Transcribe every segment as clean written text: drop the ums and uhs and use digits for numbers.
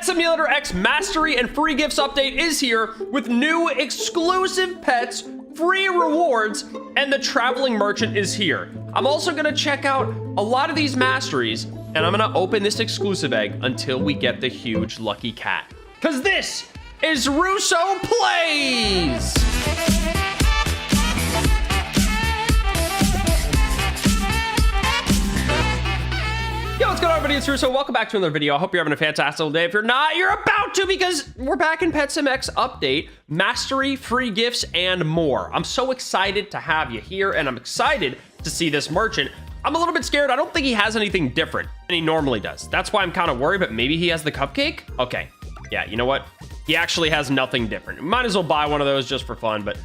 Pet Simulator X Mastery and Free Gifts update is here with new exclusive pets, free rewards, and the traveling merchant is here. I'm also gonna check out a lot of these masteries, and I'm gonna open this exclusive egg until we get the huge lucky cat. Cause this is RussoPlays! Yo, what's going on, everybody? It's Russo. Welcome back to another video. I hope you're having a fantastic day. If you're not, you're about to, because we're back in Pet Sim X update, mastery, free gifts, and more. I'm so excited to have you here, and I'm excited to see this merchant. I'm a little bit scared. I don't think he has anything different than he normally does. That's why I'm kind of worried, but maybe he has the cupcake? Okay. Yeah, you know what? He actually has nothing different. Might as well buy one of those just for fun, but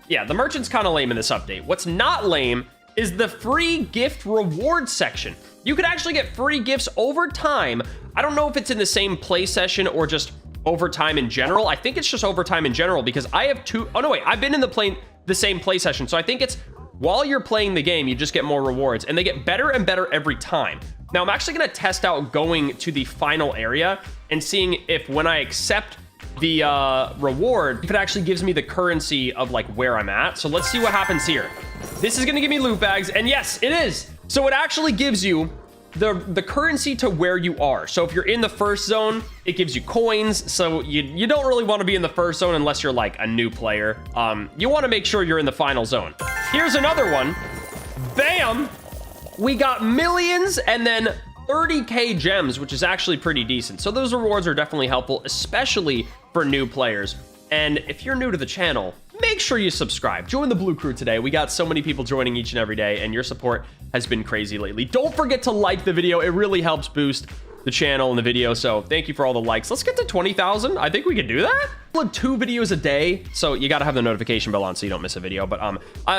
yeah, the merchant's kind of lame in this update. What's not lame is the free gift reward section. You could actually get free gifts over time. I don't know if it's in the same play session or just over time in general. I think it's just over time in general because I have two. Oh no, wait, I've been in the same play session. So I think it's while you're playing the game, you just get more rewards and they get better and better every time. Now I'm actually gonna test out going to the final area and seeing if when I accept the reward, if it actually gives me the currency of like where I'm at. So let's see what happens here. This is gonna give me loot bags, and yes, it is. So it actually gives you the currency to where you are. So if you're in the first zone, it gives you coins. So you don't really want to be in the first zone unless you're like a new player. You want to make sure you're in the final zone. Here's another one. Bam! We got millions and then 30k gems, which is actually pretty decent. So those rewards are definitely helpful, especially for new players. And if you're new to the channel, make sure you subscribe. Join the Blue Crew today. We got so many people joining each and every day, and your support has been crazy lately. Don't forget to like the video. It really helps boost the channel and the video, so thank you for all the likes. Let's get to 20,000. I think we can do that. I upload 2 videos a day, so you gotta have the notification bell on so you don't miss a video. But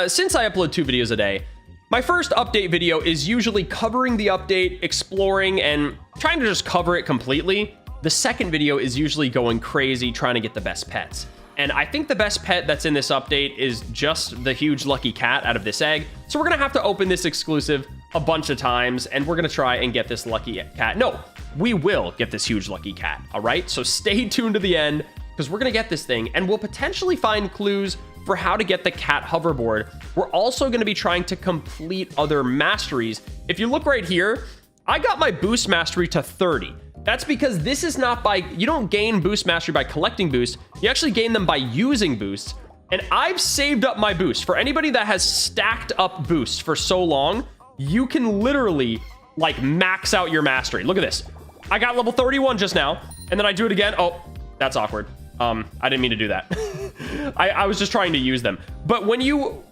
since I upload 2 videos a day, my first update video is usually covering the update, exploring, and trying to just cover it completely. The second video is usually going crazy, trying to get the best pets. And I think the best pet that's in this update is just the huge lucky cat out of this egg. So we're gonna have to open this exclusive a bunch of times, and we're gonna try and get this lucky cat. No, we will get this huge lucky cat, all right? So stay tuned to the end, because we're gonna get this thing, and we'll potentially find clues for how to get the cat hoverboard. We're also gonna be trying to complete other masteries. If you look right here, I got my boost mastery to 30. That's because this is not by, you don't gain boost mastery by collecting boosts. You actually gain them by using boosts. And I've saved up my boost. For anybody that has stacked up boosts for so long, you can literally like max out your mastery. Look at this. I got level 31 just now, and then I do it again. Oh, that's awkward. I didn't mean to do that. I was just trying to use them. But when you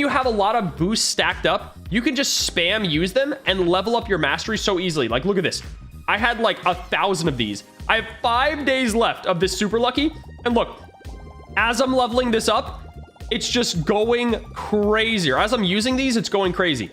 have a lot of boosts stacked up, you can just spam use them and level up your mastery so easily. Like, look at this. I had like 1,000 of these. I have 5 days left of this super lucky. And look, as I'm leveling this up, it's just going crazier. As I'm using these, it's going crazy.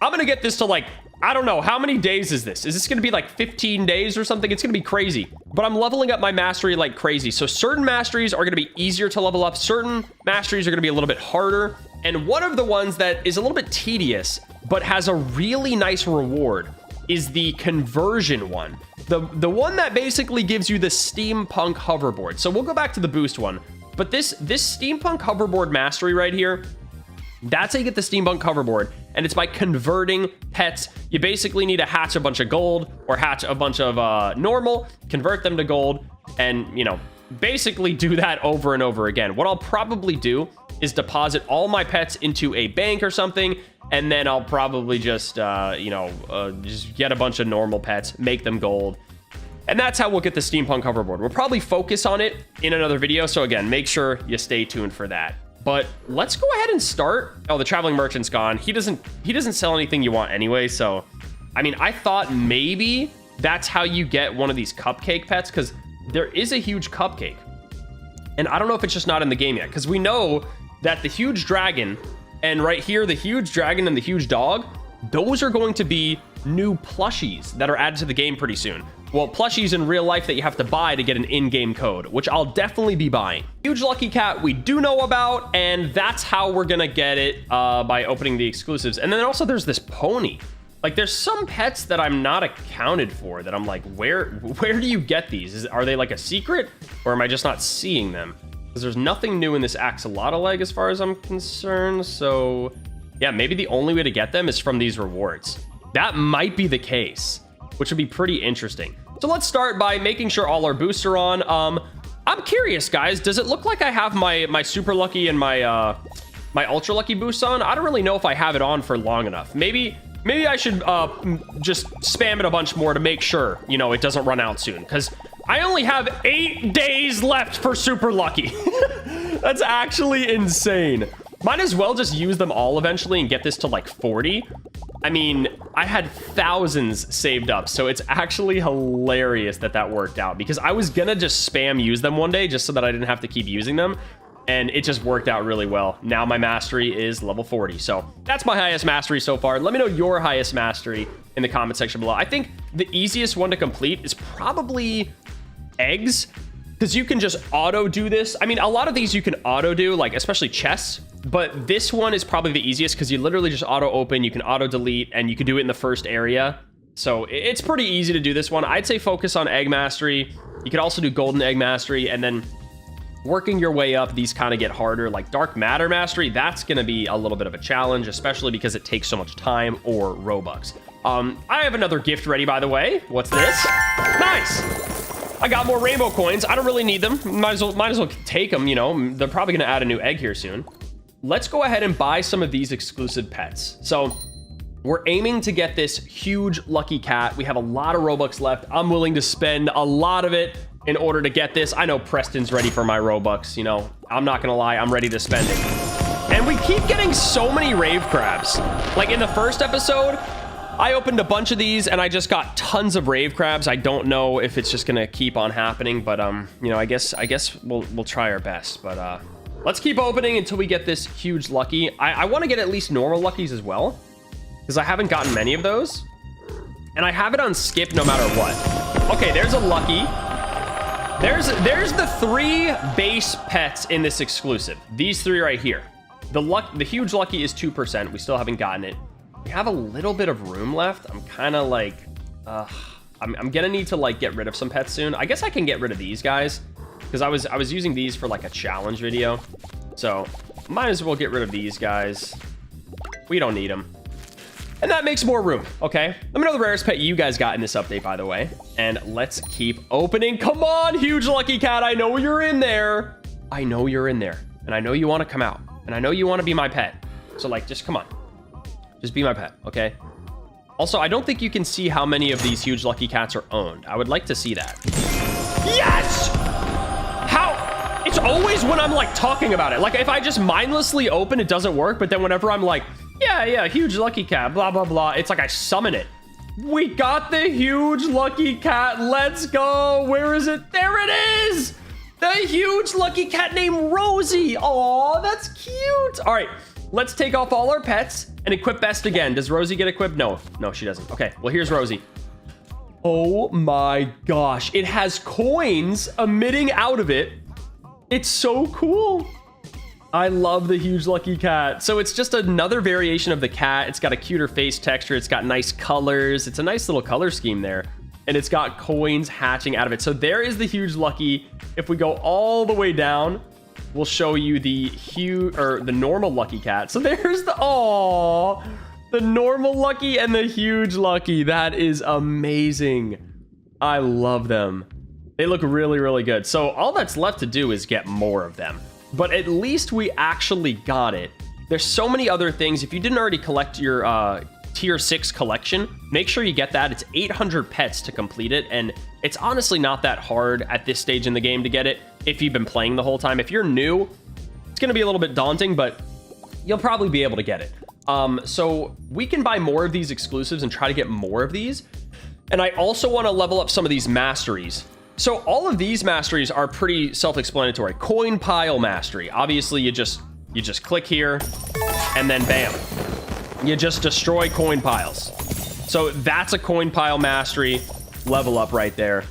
I'm gonna get this to like, I don't know, how many days is this? Is this gonna be like 15 days or something? It's gonna be crazy. But I'm leveling up my mastery like crazy. So certain masteries are gonna be easier to level up. Certain masteries are gonna be a little bit harder. And one of the ones that is a little bit tedious, but has a really nice reward is the conversion one. The one that basically gives you the steampunk hoverboard. So we'll go back to the boost one. But this steampunk hoverboard mastery right here, that's how you get the steampunk hoverboard, and it's by converting pets. You basically need to hatch a bunch of gold or hatch a bunch of normal, convert them to gold, and, you know, basically do that over and over again. What I'll probably do is deposit all my pets into a bank or something, and then I'll probably just, just get a bunch of normal pets, make them gold. And that's how we'll get the steampunk hoverboard. We'll probably focus on it in another video. So again, make sure you stay tuned for that. But let's go ahead and start. Oh, the traveling merchant's gone. He doesn't sell anything you want anyway. So, I mean, I thought maybe that's how you get one of these cupcake pets, because there is a huge cupcake. And I don't know if it's just not in the game yet, because we know that the huge dragon, and right here, the huge dragon and the huge dog, those are going to be new plushies that are added to the game pretty soon. Well, plushies in real life that you have to buy to get an in-game code, which I'll definitely be buying. Huge lucky cat we do know about, and that's how we're gonna get it by opening the exclusives. And then also there's this pony. Like, there's some pets that I'm not accounted for that I'm like, where do you get these? Are they like a secret, or am I just not seeing them? Because there's nothing new in this axolotl leg as far as I'm concerned. So yeah, maybe the only way to get them is from these rewards. That might be the case, which would be pretty interesting. So let's start by making sure all our boosts are on. I'm curious, guys, does it look like I have my super lucky and my my ultra lucky boosts on? I don't really know if I have it on for long enough. Maybe I should just spam it a bunch more to make sure, you know, it doesn't run out soon, because I only have 8 days left for super lucky. That's actually insane. Might as well just use them all eventually and get this to like 40. I mean, I had thousands saved up, so it's actually hilarious that that worked out, because I was gonna just spam use them one day just so that I didn't have to keep using them, and it just worked out really well. Now my mastery is level 40, so that's my highest mastery so far. Let me know your highest mastery in the comment section below. I think the easiest one to complete is probably eggs, because you can just auto do this. I mean, a lot of these you can auto do, like especially chests, but this one is probably the easiest because you literally just auto open, you can auto delete, and you can do it in the first area. So it's pretty easy to do this one. I'd say focus on egg mastery. You could also do golden egg mastery, and then working your way up, these kind of get harder. Like dark matter mastery, that's going to be a little bit of a challenge, especially because it takes so much time or Robux. I have another gift ready, by the way. What's this? Nice. I got more rainbow coins. I don't really need them. Might as well take them, you know. They're probably going to add a new egg here soon. Let's go ahead and buy some of these exclusive pets. So we're aiming to get this huge lucky cat. We have a lot of Robux left. I'm willing to spend a lot of it in order to get this. I know Preston's ready for my Robux, you know. I'm not gonna lie, I'm ready to spend it. And we keep getting so many rave crabs. Like in the first episode, I opened a bunch of these and I just got tons of rave crabs. I don't know if it's just gonna keep on happening, but you know, I guess we'll try our best. But let's keep opening until we get this huge lucky. I want to get at least normal luckies as well, because I haven't gotten many of those, and I have it on skip no matter what. Okay, there's a lucky. There's the 3 base pets in this exclusive. These 3 right here. The huge lucky is 2%. We still haven't gotten it. We have a little bit of room left. I'm kind of like, I'm gonna need to like get rid of some pets soon. I guess I can get rid of these guys, because I was using these for like a challenge video. So might as well get rid of these guys. We don't need them. And that makes more room, okay? Let me know the rarest pet you guys got in this update, by the way. And let's keep opening. Come on, huge lucky cat. I know you're in there. I know you're in there. And I know you want to come out. And I know you want to be my pet. So, like, just come on. Just be my pet, okay? Also, I don't think you can see how many of these huge lucky cats are owned. I would like to see that. Yes! How? It's always when I'm, like, talking about it. Like, if I just mindlessly open, it doesn't work. But then whenever I'm like, yeah, huge lucky cat, blah, blah, blah, it's like I summon it. We got the huge lucky cat. Let's go. Where is it? There it is. The huge lucky cat named Rosie. Aw, that's cute. All right, let's take off all our pets and equip best again. Does Rosie get equipped? No, she doesn't. Okay, well, here's Rosie. Oh my gosh. It has coins emitting out of it. It's so cool. I love the huge lucky cat. So it's just another variation of the cat. It's got a cuter face texture. It's got nice colors. It's a nice little color scheme there. And it's got coins hatching out of it. So there is the huge lucky. If we go all the way down, we'll show you the normal lucky cat. So there's the normal lucky and the huge lucky. That is amazing. I love them. They look really, really good. So all that's left to do is get more of them. But at least we actually got it. There's so many other things. If you didn't already collect your tier 6 collection, make sure you get that. It's 800 pets to complete it, and it's honestly not that hard at this stage in the game to get it if you've been playing the whole time. If you're new, it's going to be a little bit daunting, but you'll probably be able to get it. So we can buy more of these exclusives and try to get more of these. And I also want to level up some of these masteries. So all of these masteries are pretty self-explanatory. Coin pile mastery. Obviously, you just click here, and then bam. You just destroy coin piles. So that's a coin pile mastery level up right there.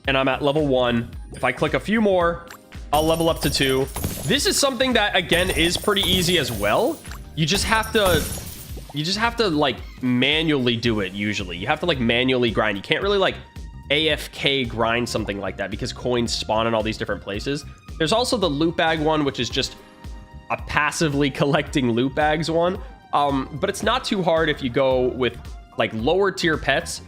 And I'm at level 1. If I click a few more, I'll level up to 2. This is something that, again, is pretty easy as well. You just have to you just have to like manually do it. Usually you have to like manually grind. You can't really like AFK grind something like that because coins spawn in all these different places. There's also the loot bag one, which is just a passively collecting loot bags one. But it's not too hard if you go with like lower tier pets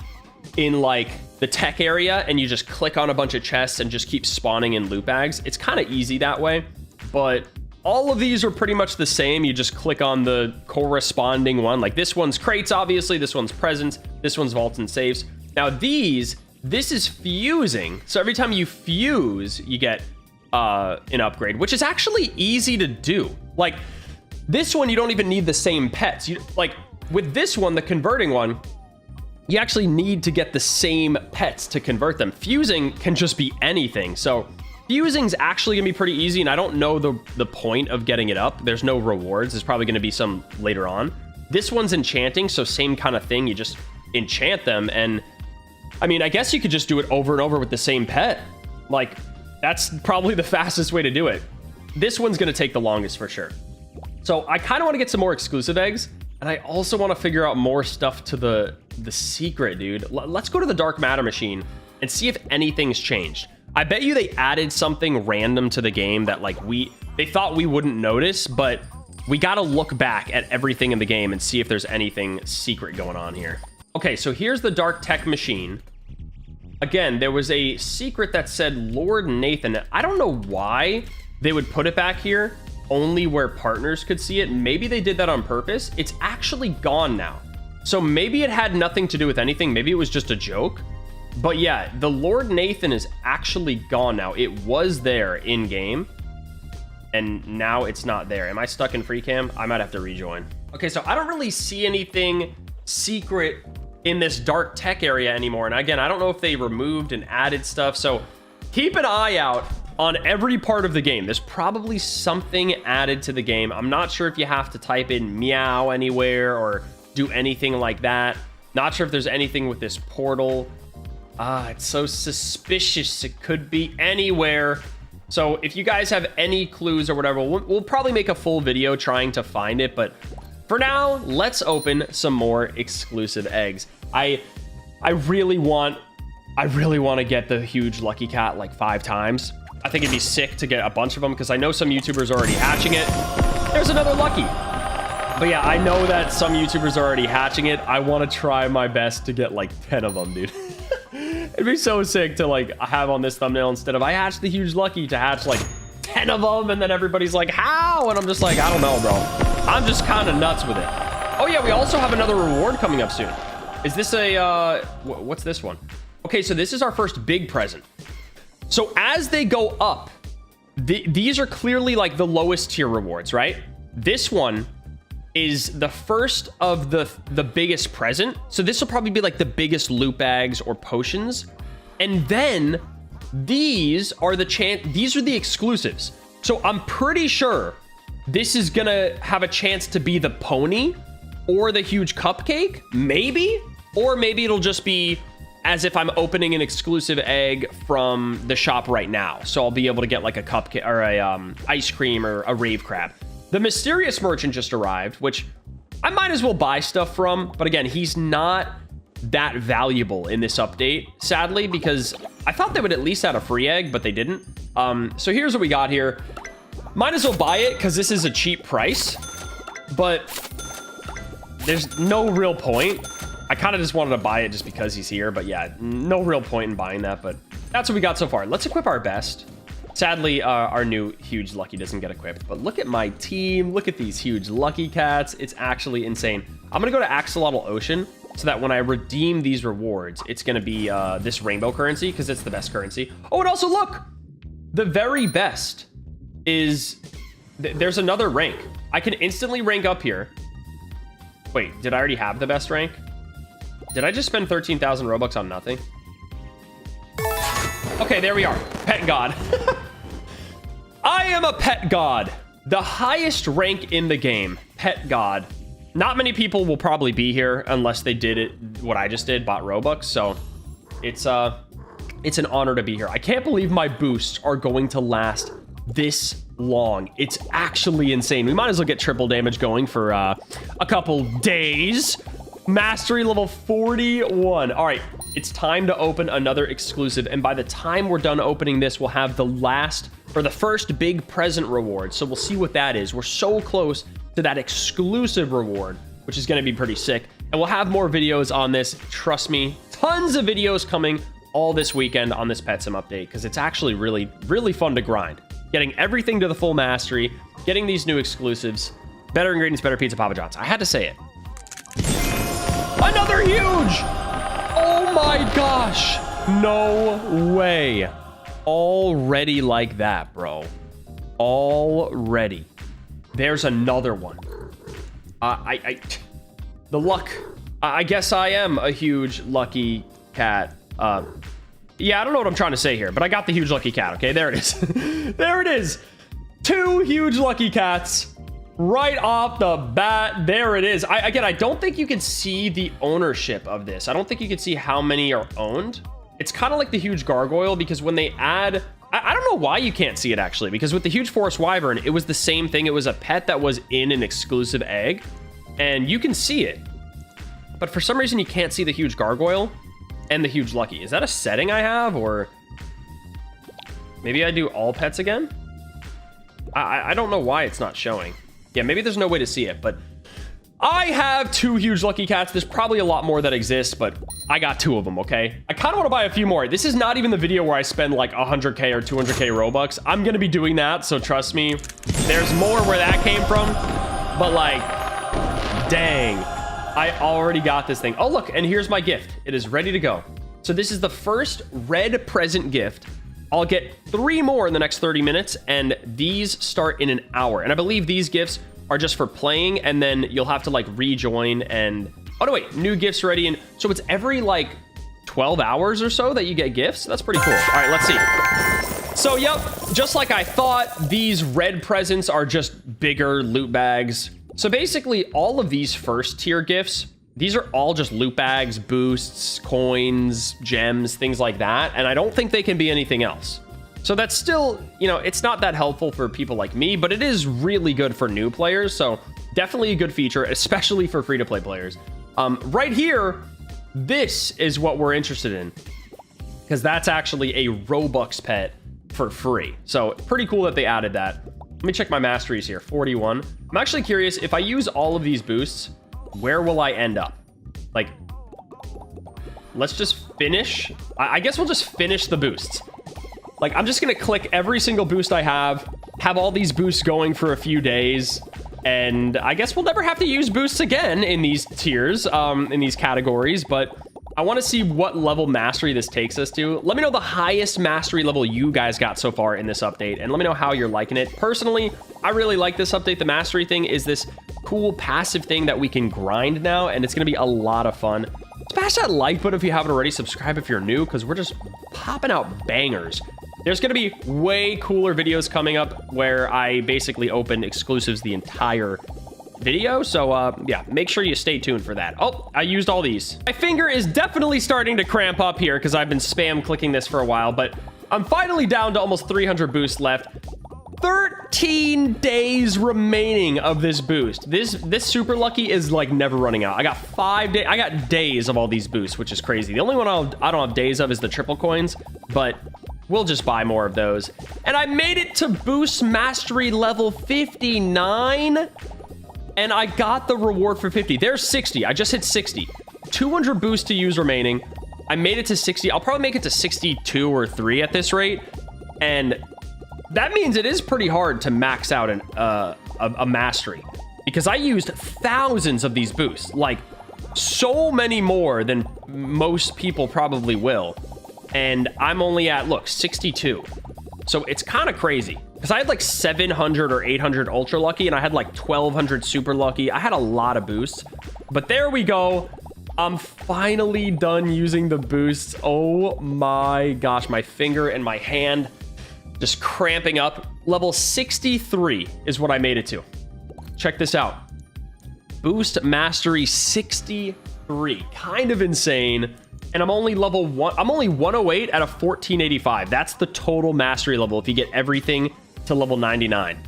in like the tech area and you just click on a bunch of chests and just keep spawning in loot bags. It's kind of easy that way, but all of these are pretty much the same. You just click on the corresponding one. Like this one's crates, obviously. This one's presents. This one's vaults and safes. Now this is fusing. So every time you fuse, you get an upgrade, which is actually easy to do. Like this one, you don't even need the same pets. Like with this one, the converting one, you actually need to get the same pets to convert them. Fusing can just be anything. So fusing's actually gonna be pretty easy, and I don't know the point of getting it up. There's no rewards. There's probably gonna be some later on. This one's enchanting, so same kind of thing. You just enchant them, and I mean, I guess you could just do it over and over with the same pet. Like, that's probably the fastest way to do it. This one's gonna take the longest for sure. So I kind of want to get some more exclusive eggs, and I also want to figure out more stuff to the secret, dude. Let's go to the dark matter machine and see if anything's changed. I bet you they added something random to the game that like they thought we wouldn't notice, but we got to look back at everything in the game and see if there's anything secret going on here. Okay, so here's the dark tech machine. Again, there was a secret that said Lord Nathan. I don't know why they would put it back here only where partners could see it. Maybe they did that on purpose. It's actually gone now. So maybe it had nothing to do with anything. Maybe it was just a joke. But yeah, the Lord Nathan is actually gone now. It was there in game, and now it's not there. Am I stuck in free cam? I might have to rejoin. Okay, so I don't really see anything secret in this dark tech area anymore. And again, I don't know if they removed and added stuff. So keep an eye out on every part of the game. There's probably something added to the game. I'm not sure if you have to type in meow anywhere or do anything like that. Not sure if there's anything with this portal. It's so suspicious. It could be anywhere. So if you guys have any clues or whatever, we'll probably make a full video trying to find it. But for now, let's open some more exclusive eggs. I really want to get the huge lucky cat like 5 times. I think it'd be sick to get a bunch of them because I know some YouTubers are already hatching it. There's another lucky. But yeah, I know that some YouTubers are already hatching it. I want to try my best to get like 10 of them, dude. It'd be so sick to like have on this thumbnail instead of I hatched the huge lucky to hatch like 10 of them, and then everybody's like, how? And I'm just like, I don't know, bro. I'm just kind of nuts with it. Oh yeah, we also have another reward coming up soon. Is this a, what's this one? Okay, so this is our first big present. So as they go up, these are clearly like the lowest tier rewards, right? This one is the first of the biggest present. So this will probably be like the biggest loot bags or potions. And then these are the exclusives. So I'm pretty sure this is gonna have a chance to be the pony or the huge cupcake, maybe, or maybe it'll just be as if I'm opening an exclusive egg from the shop right now. So I'll be able to get like a cupcake or a ice cream or a rave crab. The mysterious merchant just arrived, which I might as well buy stuff from. But again, he's not that valuable in this update, sadly, because I thought they would at least add a free egg, but they didn't. So here's what we got here. Might as well buy it because this is a cheap price, but there's no real point. I kind of just wanted to buy it just because he's here, but yeah, no real point in buying that, but that's what we got so far. Let's equip our best. Sadly, our new huge lucky doesn't get equipped, but look at my team. Look at these huge lucky cats. It's actually insane. I'm going to go to Axolotl Ocean so that when I redeem these rewards, it's going to be this rainbow currency because it's the best currency. Oh, and also look, the very best is there's another rank. I can instantly rank up here. Wait, did I already have the best rank? Did I just spend 13,000 Robux on nothing? Okay, there we are. Pet God. I am a pet god. The highest rank in the game. Pet God. Not many people will probably be here unless they did it what I just did, bought Robux. So it's an honor to be here. I can't believe my boosts are going to last this long. It's actually insane. We might as well get triple damage going for a couple days. Mastery level 41. All right, it's time to open another exclusive. And by the time we're done opening this, we'll have the first big present reward. So we'll see what that is. We're so close to that exclusive reward, which is going to be pretty sick. And we'll have more videos on this. Trust me, tons of videos coming all this weekend on this Pet Sim update, because it's actually really, really fun to grind. Getting everything to the full mastery, getting these new exclusives, better ingredients, better pizza, Papa John's. I had to say it. Another huge! Oh my gosh! No way. Already like that, bro. Already. There's another one. The luck. I guess I am a huge lucky cat. Yeah, I don't know what I'm trying to say here, but I got the huge lucky cat, okay? There it is. There it is. 2 huge lucky cats. Right off the bat, there it is. Again, I don't think you can see the ownership of this. I don't think you can see how many are owned. It's kind of like the huge gargoyle, because when they add... I don't know why you can't see it, actually, because with the huge forest wyvern, it was the same thing. It was a pet that was in an exclusive egg, and you can see it. But for some reason, you can't see the huge gargoyle and the huge lucky. Is that a setting I have, or maybe I do all pets again? I don't know why it's not showing. Yeah, maybe there's no way to see it, but I have 2 huge lucky cats. There's probably a lot more that exist, but I got 2 of them, okay? I kind of want to buy a few more. This is not even the video where I spend like 100K or 200K Robux. I'm going to be doing that, so trust me. There's more where that came from, but like, dang. I already got this thing. Oh, look, and here's my gift. It is ready to go. So this is the first red present gift. I'll get 3 more in the next 30 minutes, and these start in an hour. And I believe these gifts are just for playing, and then you'll have to like rejoin and... Oh, no, wait, new gifts ready. And so it's every like 12 hours or so that you get gifts. That's pretty cool. All right, let's see. So, yep, just like I thought, these red presents are just bigger loot bags. So basically, all of these first tier gifts, these are all just loot bags, boosts, coins, gems, things like that. And I don't think they can be anything else. So that's still, you know, it's not that helpful for people like me, but it is really good for new players. So definitely a good feature, especially for free-to-play players. Right here, this is what we're interested in, because that's actually a Robux pet for free. So pretty cool that they added that. Let me check my masteries here. 41. I'm actually curious, if I use all of these boosts, where will I end up? Like, let's just finish. I guess we'll just finish the boosts. Like, I'm just gonna click every single boost I have all these boosts going for a few days, and I guess we'll never have to use boosts again in these tiers, in these categories, but I want to see what level mastery this takes us to. Let me know the highest mastery level you guys got so far in this update, and let me know how you're liking it. Personally, I really like this update. The mastery thing is this cool passive thing that we can grind now, and it's gonna be a lot of fun. Smash that like button if you haven't already. Subscribe if you're new, because we're just popping out bangers. There's gonna be way cooler videos coming up where I basically open exclusives the entire video, so yeah, make sure you stay tuned for that. Oh, I used all these. My finger is definitely starting to cramp up here because I've been spam clicking this for a while, but I'm finally down to almost 300 boosts left. 13 days remaining of this boost. This super lucky is like never running out. I got 5 days. I got days of all these boosts, which is crazy. The only one I don't have days of is the triple coins, but we'll just buy more of those. And I made it to boost mastery level 59. And I got the reward for 50. There's 60. I just hit 60. 200 boosts to use remaining. I made it to 60. I'll probably make it to 62 or 3 at this rate. And that means it is pretty hard to max out a mastery, because I used thousands of these boosts, like so many more than most people probably will. And I'm only at, look, 62. So it's kind of crazy, because I had like 700 or 800 ultra lucky, and I had like 1200 super lucky. I had a lot of boosts, but there we go. I'm finally done using the boosts. Oh my gosh, my finger and my hand just cramping up. Level 63 is what I made it to. Check this out. Boost mastery 63. Kind of insane. And I'm only level 1. I'm only 108 out of 1485. That's the total mastery level if you get everything to level 99.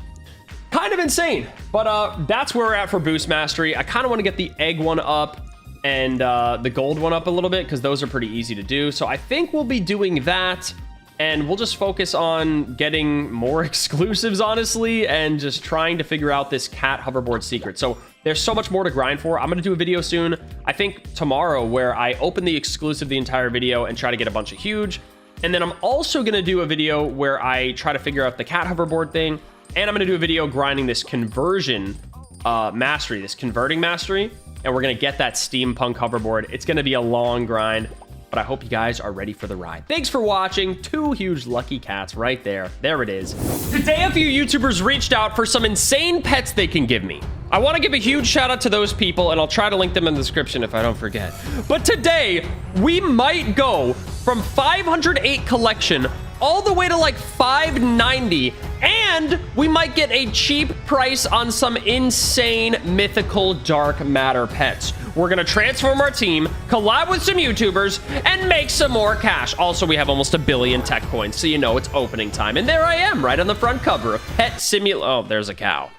Kind of insane, but that's where we're at for boost mastery. I kind of want to get the egg one up and the gold one up a little bit because those are pretty easy to do. So I think we'll be doing that, and we'll just focus on getting more exclusives, honestly, and just trying to figure out this cat hoverboard secret. So there's so much more to grind for. I'm going to do a video soon, I think tomorrow, where I open the exclusive the entire video and try to get a bunch of huge. And then I'm also going to do a video where I try to figure out the cat hoverboard thing. And I'm going to do a video grinding this conversion mastery, this converting mastery. And we're going to get that steampunk hoverboard. It's going to be a long grind, but I hope you guys are ready for the ride. Thanks for watching. 2 huge lucky cats right there. There it is. Today, a few YouTubers reached out for some insane pets they can give me. I want to give a huge shout out to those people, and I'll try to link them in the description if I don't forget. But today, we might go from 508 collection all the way to like 590, and we might get a cheap price on some insane mythical dark matter pets. We're gonna transform our team, collab with some YouTubers, and make some more cash. Also, we have almost 1 billion tech coins, so you know it's opening time. And there I am, right on the front cover of Pet Simulator. Oh, there's a cow.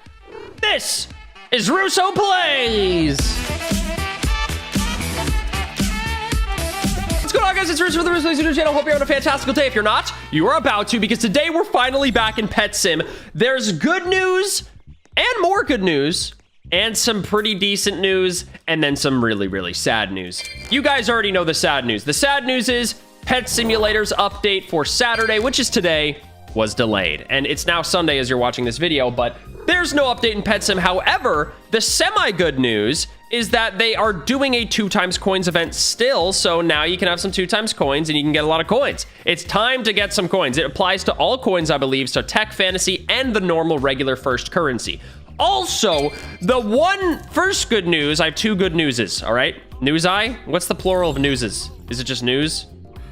This is RussoPlays. What's going on, guys? It's Russo from the RussoPlays YouTube channel. Hope you're having a fantastical day. If you're not, you are about to, because today we're finally back in Pet Sim. There's good news and more good news, and some pretty decent news, and then some really, really sad news. You guys already know the sad news. The sad news is Pet Simulator's update for Saturday, which is today, was delayed. And it's now Sunday as you're watching this video, but there's no update in Pet Sim. However, the semi-good news is that they are doing a 2x coins event still, so now you can have some 2x coins and you can get a lot of coins. It's time to get some coins. It applies to all coins, I believe, so tech, fantasy, and the normal regular first currency. Also, the one first good news, I have 2 good newses, all right? News-eye? What's the plural of newses? Is it just news?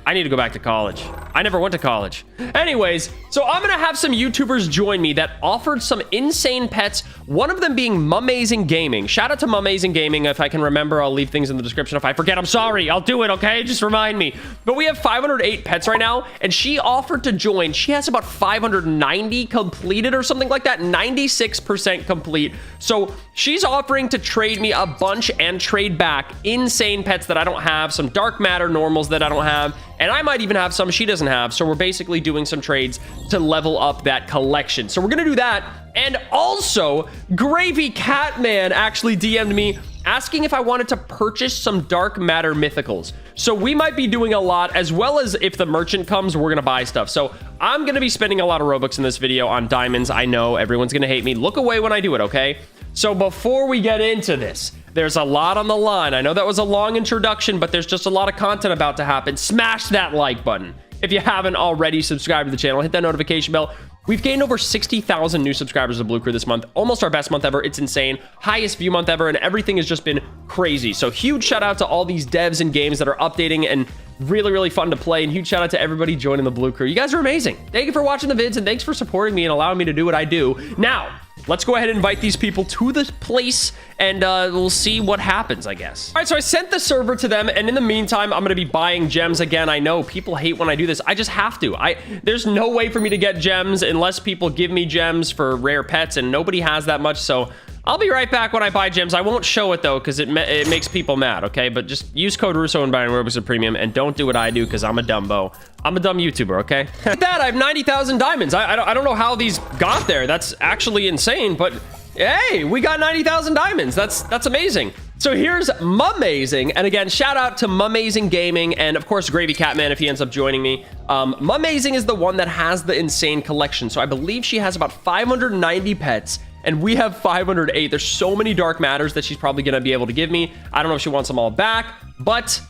I need to go back to college. I never went to college. Anyways, so I'm gonna have some YouTubers join me that offered some insane pets, one of them being Mumazing Gaming. Shout out to Mumazing Gaming. If I can remember, I'll leave things in the description. If I forget, I'm sorry. I'll do it, okay? Just remind me. But we have 508 pets right now, and she offered to join. She has about 590 completed or something like that, 96% complete. So she's offering to trade me a bunch and trade back insane pets that I don't have, some dark matter normals that I don't have, and I might even have some she doesn't have. So we're basically doing some trades to level up that collection. So we're gonna do that. And also, Gravy Catman actually DM'd me asking if I wanted to purchase some dark matter mythicals. So we might be doing a lot, as well as if the merchant comes, we're gonna buy stuff. So I'm gonna be spending a lot of Robux in this video on diamonds. I know everyone's gonna hate me. Look away when I do it, okay? So before we get into this, there's a lot on the line. I know that was a long introduction, but there's just a lot of content about to happen. Smash that like button. If you haven't already, subscribe to the channel, hit that notification bell. We've gained over 60,000 new subscribers to Blue Crew this month. Almost our best month ever. It's insane. Highest view month ever, and everything has just been crazy. So huge shout out to all these devs and games that are updating and really, really fun to play. And huge shout out to everybody joining the Blue Crew. You guys are amazing. Thank you for watching the vids, and thanks for supporting me and allowing me to do what I do. Now, let's go ahead and invite these people to the place, and we'll see what happens, I guess. All right, so I sent the server to them, and in the meantime, I'm going to be buying gems again. I know people hate when I do this. I just have to. There's no way for me to get gems unless people give me gems for rare pets, and nobody has that much, so I'll be right back when I buy gems. I won't show it, though, because it makes people mad, okay? But just use code Russo and buy Robux at Premium, and don't do what I do, because I'm a dumbo. I'm a dumb YouTuber, okay? At that, I have 90,000 diamonds. I don't know how these got there. That's actually insane, but hey, we got 90,000 diamonds. That's amazing. So here's Mumazing, and again, shout out to Mumazing Gaming, and of course, Gravy Catman if he ends up joining me. Mumazing is the one that has the insane collection, so I believe she has about 590 pets, and we have 508. There's so many dark matters that she's probably gonna be able to give me. I don't know if she wants them all back, but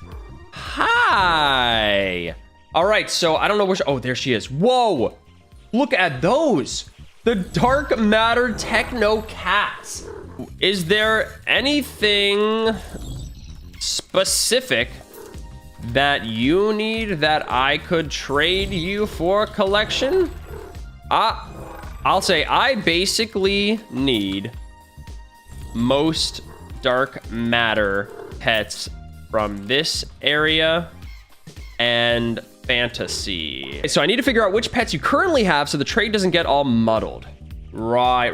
hi. All right, so I don't know where oh, there she is. Whoa, look at those. The dark matter techno cats. Is there anything specific that you need that I could trade you for a collection? I'll say I basically need most dark matter pets from this area and fantasy. So I need to figure out which pets you currently have so the trade doesn't get all muddled. Right.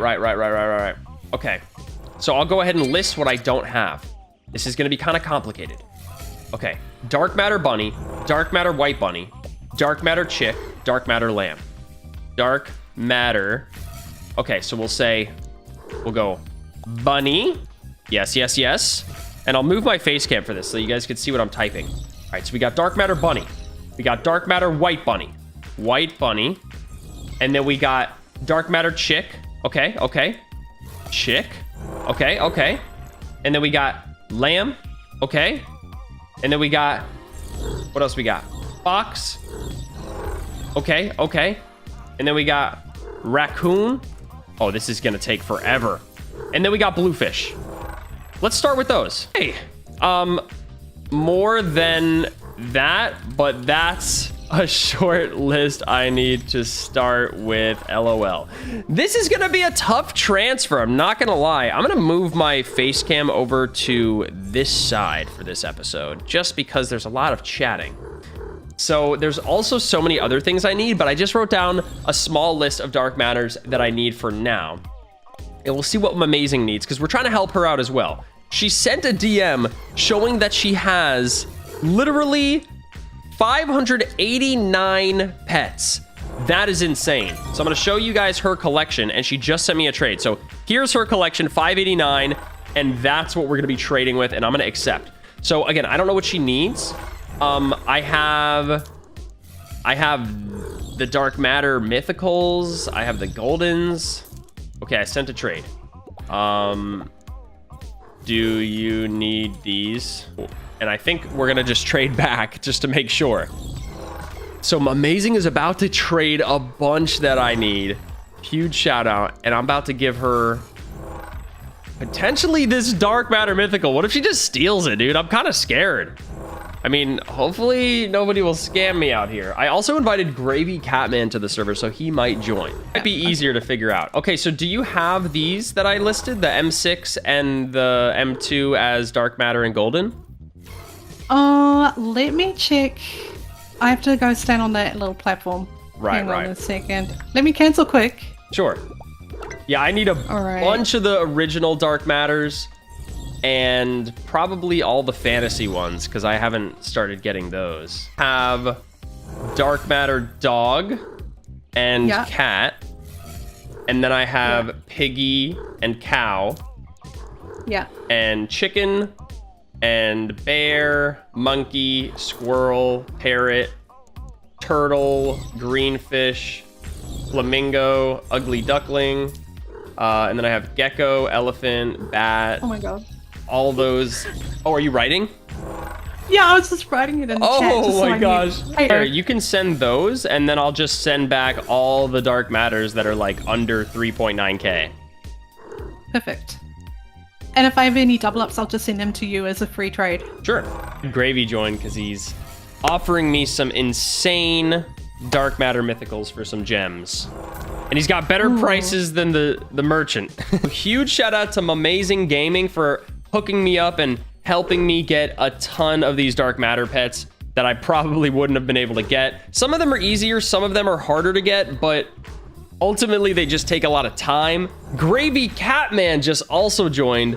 Okay. So I'll go ahead and list what I don't have. This is going to be kind of complicated. Okay. Dark matter bunny, dark matter white bunny, dark matter chick, dark matter lamb. Dark matter. Okay, so we'll go bunny. Yes. And I'll move my face cam for this so you guys can see what I'm typing. All right, so we got dark matter bunny. We got dark matter white bunny. And then we got dark matter chick. Okay. Chick. Okay. And then we got lamb. Okay. And then we got, what else we got? Fox. Okay. And then we got raccoon. Oh, this is gonna take forever. And then we got bluefish. Let's start with those. Hey, more than that, but that's a short list I need to start with, LOL. This is gonna be a tough transfer, I'm not gonna lie. I'm gonna move my face cam over to this side for this episode, just because there's a lot of chatting. So there's also so many other things I need, but I just wrote down a small list of dark matters that I need for now. And we'll see what Amazing needs, because we're trying to help her out as well. She sent a DM showing that she has literally 589 pets. That is insane. So I'm going to show you guys her collection, and she just sent me a trade. So here's her collection, 589, and that's what we're going to be trading with, and I'm going to accept. So again, I don't know what she needs. I have the dark matter mythicals. I have the goldens. Okay, I sent a trade. Do you need these? And I think we're gonna just trade back just to make sure. So Amazing is about to trade a bunch that I need. Huge shout out. And I'm about to give her potentially this dark matter mythical. What if she just steals it, dude? I'm kind of scared. I mean, hopefully nobody will scam me out here. I also invited Gravy Catman to the server, so he might join. Might be easier to figure out. Okay, so do you have these that I listed? The M6 and the M2 as dark matter and golden? Let me check. I have to go stand on that little platform. Hang on a second. Let me cancel quick. Sure. Yeah, I need a bunch of the original dark matters and probably all the fantasy ones because I haven't started getting those. Have dark matter dog and cat. And then I have piggy and cow. Yeah. And chicken and bear, monkey, squirrel, parrot, turtle, greenfish, flamingo, ugly duckling, and then I have gecko, elephant, bat. Oh my god. All those. Oh, are you writing? Yeah, I was just writing it in the chat. Oh my gosh. Here, you can send those, and then I'll just send back all the dark matters that are like under 3.9k. Perfect. And if I have any double ups, I'll just send them to you as a free trade. Sure. Gravy joined because he's offering me some insane dark matter mythicals for some gems. And he's got better prices than the merchant. Huge shout out to Amazing Gaming for hooking me up and helping me get a ton of these dark matter pets that I probably wouldn't have been able to get. Some of them are easier, some of them are harder to get, but ultimately they just take a lot of time. Gravy Catman just also joined.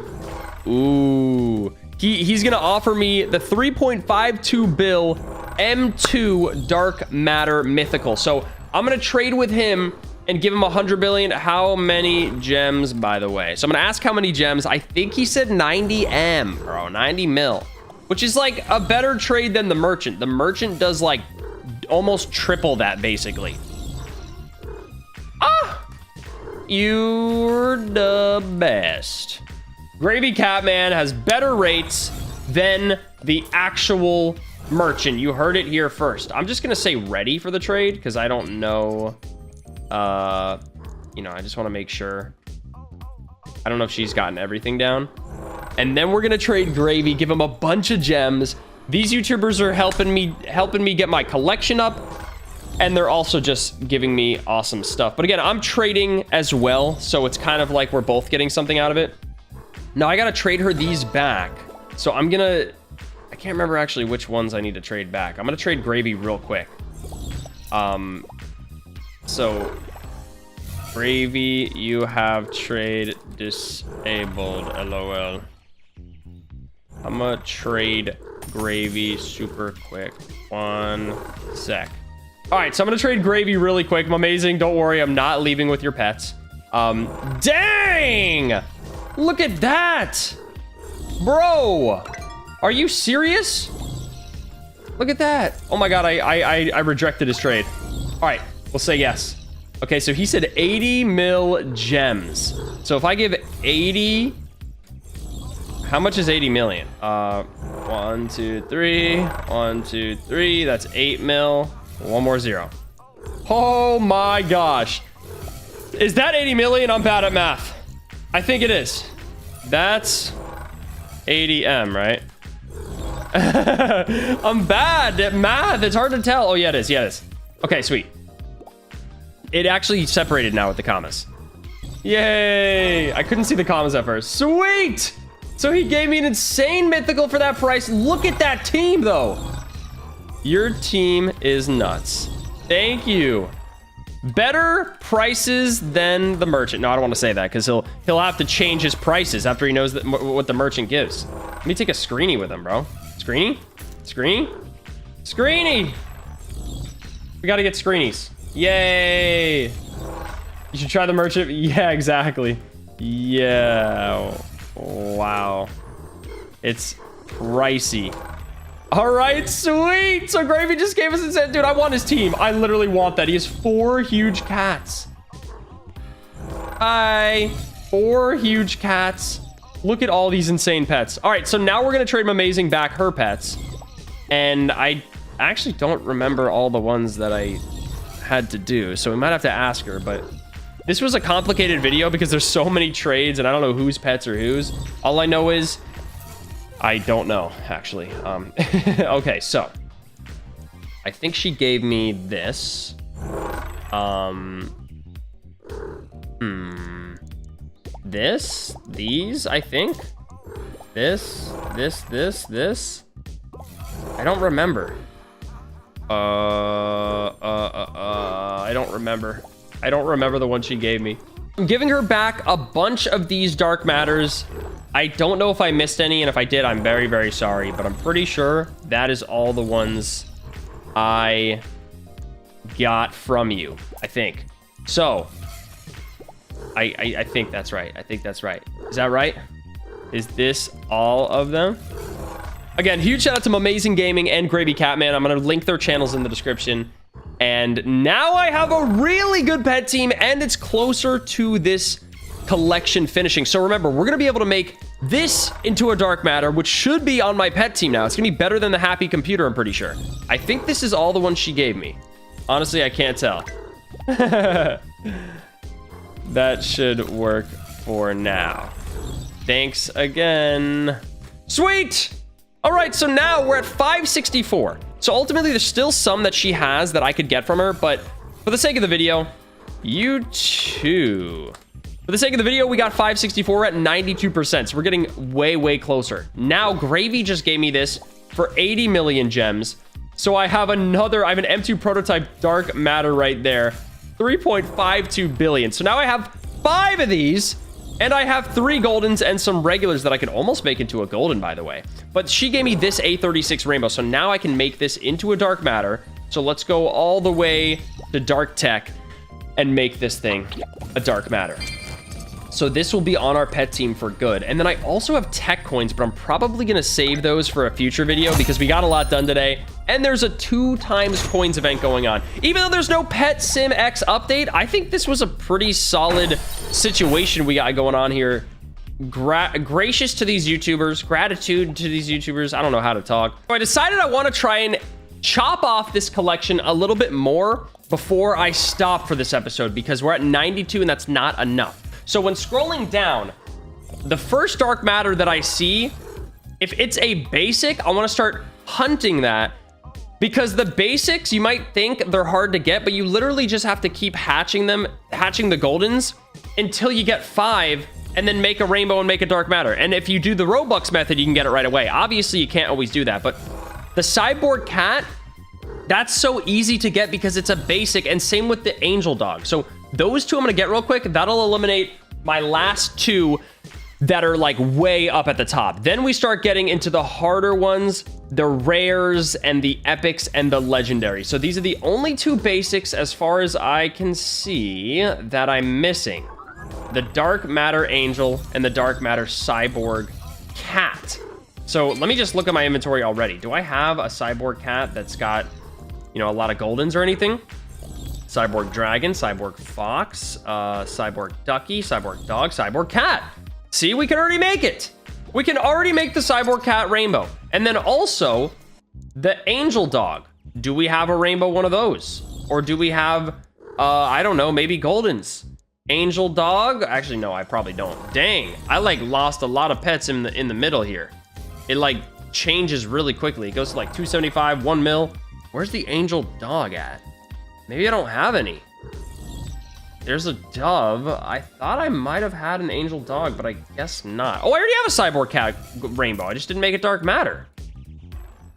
Ooh. He's gonna offer me the 3.52 bill M2 dark matter mythical. So I'm gonna trade with him and give him 100 billion. How many gems, by the way? So I'm gonna ask how many gems. I think he said 90 M, bro, 90 mil, which is like a better trade than the merchant. The merchant does like almost triple that basically. Ah, you're the best. Gravy Catman has better rates than the actual merchant. You heard it here first. I'm just gonna say ready for the trade because I don't know. You know, I just want to make sure. I don't know if she's gotten everything down. And then we're gonna trade Gravy, give him a bunch of gems. These YouTubers are helping me get my collection up, and they're also just giving me awesome stuff. But again, I'm trading as well, so it's kind of like we're both getting something out of it. Now I gotta trade her these back. So I can't remember actually which ones I need to trade back. I'm gonna trade Gravy real quick. So Gravy, you have trade disabled. LOL. I'm gonna trade Gravy super quick. 1 sec. All right, so I'm gonna trade Gravy really quick. I'm amazing. Don't worry, I'm not leaving with your pets. Dang! Look at that! Bro! Are you serious? Look at that. Oh my god, I rejected his trade. All right, we'll say yes. Okay, so he said 80 mil gems. So if I give 80... How much is 80 million? 1, 2, 3. 1, 2, 3. That's 8 mil. One more 0. Oh my gosh. Is that 80 million? I'm bad at math. I think it is. That's 80M, right? I'm bad at math. It's hard to tell. Oh, yeah, it is. Yeah, it is. Okay, sweet. It actually separated now with the commas. Yay. I couldn't see the commas at first. Sweet. So he gave me an insane mythical for that price. Look at that team, though. Your team is nuts. Thank you. Better prices than the merchant. No, I don't want to say that because he'll have to change his prices after he knows that, what the merchant gives. Let me take a screeny with him, bro. Screeny? Screeny? Screeny! We got to get screenies. Yay! You should try the merchant. Yeah, exactly. Yeah. Wow. It's pricey. All right, sweet. So Gravy just gave us a set. Dude, I want his team. I literally want that. He has 4 huge cats. Hi. 4 huge cats. Look at all these insane pets. All right, so now we're going to trade Amazing back her pets. And I actually don't remember all the ones that I had to do. So we might have to ask her, but this was a complicated video because there's so many trades and I don't know whose pets are whose. All I know is I don't know, actually. Okay, so I think she gave me this. These, I think. This. I don't remember. I don't remember. I don't remember the one she gave me. I'm giving her back a bunch of these dark matters. I don't know if I missed any, and if I did, I'm very, very sorry, but I'm pretty sure that is all the ones I got from you, I think. So, I think that's right. I think that's right. Is that right? Is this all of them? Again, huge shout out to Amazing Gaming and Gravy Catman. I'm going to link their channels in the description. And now I have a really good pet team, and it's closer to this collection finishing. So remember, we're going to be able to make this into a dark matter, which should be on my pet team now. It's going to be better than the happy computer, I'm pretty sure. I think this is all the ones she gave me. Honestly, I can't tell. That should work for now. Thanks again. Sweet! All right, so now we're at 564. So ultimately, there's still some that she has that I could get from her, but for the sake of the video, you too. For the sake of the video, we got 564. We're at 92%, so we're getting way, way closer. Now, Gravy just gave me this for 80 million gems. So I have an M2 prototype dark matter right there. 3.52 billion. So now I have 5 of these, and I have 3 goldens and some regulars that I could almost make into a golden, by the way. But she gave me this A36 rainbow, so now I can make this into a dark matter. So let's go all the way to dark tech and make this thing a dark matter. So this will be on our pet team for good. And then I also have tech coins, but I'm probably going to save those for a future video because we got a lot done today. And there's a 2 times coins event going on. Even though there's no Pet Sim X update, I think this was a pretty solid situation we got going on here. Gracious to these YouTubers, gratitude to these YouTubers. I don't know how to talk. So I decided I want to try and chop off this collection a little bit more before I stop for this episode because we're at 92 and that's not enough. So when scrolling down, the first dark matter that I see, if it's a basic, I want to start hunting that because the basics, you might think they're hard to get, but you literally just have to keep hatching them, hatching the goldens until you get 5 and then make a rainbow and make a dark matter. And if you do the Robux method, you can get it right away. Obviously, you can't always do that, but the cyborg cat That's so easy to get because it's a basic, and same with the angel dog. So those two I'm gonna get real quick. That'll eliminate my last two that are like way up at the top. Then we start getting into the harder ones, the rares and the epics and the legendary. So these are the only two basics as far as I can see that I'm missing. The dark matter angel and the dark matter cyborg cat. So let me just look at my inventory already. Do I have a cyborg cat that's got, you know, a lot of goldens or anything? Cyborg dragon, cyborg fox, cyborg ducky, cyborg dog, cyborg cat. See, we can already make it. We can already make the cyborg cat rainbow. And then also the angel dog. Do we have a rainbow one of those? Or do we have, I don't know, maybe goldens? Angel dog? Actually, no, I probably don't. Dang, I like lost a lot of pets in the middle here. It like changes really quickly. It goes to like 275, 1 mil. Where's the angel dog at? Maybe I don't have any. There's a dove. I thought I might have had an angel dog, but I guess not. Oh, I already have a cyborg cat rainbow. I just didn't make it dark matter.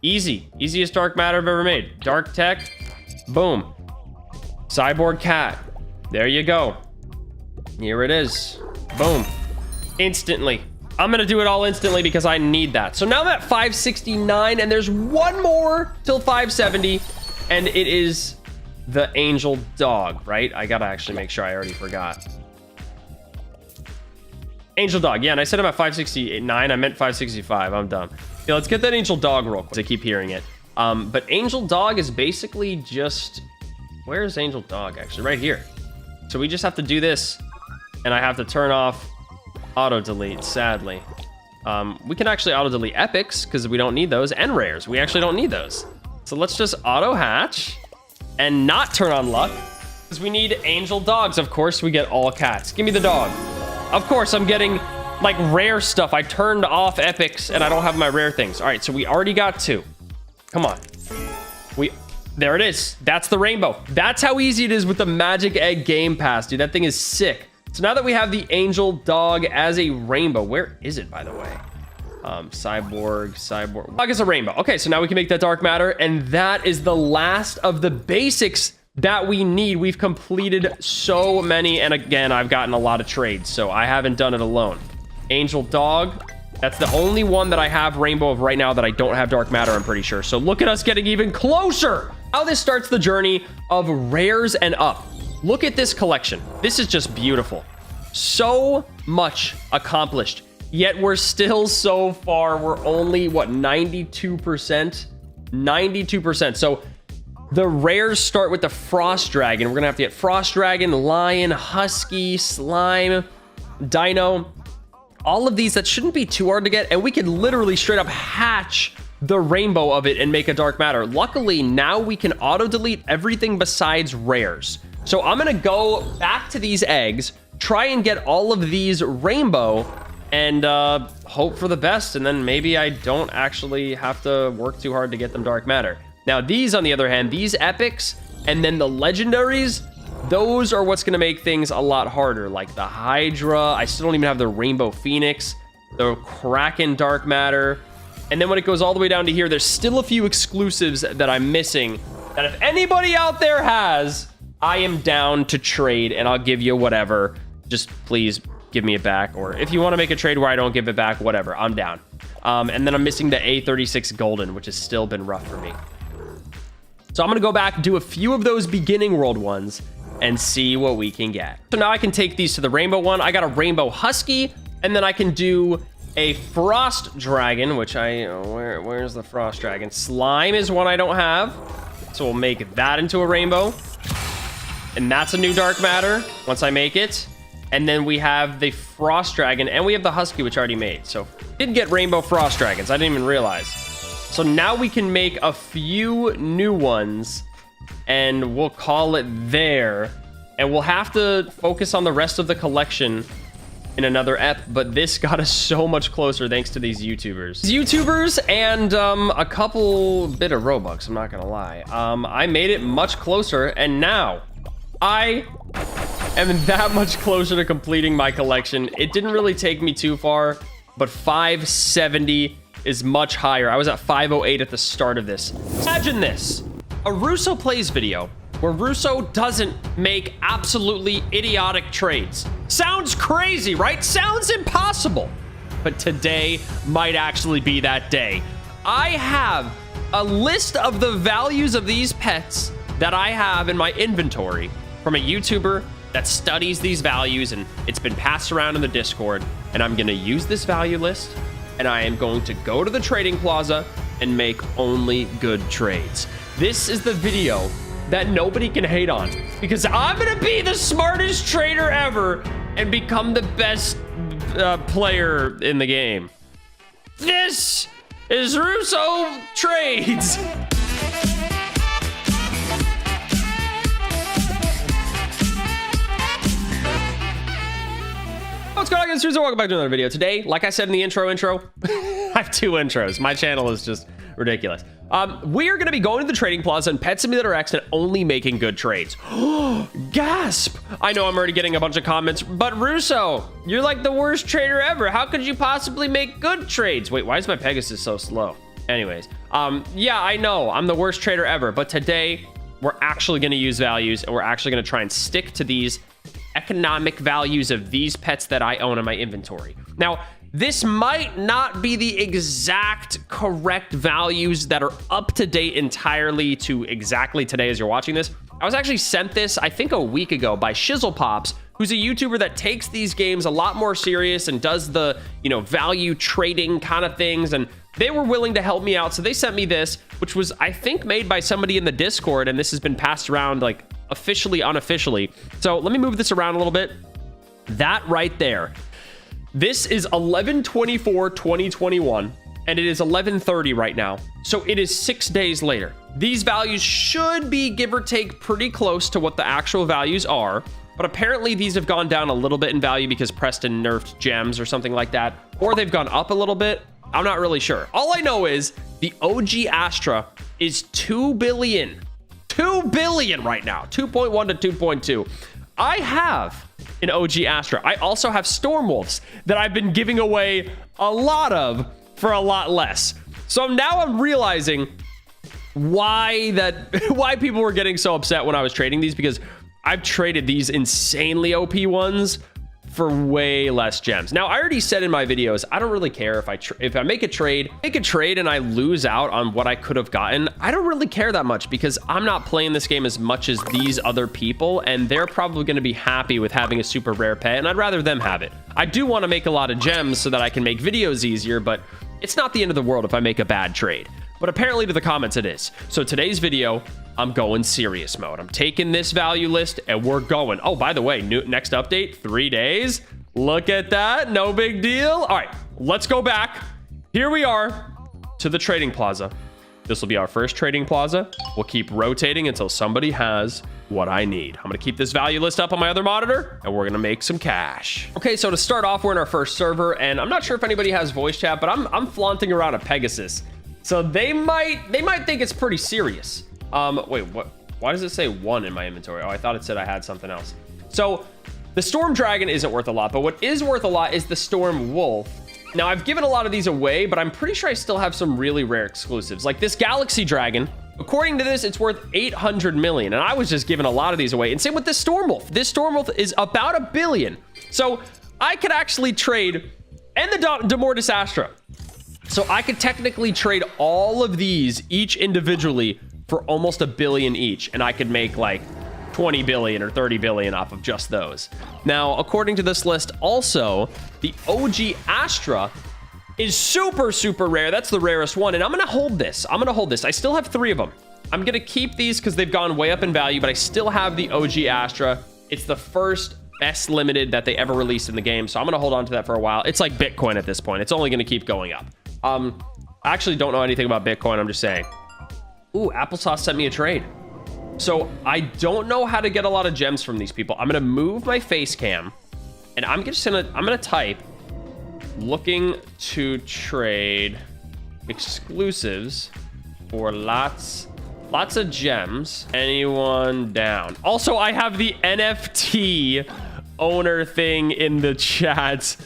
Easy. Easiest dark matter I've ever made. Dark tech. Boom. Cyborg cat. There you go. Here it is. Boom. Instantly. I'm gonna do it all instantly because I need that. So now I'm at 569 and there's one more till 570 and it is the angel dog, right? I gotta actually make sure I already forgot. Angel dog, yeah, and I said I'm at 569, I meant 565, I'm dumb. Yeah, let's get that angel dog real quick. I keep hearing it. But angel dog is basically just, where's angel dog actually? Right here. So we just have to do this and I have to turn off auto delete, sadly. We can actually auto delete epics because we don't need those, and rares. We actually don't need those. So let's just auto hatch and not turn on luck because we need angel dogs. Of course, we get all cats. Give me the dog. Of course, I'm getting like rare stuff. I turned off epics and I don't have my rare things. All right, so we already got two. Come on. There it is. That's the rainbow. That's how easy it is with the Magic Egg Game Pass, dude. That thing is sick. So now that we have the angel dog as a rainbow, where is it, by the way? Cyborg. Dog is a rainbow. Okay, so now we can make that dark matter, and that is the last of the basics that we need. We've completed so many, and again, I've gotten a lot of trades, so I haven't done it alone. Angel dog. That's the only one that I have rainbow of right now that I don't have dark matter, I'm pretty sure. So look at us getting even closer. How this starts the journey of rares and up. Look at this collection. This is just beautiful. So much accomplished. Yet we're still so far. We're only, what, 92%? 92%. So the rares start with the Frost Dragon. We're going to have to get Frost Dragon, Lion, Husky, Slime, Dino. All of these, that shouldn't be too hard to get. And we can literally straight up hatch the rainbow of it and make a dark matter. Luckily, now we can auto-delete everything besides rares. So I'm going to go back to these eggs, try and get all of these rainbow, and hope for the best. And then maybe I don't actually have to work too hard to get them dark matter. Now, these, on the other hand, these epics and then the legendaries, those are what's going to make things a lot harder. Like the Hydra. I still don't even have the Rainbow Phoenix, the Kraken dark matter. And then when it goes all the way down to here, there's still a few exclusives that I'm missing that if anybody out there has, I am down to trade and I'll give you whatever. Just please give me it back. Or if you want to make a trade where I don't give it back, whatever, I'm down. And then I'm missing the A36 Golden, which has still been rough for me. So I'm going to go back, do a few of those beginning world ones and see what we can get. So now I can take these to the rainbow one. I got a Rainbow Husky, and then I can do a Frost Dragon, which where's the Frost Dragon? Slime is one I don't have. So we'll make that into a rainbow. And that's a new dark matter once I make it. And then we have the Frost Dragon, and we have the Husky, which I already made. So did get Rainbow Frost Dragons. I didn't even realize. So now we can make a few new ones, and we'll call it there. And we'll have to focus on the rest of the collection in another ep, but this got us so much closer thanks to these YouTubers and a couple bit of Robux, I'm not gonna lie. I made it much closer, and now I am that much closer to completing my collection. It didn't really take me too far, but 570 is much higher. I was at 508 at the start of this. Imagine this. a RussoPlays video where Russo doesn't make absolutely idiotic trades. Sounds crazy, right? Sounds impossible. But today might actually be that day. I have a list of the values of these pets that I have in my inventory from a YouTuber that studies these values, and it's been passed around in the Discord. And I'm gonna use this value list, and I am going to go to the trading plaza and make only good trades. This is the video that nobody can hate on, because I'm gonna be the smartest trader ever and become the best player in the game. This is Russo Trades. What's going on, guys? Welcome back to another video. Today, like I said in the intro, I have two intros. My channel is just ridiculous. We are going to be going to the trading plaza in Pet Simulator X and only making good trades. Gasp! I know I'm already getting a bunch of comments, but Russo, you're like the worst trader ever. How could you possibly make good trades? Wait, why is my Pegasus so slow? Anyways, yeah, I know I'm the worst trader ever, but today we're actually going to use values, and we're actually going to try and stick to these economic values of these pets that I own in my inventory. Now, this might not be the exact correct values that are up to date entirely to exactly today as you're watching this. I was actually sent this, I think, a week ago by ShizzlePops, who's a YouTuber that takes these games a lot more serious and does the, you know, value trading kind of things. And they were willing to help me out. So they sent me this, which was, I think, made by somebody in the Discord. And this has been passed around like officially, unofficially. So let me move this around a little bit. That right there. This is 11/24/2021, and it is 11:30 right now. So it is 6 days later. These values should be, give or take, pretty close to what the actual values are. But apparently these have gone down a little bit in value because Preston nerfed gems or something like that. Or they've gone up a little bit. I'm not really sure. All I know is the OG Astra is 2 billion. 2 billion right now. 2.1 to 2.2. I have an OG Astra. I also have Stormwolves that I've been giving away a lot of for a lot less. So now I'm realizing why people were getting so upset when I was trading these, because I've traded these insanely OP ones for way less gems. Now, I already said in my videos, I don't really care if I make a trade and I lose out on what I could have gotten. I don't really care that much because I'm not playing this game as much as these other people, and they're probably going to be happy with having a super rare pet, and I'd rather them have it. I do want to make a lot of gems so that I can make videos easier, but it's not the end of the world if I make a bad trade. But apparently to the comments it is. So today's video, I'm going serious mode. I'm taking this value list and we're going. Oh, by the way, next update, 3 days. Look at that. No big deal. All right, let's go back. Here we are to the trading plaza. This will be our first trading plaza. We'll keep rotating until somebody has what I need. I'm gonna keep this value list up on my other monitor and we're gonna make some cash. Okay, so to start off, we're in our first server, and I'm not sure if anybody has voice chat, but I'm flaunting around a Pegasus. So they might think it's pretty serious. Wait, what? Why does it say 1 in my inventory? Oh, I thought it said I had something else. So the Storm Dragon isn't worth a lot, but what is worth a lot is the Storm Wolf. Now, I've given a lot of these away, but I'm pretty sure I still have some really rare exclusives, like this Galaxy Dragon. According to this, it's worth 800 million, and I was just giving a lot of these away. And same with this Storm Wolf. This Storm Wolf is about 1 billion. So I could actually trade, and the Demortis Astra. So I could technically trade all of these each individually for almost 1 billion each, and I could make like 20 billion or 30 billion off of just those. Now, according to this list, also, the OG Astra is super, super rare. That's the rarest one, and I'm gonna hold this. I still have 3 of them. I'm gonna keep these because they've gone way up in value, but I still have the OG Astra. It's the first best limited that they ever released in the game, so I'm gonna hold on to that for a while. It's like Bitcoin at this point. It's only gonna keep going up. I actually don't know anything about Bitcoin. I'm just saying. Ooh, Applesauce sent me a trade. So I don't know how to get a lot of gems from these people. I'm gonna move my face cam, and I'm gonna type looking to trade exclusives for lots of gems. Anyone down? Also, I have the NFT owner thing in the chat.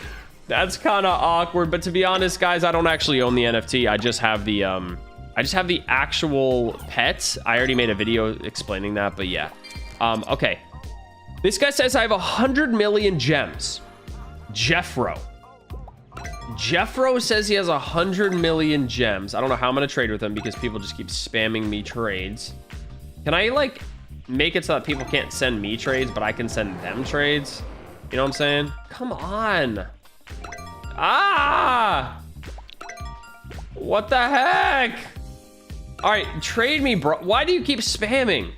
That's kind of awkward, but to be honest, guys, I don't actually own the NFT. I just have the I just have the actual pets. I already made a video explaining that, but yeah. Okay. This guy says I have 100 million gems. Jeffro says he has 100 million gems. I don't know how I'm gonna trade with him because people just keep spamming me trades. Can I like make it so that people can't send me trades, but I can send them trades? You know what I'm saying? Come on. Ah! What the heck? All right, trade me, bro. Why do you keep spamming?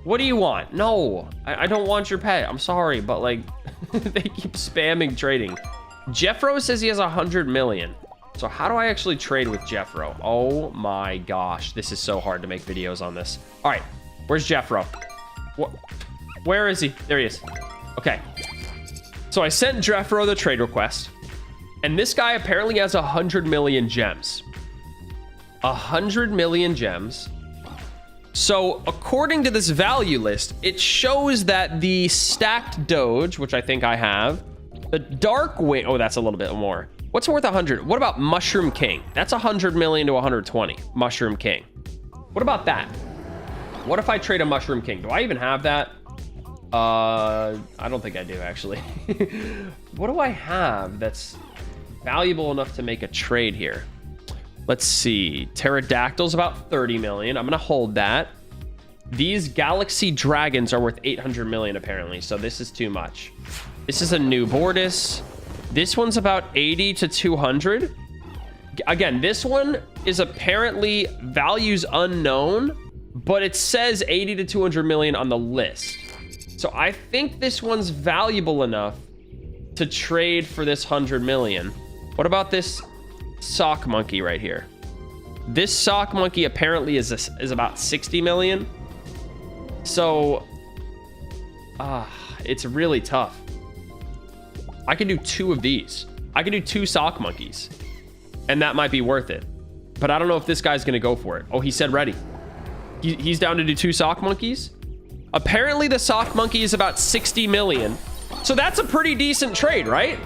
What do you want? No, I don't want your pet. I'm sorry, but like, they keep spamming trading. Jeffro says he has 100 million. So how do I actually trade with Jeffro? Oh my gosh, this is so hard to make videos on this. All right, where's Jeffro? Where is he? There he is. Okay. So I sent Jeffro the trade request, and this guy apparently has 100 million gems. 100 million gems. So according to this value list, it shows that the stacked Doge, which I think I have, the Dark Wing, oh, that's a little bit more. What's worth 100? What about Mushroom King? That's 100 million to 120. Mushroom King. What about that? What if I trade a Mushroom King? Do I even have that? I don't think I do, actually. What do I have that's valuable enough to make a trade here? Let's see. Pterodactyl's about 30 million. I'm gonna hold that. These Galaxy Dragons are worth 800 million apparently, so this is too much. This is a new Bortus. This one's about 80 to 200. Again, this one is apparently values unknown, but it says 80 to 200 million on the list. So I think this one's valuable enough to trade for this 100 million. What about this sock monkey right here? This sock monkey apparently is about 60 million. So it's really tough. I can do 2 of these. I can do 2 sock monkeys, and that might be worth it. But I don't know if this guy's gonna go for it. Oh, he said ready. He's down to do 2 sock monkeys. Apparently the sock monkey is about 60 million. So that's a pretty decent trade, right?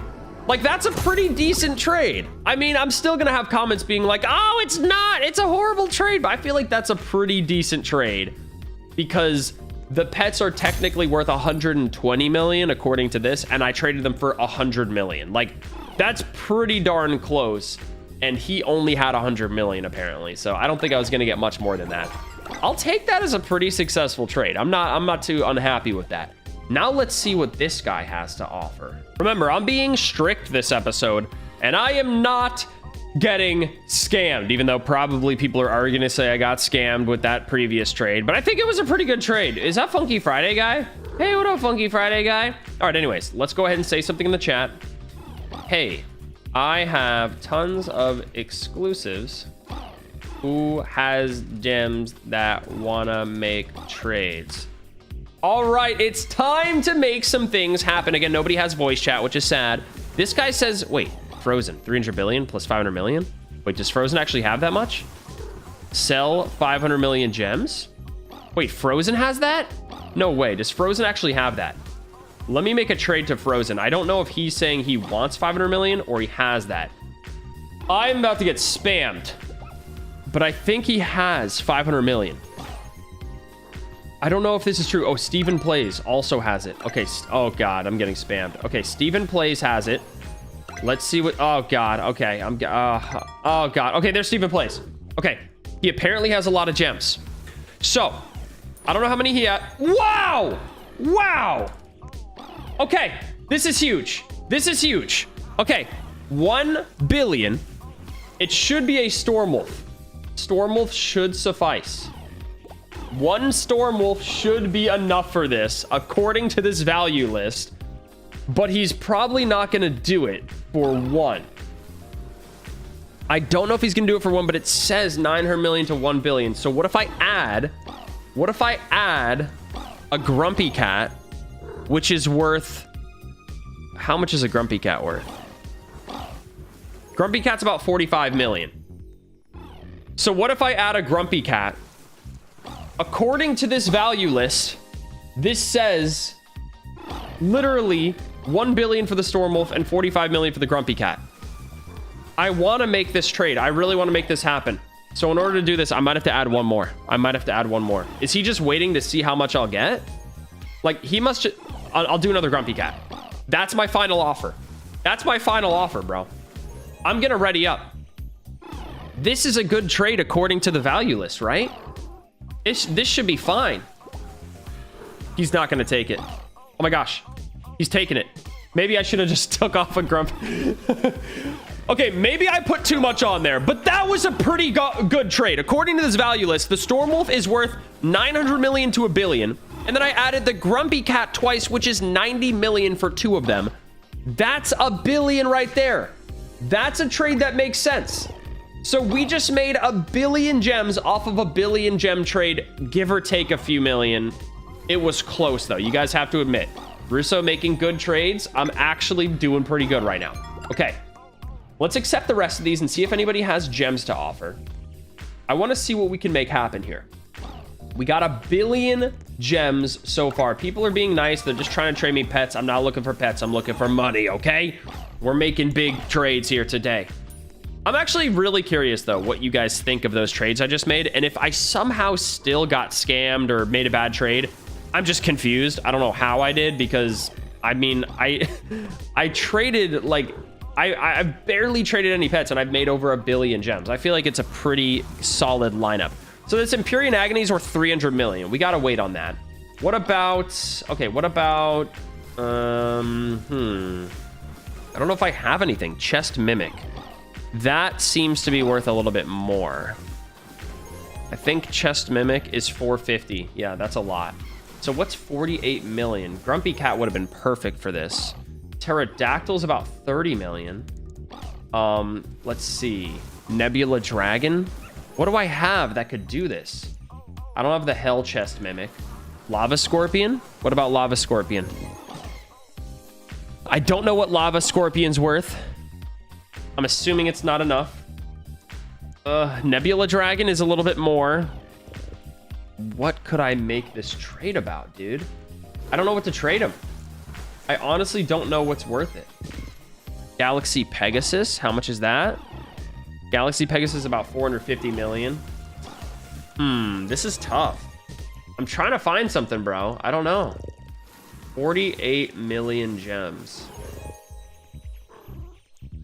Like, that's a pretty decent trade. I mean, I'm still gonna have comments being like, oh, it's not, it's a horrible trade. But I feel like that's a pretty decent trade because the pets are technically worth 120 million according to this, and I traded them for 100 million. Like, that's pretty darn close. And he only had 100 million apparently. So I don't think I was gonna get much more than that. I'll take that as a pretty successful trade. I'm not too unhappy with that. Now let's see what this guy has to offer. Remember, I'm being strict this episode, and I am not getting scammed, even though probably people are going to say I got scammed with that previous trade, but I think it was a pretty good trade. Is that Funky Friday guy? Hey, what up, Funky Friday guy? All right, anyways, let's go ahead and say something in the chat. Hey, I have tons of exclusives. Who has gems that wanna make trades? All right, it's time to make some things happen. Again, nobody has voice chat, which is sad. This guy says, wait, Frozen, 300 billion plus 500 million? Wait, does Frozen actually have that much? Sell 500 million gems? Wait, Frozen has that? No way, does Frozen actually have that? Let me make a trade to Frozen. I don't know if he's saying he wants 500 million or he has that. I'm about to get spammed, but I think he has 500 million. I don't know if this is true. Oh, Steven Plays also has it. Okay. Oh God, I'm getting spammed. Okay. Steven Plays has it. Let's see what, oh God. Okay. Oh God. Okay. There's Steven Plays. Okay. He apparently has a lot of gems. So I don't know how many he had. Wow. Wow. Okay. This is huge. This is huge. Okay. 1 billion. It should be a Stormwolf. Stormwolf should suffice. 1 Stormwolf should be enough for this, according to this value list. But he's probably not going to do it for 1. I don't know if he's going to do it for 1, but it says 900 million to 1 billion. So what if I add a Grumpy Cat, which is worth, how much is a Grumpy Cat worth? Grumpy Cat's about 45 million. So what if I add a Grumpy Cat? According to this value list, this says literally 1 billion for the Stormwolf and 45 million for the Grumpy Cat. I want to make this trade. I really want to make this happen. So in order to do this, I might have to add one more. Is he just waiting to see how much I'll get? Like, he must just... I'll do another Grumpy Cat. That's my final offer. Bro. I'm gonna ready up. This is a good trade according to the value list, right? This should be fine. He's not gonna take it. Oh my gosh. He's taking it. Maybe I should have just took off a Grump. Okay, maybe I put too much on there, but that was a pretty good trade. According to this value list, the Stormwolf is worth 900 million to $1 billion. And then I added the Grumpy Cat twice, which is 90 million for 2 of them. That's $1 billion right there. That's a trade that makes sense. So we just made 1 billion gems off of a 1 billion gem trade, give or take a few million. It was close though. You guys have to admit, Russo making good trades. I'm actually doing pretty good right now. Okay, let's accept the rest of these and see if anybody has gems to offer. I want to see what we can make happen here. We got 1 billion gems so far. People are being nice. They're just trying to trade me pets. I'm not looking for pets. I'm looking for money, okay? We're making big trades here today. I'm actually really curious, though, what you guys think of those trades I just made. And if I somehow still got scammed or made a bad trade, I'm just confused. I don't know how I did because, I mean, I traded, like, I barely traded any pets and I've made over 1 billion gems. I feel like it's a pretty solid lineup. So this Empyrean Agony is worth 300 million. We gotta wait on that. What about... Okay, what about... I don't know if I have anything. Chest Mimic. That seems to be worth a little bit more. I think Chest Mimic is 450. Yeah, that's a lot. So what's 48 million? Grumpy Cat would have been perfect for this. Pterodactyl's about 30 million. Let's see. Nebula Dragon. What do I have that could do this? I don't have the Hell Chest Mimic. Lava Scorpion? What about Lava Scorpion? I don't know what Lava Scorpion's worth. I'm assuming it's not enough. Nebula Dragon is a little bit more. What could I make this trade about, dude? I don't know what to trade him. I honestly don't know what's worth it. Galaxy Pegasus, how much is that? Galaxy Pegasus is about 450 million. This is tough. I'm trying to find something, bro. I don't know. 48 million gems.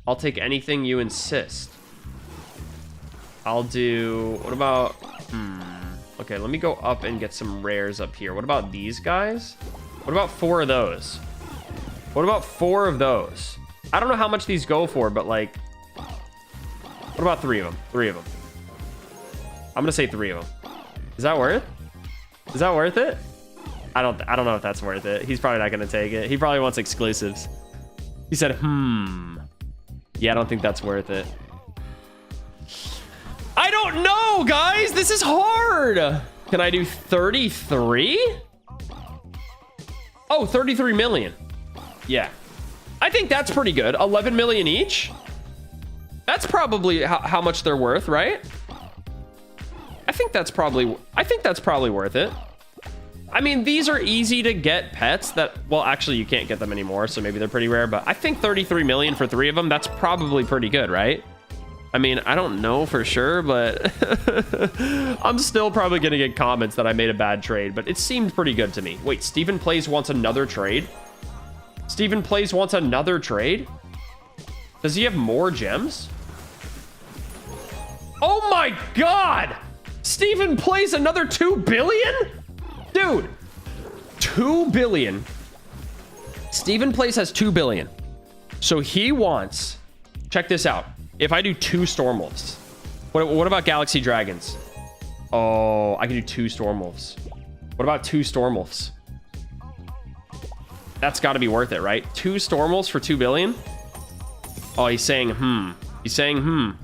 I'll take anything you insist. I'll do... What about... Okay, let me go up and get some rares up here. What about these guys? What about 4 of those? What about 4 of those? I don't know how much these go for, but like... What about 3 of them? 3 of them. I'm gonna say 3 of them. Is that worth? Is that worth it? I don't know if that's worth it. He's probably not gonna take it. He probably wants exclusives. He said, Yeah, I don't think that's worth it. I don't know, guys. This is hard. Can I do 33? Oh, 33 million. Yeah. I think that's pretty good. 11 million each. That's probably how much they're worth, right? I think that's probably worth it. I mean, these are easy to get pets that, well, actually you can't get them anymore, so maybe they're pretty rare, but I think 33 million for 3 of them, that's probably pretty good, right? I mean, I don't know for sure, but I'm still probably gonna get comments that I made a bad trade, but it seemed pretty good to me. Wait, Stephen Plays wants another trade? Stephen Plays wants another trade? Does he have more gems? Oh my God! Stephen Plays another 2 billion? Dude, 2 billion. Stephen Plays has 2 billion. So he wants, check this out. If I do 2 Stormwolves, what about Galaxy Dragons? Oh, I can do 2 Stormwolves. What about 2 Stormwolves? That's got to be worth it, right? 2 Stormwolves for 2 billion? Oh, he's saying, He's saying,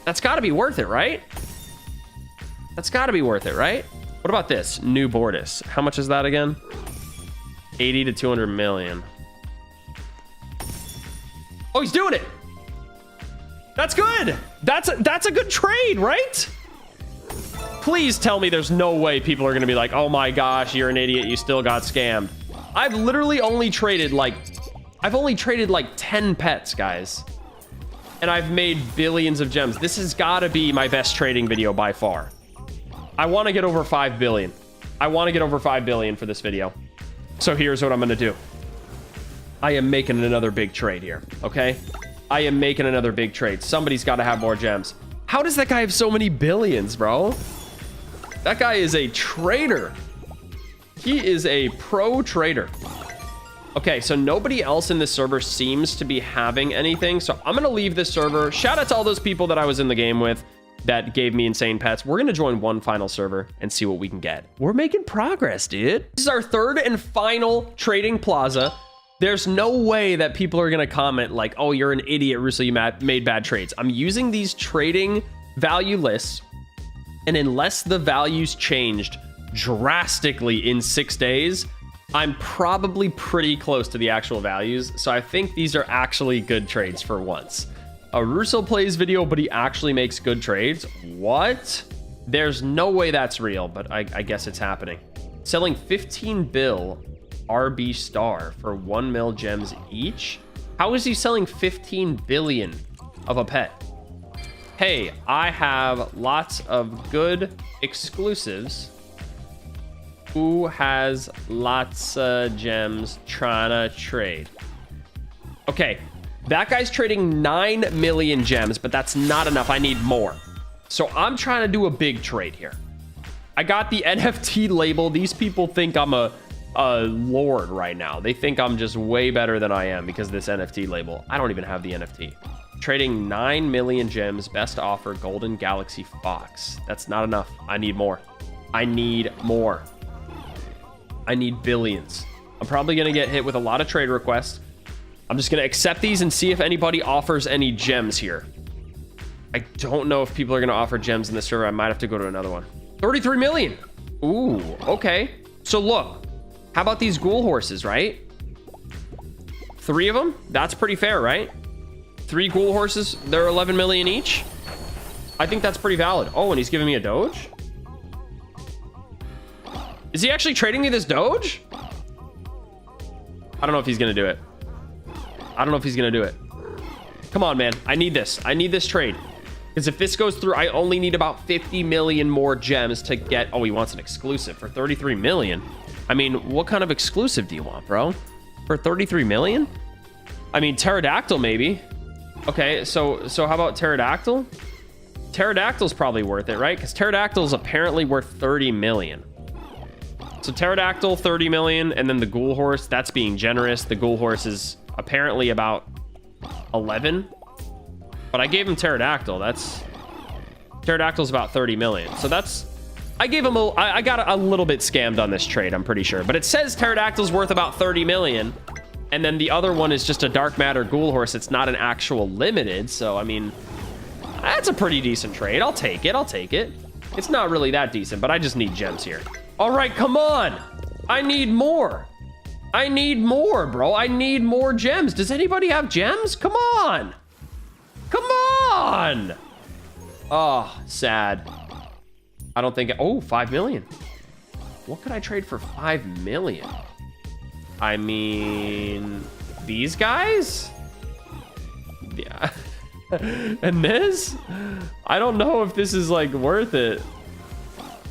That's got to be worth it, right? That's got to be worth it, right? What about this? New Bortus. How much is that again? 80 to 200 million. Oh, he's doing it. That's good. That's a good trade, right? Please tell me there's no way people are going to be like, oh my gosh, you're an idiot. You still got scammed. I've literally only traded like, 10 pets, guys. and I've made billions of gems. This has got to be my best trading video by far. I want to get over 5 billion. I want to get over 5 billion for this video. So here's what I'm going to do. I am making another big trade here, okay? I am making another big trade. Somebody's got to have more gems. How does that guy have so many billions, bro? That guy is a trader. He is a pro trader. Okay, so nobody else in this server seems to be having anything. So I'm going to leave this server. Shout out to all those people that I was in the game with that gave me insane pets. We're going to join one final server and see what we can get. We're making progress, dude. This is our third and final trading plaza. There's no way that people are going to comment like, oh, you're an idiot, Russo, you made bad trades. I'm using these trading value lists, and unless the values changed drastically in 6 days, I'm probably pretty close to the actual values. So I think these are actually good trades for once. A RussoPlays video, but he actually makes good trades. What? There's no way that's real, but I guess it's happening. Selling 15 bill RB star for 1 mil gems each. How is he selling 15 billion of a pet? Hey, I have lots of good exclusives. Who has lots of gems trying to trade? Okay, that guy's trading 9 million gems, but that's not enough. I need more. So I'm trying to do a big trade here. I got the NFT label. These people think I'm a lord right now. They think I'm just way better than I am because of this NFT label. I don't even have the NFT. Trading 9 million gems, best offer, golden galaxy fox. That's not enough. I need more. I need more. I need billions. I'm probably going to get hit with a lot of trade requests. I'm just going to accept these and see if anybody offers any gems here. I don't know if people are going to offer gems in this server. I might have to go to another one. 33 million. Ooh, okay. So look, how about these ghoul horses, right? 3 of them? That's pretty fair, right? 3 ghoul horses, they're 11 million each. I think that's pretty valid. Oh, and he's giving me a doge? Is he actually trading me this doge? I don't know if he's gonna do it. I don't know if he's gonna do it. Come on, man. I need this. I need this trade. Because if this goes through, I only need about 50 million more gems to get... Oh, he wants an exclusive for 33 million. I mean, what kind of exclusive do you want, bro? For 33 million? I mean, pterodactyl, maybe. Okay, so how about pterodactyl? Pterodactyl's probably worth it, right? Because pterodactyl's apparently worth 30 million. So pterodactyl, 30 million, and then the ghoul horse, that's being generous. The ghoul horse is apparently about 11. But I gave him pterodactyl. Pterodactyl's about 30 million. So that's... I gave him I got a little bit scammed on this trade, I'm pretty sure. But it says pterodactyl's worth about 30 million. And then the other one is just a dark matter ghoul horse. It's not an actual limited. So, I mean, that's a pretty decent trade. I'll take it. I'll take it. It's not really that decent, but I just need gems here. All right, come on. I need more. I need more, bro. I need more gems. Does anybody have gems? Come on. Come on. Oh, sad. I don't think... Oh, 5 million. What could I trade for 5 million? I mean, these guys? Yeah. And this? I don't know if this is like worth it.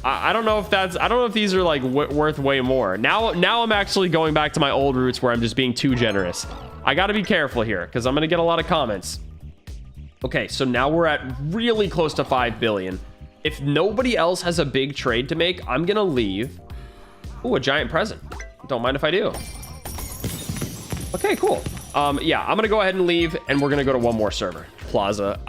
I don't know if that's... I don't know if these are like worth way more. Now I'm actually going back to my old roots where I'm just being too generous. I got to be careful here because I'm going to get a lot of comments. Okay, so now we're at really close to 5 billion. If nobody else has a big trade to make, I'm going to leave. Ooh, a giant present. Don't mind if I do. Okay, cool. Yeah, I'm going to go ahead and leave, and we're going to go to one more server. Plaza.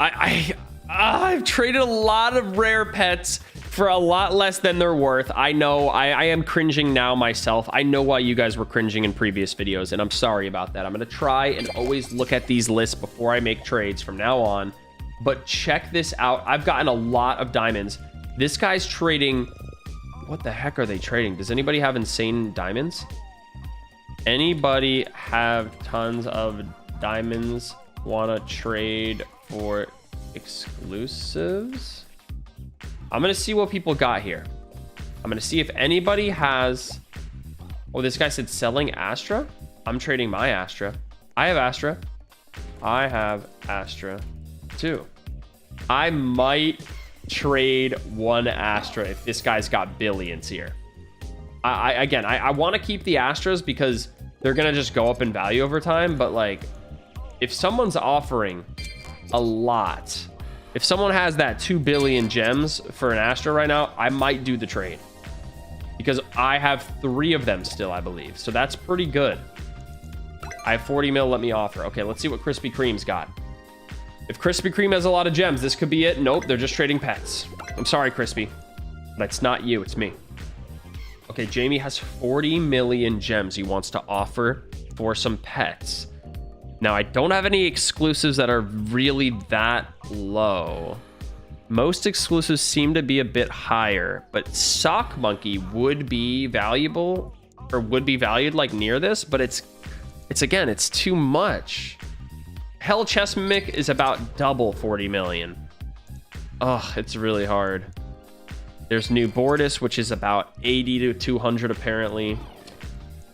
I've traded a lot of rare pets for a lot less than they're worth. I know I am cringing now myself. I know why you guys were cringing in previous videos, and I'm sorry about that. I'm going to try and always look at these lists before I make trades from now on. But check this out. I've gotten a lot of diamonds. This guy's trading... What the heck are they trading? Does anybody have insane diamonds? Anybody have tons of diamonds? Want to trade for exclusives? I'm going to see what people got here. I'm going to see if anybody has... Oh, this guy said selling Astra. I'm trading my Astra. I have Astra. I have Astra. too. I might trade one Astra if this guy's got billions here. I want to keep the Astras because they're gonna just go up in value over time, but like if someone's offering a lot, if someone has that 2 billion gems for an Astra right now, I might do the trade because I have 3 of them still, I believe. So that's pretty good. I have 40 mil, let me offer. Okay, let's see what Krispy Kreme's got. If Krispy Kreme has a lot of gems, this could be it. Nope, they're just trading pets. I'm sorry, Krispy, but it's not you, it's me. Okay, Jamie has 40 million gems he wants to offer for some pets. Now, I don't have any exclusives that are really that low. Most exclusives seem to be a bit higher, but Sock Monkey would be valuable or would be valued like near this, but it's again, it's too much. Hell Chess Mimic is about double 40 million. Oh, it's really hard. There's New Bordis, which is about 80 to 200 apparently.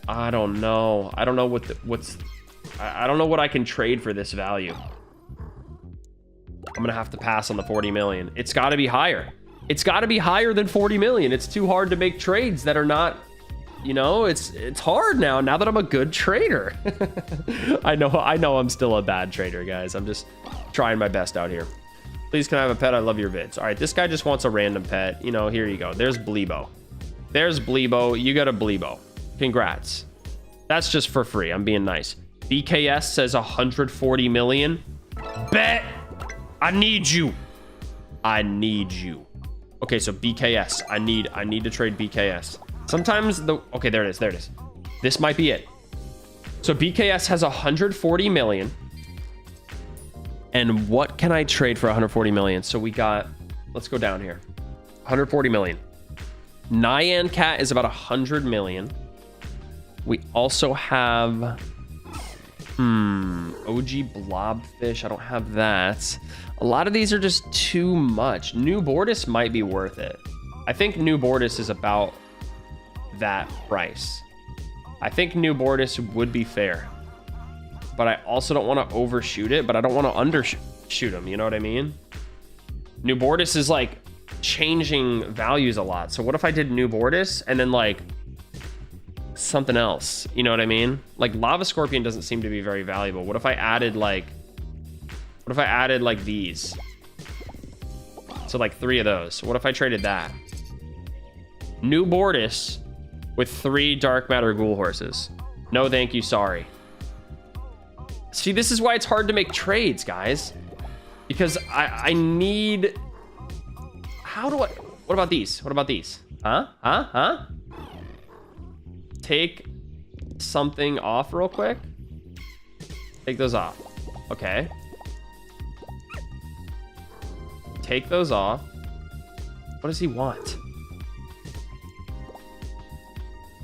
I don't know. I don't know I don't know what I can trade for this value. I'm gonna have to pass on the 40 million. It's got to be higher. It's got to be higher than 40 million. It's too hard to make trades that are not, you know, it's hard now that I'm a good trader. I know I'm still a bad trader, guys. I'm just trying my best out here. Please, can I have a pet? I love your vids. All right, this guy just wants a random pet. You know, here you go. There's Bleebo. There's Bleebo. You got a Bleebo. Congrats. That's just for free. I'm being nice. BKS says 140 million. Bet. I need you. I need you. Okay, so BKS. I need to trade BKS. Sometimes okay, there it is. There it is. This might be it. So BKS has 140 million. And what can I trade for 140 million? So we got, let's go down here. 140 million. Nyan Cat is about 100 million. We also have OG Blobfish. I don't have that. A lot of these are just too much. New Bordis might be worth it. I think New Bordis is about that price. I think New Bordis would be fair. But I also don't want to overshoot it, but I don't want to undershoot them. You know what I mean? New Bordis is like changing values a lot. So what if I did New Bordis and then like something else? You know what I mean? Like Lava Scorpion doesn't seem to be very valuable. What if I added like these? So like 3 of those. What if I traded that? New Bordis with 3 Dark Matter Ghoul Horses. No, thank you. Sorry. See, this is why it's hard to make trades, guys. Because I need... What about these? What about these? Huh? Take something off real quick. Take those off. Okay. Take those off. What does he want?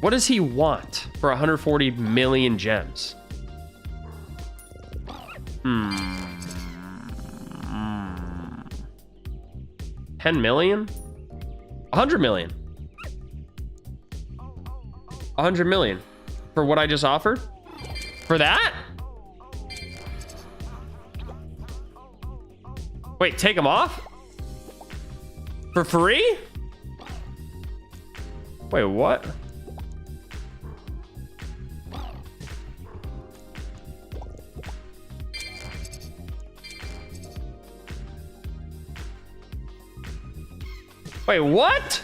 What does he want for 140 million gems? 10 million? 100 million. 100 million for what I just offered? For that? Wait, take them off? For free? Wait, what? Wait, what?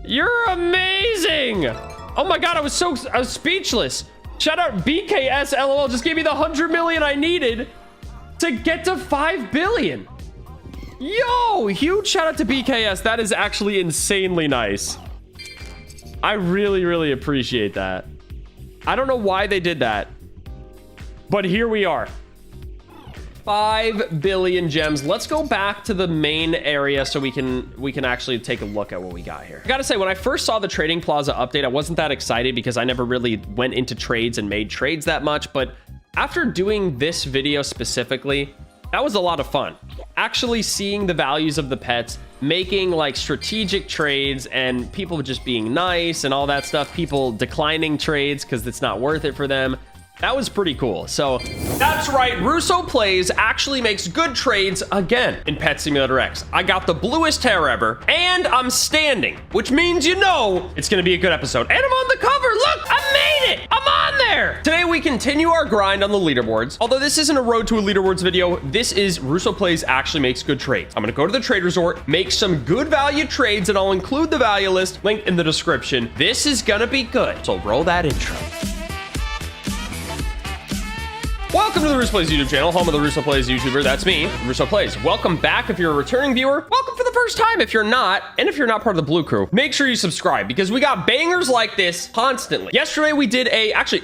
You're amazing. Oh my God, I was speechless. Shout out BKS, LOL, just gave me the 100 million I needed to get to 5 billion. Yo, huge shout out to BKS. That is actually insanely nice. I really, really appreciate that. I don't know why they did that, but here we are. 5 billion gems. Let's go back to the main area so we can actually take a look at what we got here. I gotta say, when I first saw the Trading Plaza update, I wasn't that excited because I never really went into trades and made trades that much. But after doing this video specifically, that was a lot of fun. Actually seeing the values of the pets, making like strategic trades, and people just being nice and all that stuff. People declining trades because it's not worth it for them. That was pretty cool. So that's right. RussoPlays actually makes good trades again in Pet Simulator X. I got the bluest hair ever, and I'm standing, which means you know it's going to be a good episode. And I'm on the cover. Look, I made it. I'm on there. Today, we continue our grind on the leaderboards. Although this isn't a Road to a Leaderboards video, this is RussoPlays actually makes good trades. I'm going to go to the trade resort, make some good value trades, and I'll include the value list link in the description. This is going to be good. So roll that intro. Welcome to the RussoPlays YouTube channel, home of the RussoPlays YouTuber. That's me, RussoPlays. Welcome back if you're a returning viewer. Welcome for the first time if you're not. And if you're not part of the Blue Crew, make sure you subscribe because we got bangers like this constantly. Yesterday we did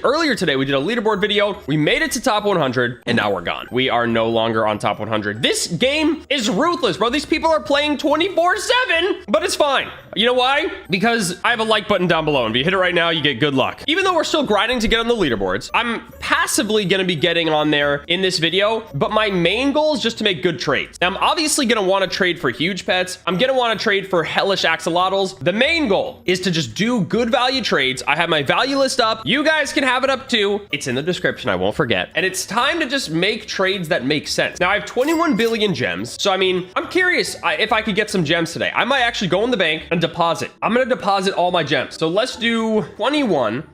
earlier today, we did a leaderboard video. We made it to top 100 and now we're gone. We are no longer on top 100. This game is ruthless, bro. These people are playing 24/7, but it's fine. You know why? Because I have a like button down below, and if you hit it right now, you get good luck. Even though we're still grinding to get on the leaderboards, I'm passively gonna be getting on there in this video, but my main goal is just to make good trades. Now, I'm obviously gonna wanna trade for huge pets. I'm gonna wanna trade for hellish axolotls. The main goal is to just do good value trades. I have my value list up. You guys can have it up too. It's in the description, I won't forget. And it's time to just make trades that make sense. Now, I have 21 billion gems. So, I mean, I'm curious if I could get some gems today. I might actually go in the bank and deposit. I'm gonna deposit all my gems. So let's do 21.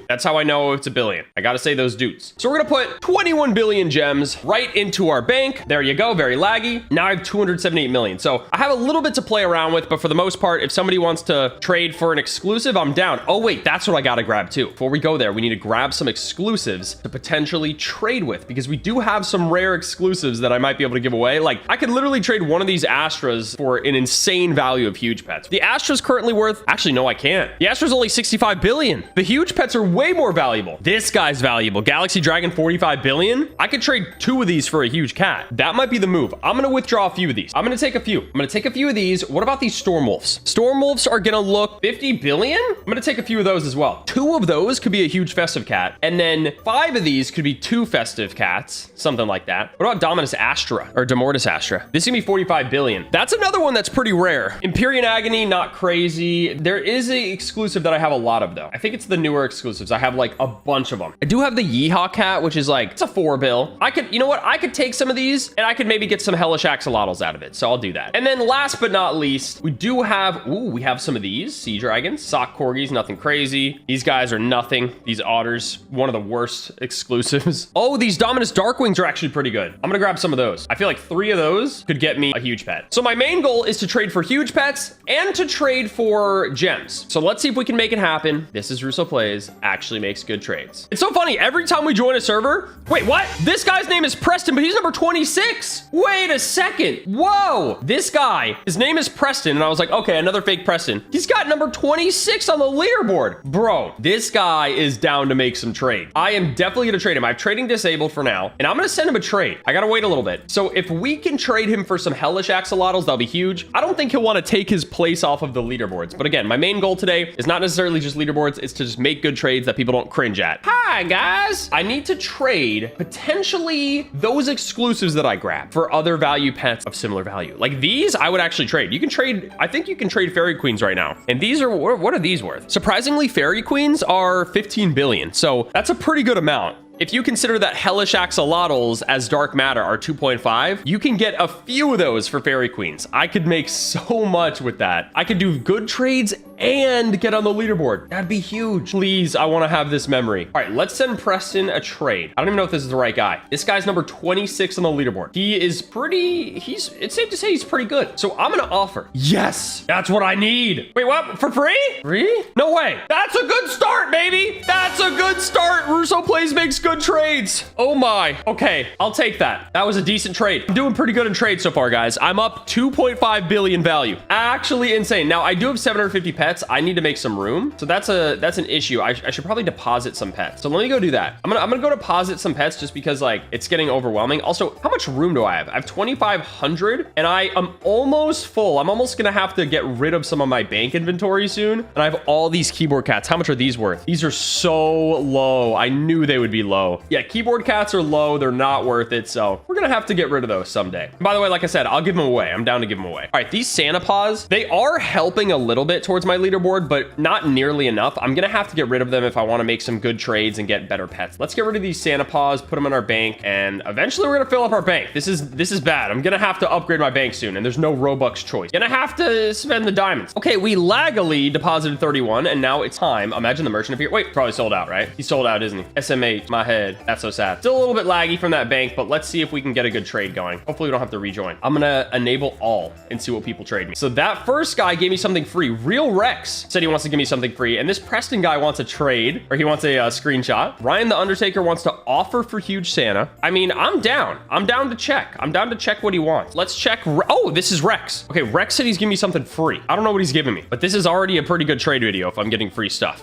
That's how I know it's a billion. I gotta say those dudes. So we're gonna put 21 billion gems right into our bank. There you go, very laggy. Now I have 278 million. So I have a little bit to play around with, but for the most part, if somebody wants to trade for an exclusive, I'm down. Oh wait, that's what I gotta grab too. Before we go there, we need to grab some exclusives to potentially trade with because we do have some rare exclusives that I might be able to give away. Like I could literally trade one of these Astras for an insane value of huge pets. The Astra's currently worth, actually no, I can't. The Astra's only 65 billion. The huge pets are way more valuable. This guy's valuable. Galaxy Dragon, 45 billion. I could trade 2 of these for a huge cat. That might be the move. I'm gonna withdraw a few of these. I'm gonna take a few. I'm gonna take a few of these. What about these Storm Wolves? Storm Wolves are gonna look 50 billion. I'm gonna take a few of those as well. 2 of those could be a huge festive cat. And then 5 of these could be 2 festive cats. Something like that. What about Dominus Astra or Demortis Astra? This is gonna be 45 billion. That's another one that's pretty rare. Empyrean Agony, not crazy. There is a exclusive that I have a lot of though. I think it's the newer exclusives. I have like a bunch of them. I do have the Yeehaw cat, which is like, it's a 4 bill. I could, you know what? I could take some of these and I could maybe get some hellish axolotls out of it. So I'll do that. And then last but not least, we do have, we have some of these sea dragons, sock corgis, nothing crazy. These guys are nothing. These otters, one of the worst exclusives. Oh, these Dominus Darkwings are actually pretty good. I'm gonna grab some of those. I feel like 3 of those could get me a huge pet. So my main goal is to trade for huge pets and to trade for gems. So let's see if we can make it happen. This is RussoPlays, actually makes good trades. It's so funny. Every time we join a server, wait, what? This guy's name is Preston, but he's number 26. Wait a second. Whoa. This guy, his name is Preston. And I was like, okay, another fake Preston. He's got number 26 on the leaderboard. Bro, this guy is down to make some trade. I am definitely going to trade him. I have trading disabled for now, and I'm going to send him a trade. I got to wait a little bit. So if we can trade him for some hellish axolotls, that'll be huge. I don't think he'll want to take his place off of the leaderboards. But again, my main goal today is not necessarily just leaderboards. It's to just make good trades that people don't cringe at. Hi, guys. I need to trade potentially those exclusives that I grab for other value pets of similar value. Like these, I would actually trade. You can trade, I think you can trade Fairy Queens right now. And these are, what are these worth? Surprisingly, Fairy Queens are 15 billion. So that's a pretty good amount. If you consider that hellish axolotls as dark matter are 2.5, you can get a few of those for Fairy Queens. I could make so much with that. I could do good trades and get on the leaderboard. That'd be huge. Please, I want to have this memory. All right, let's send Preston a trade. I don't even know if this is the right guy. This guy's number 26 on the leaderboard. He is pretty, it's safe to say he's pretty good. So I'm going to offer. Yes, that's what I need. Wait, what? For free? Free? No way. That's a good start, baby. That's a good start. RussoPlays makes good trades. Oh my. Okay, I'll take that. That was a decent trade. I'm doing pretty good in trades so far, guys. I'm up 2.5 billion value. Actually insane. Now, I do have 750 pets. I need to make some room. So that's an issue. I should probably deposit some pets. So let me go do that. I'm gonna go deposit some pets just because like it's getting overwhelming. Also, how much room do I have? I have 2,500 and I am almost full. I'm almost gonna have to get rid of some of my bank inventory soon. And I have all these keyboard cats. How much are these worth? These are so low. I knew they would be low. Yeah, keyboard cats are low. They're not worth it. So we're gonna have to get rid of those someday. And by the way, like I said, I'll give them away. I'm down to give them away. All right, these Santa paws, they are helping a little bit towards my leaderboard, but not nearly enough. I'm gonna have to get rid of them if I want to make some good trades and get better pets. Let's get rid of these Santa paws, put them in our bank, and eventually we're gonna fill up our bank. This is bad. I'm gonna have to upgrade my bank soon, and there's no Robux choice. Gonna have to spend the diamonds. Okay, we laggily deposited 31, and now it's time. Imagine the merchant appear. Wait, probably sold out, right? He sold out, isn't he? SMH, my head. That's so sad. Still a little bit laggy from that bank, but let's see if we can get a good trade going. Hopefully we don't have to rejoin. I'm gonna enable all and see what people trade me. So that first guy gave me something free. Real Rex said he wants to give me something free, and this Preston guy wants a trade, or he wants a screenshot. Ryan the Undertaker wants to offer for Huge Santa. I mean, I'm down. I'm down to check. I'm down to check what he wants. Let's check. Oh, this is Rex. Okay, Rex said he's giving me something free. I don't know what he's giving me, but this is already a pretty good trade video if I'm getting free stuff.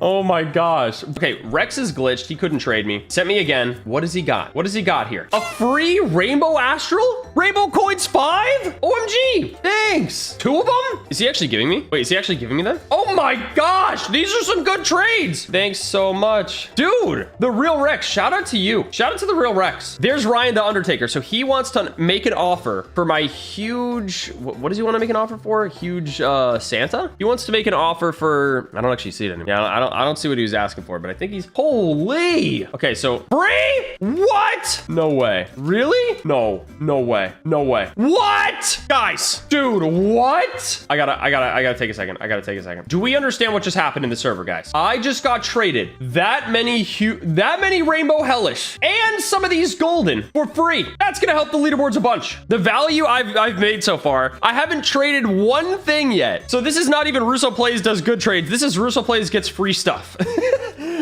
Oh my gosh. Okay, Rex is glitched. He couldn't trade me. Sent me again. What does he got? What does he got here? A free Rainbow Astral? Rainbow Coins 5? OMG. Thanks. 2 of them? Is he actually giving me? Wait, is he actually giving me them? Oh my gosh. These are some good trades. Thanks so much. Dude, the Real Rex. Shout out to you. Shout out to the Real Rex. There's Ryan the Undertaker. So he wants to make an offer for my huge... What does he want to make an offer for? Huge Santa? He wants to make an offer for... I don't actually see it anymore. Yeah, I don't see what he was asking for, but I think he's... Holy! Okay, so... Free? What? No way. Really? No. No way. No way. What? Guys. Dude, what? I gotta take a second. I gotta take a second. Do we understand what just happened in the server, guys? I just got traded that many Rainbow Hellish and some of these golden for free. That's gonna help the leaderboards a bunch. The value I've made so far, I haven't traded one thing yet. So this is not even RussoPlays does good trades. This is RussoPlays gets free stuff.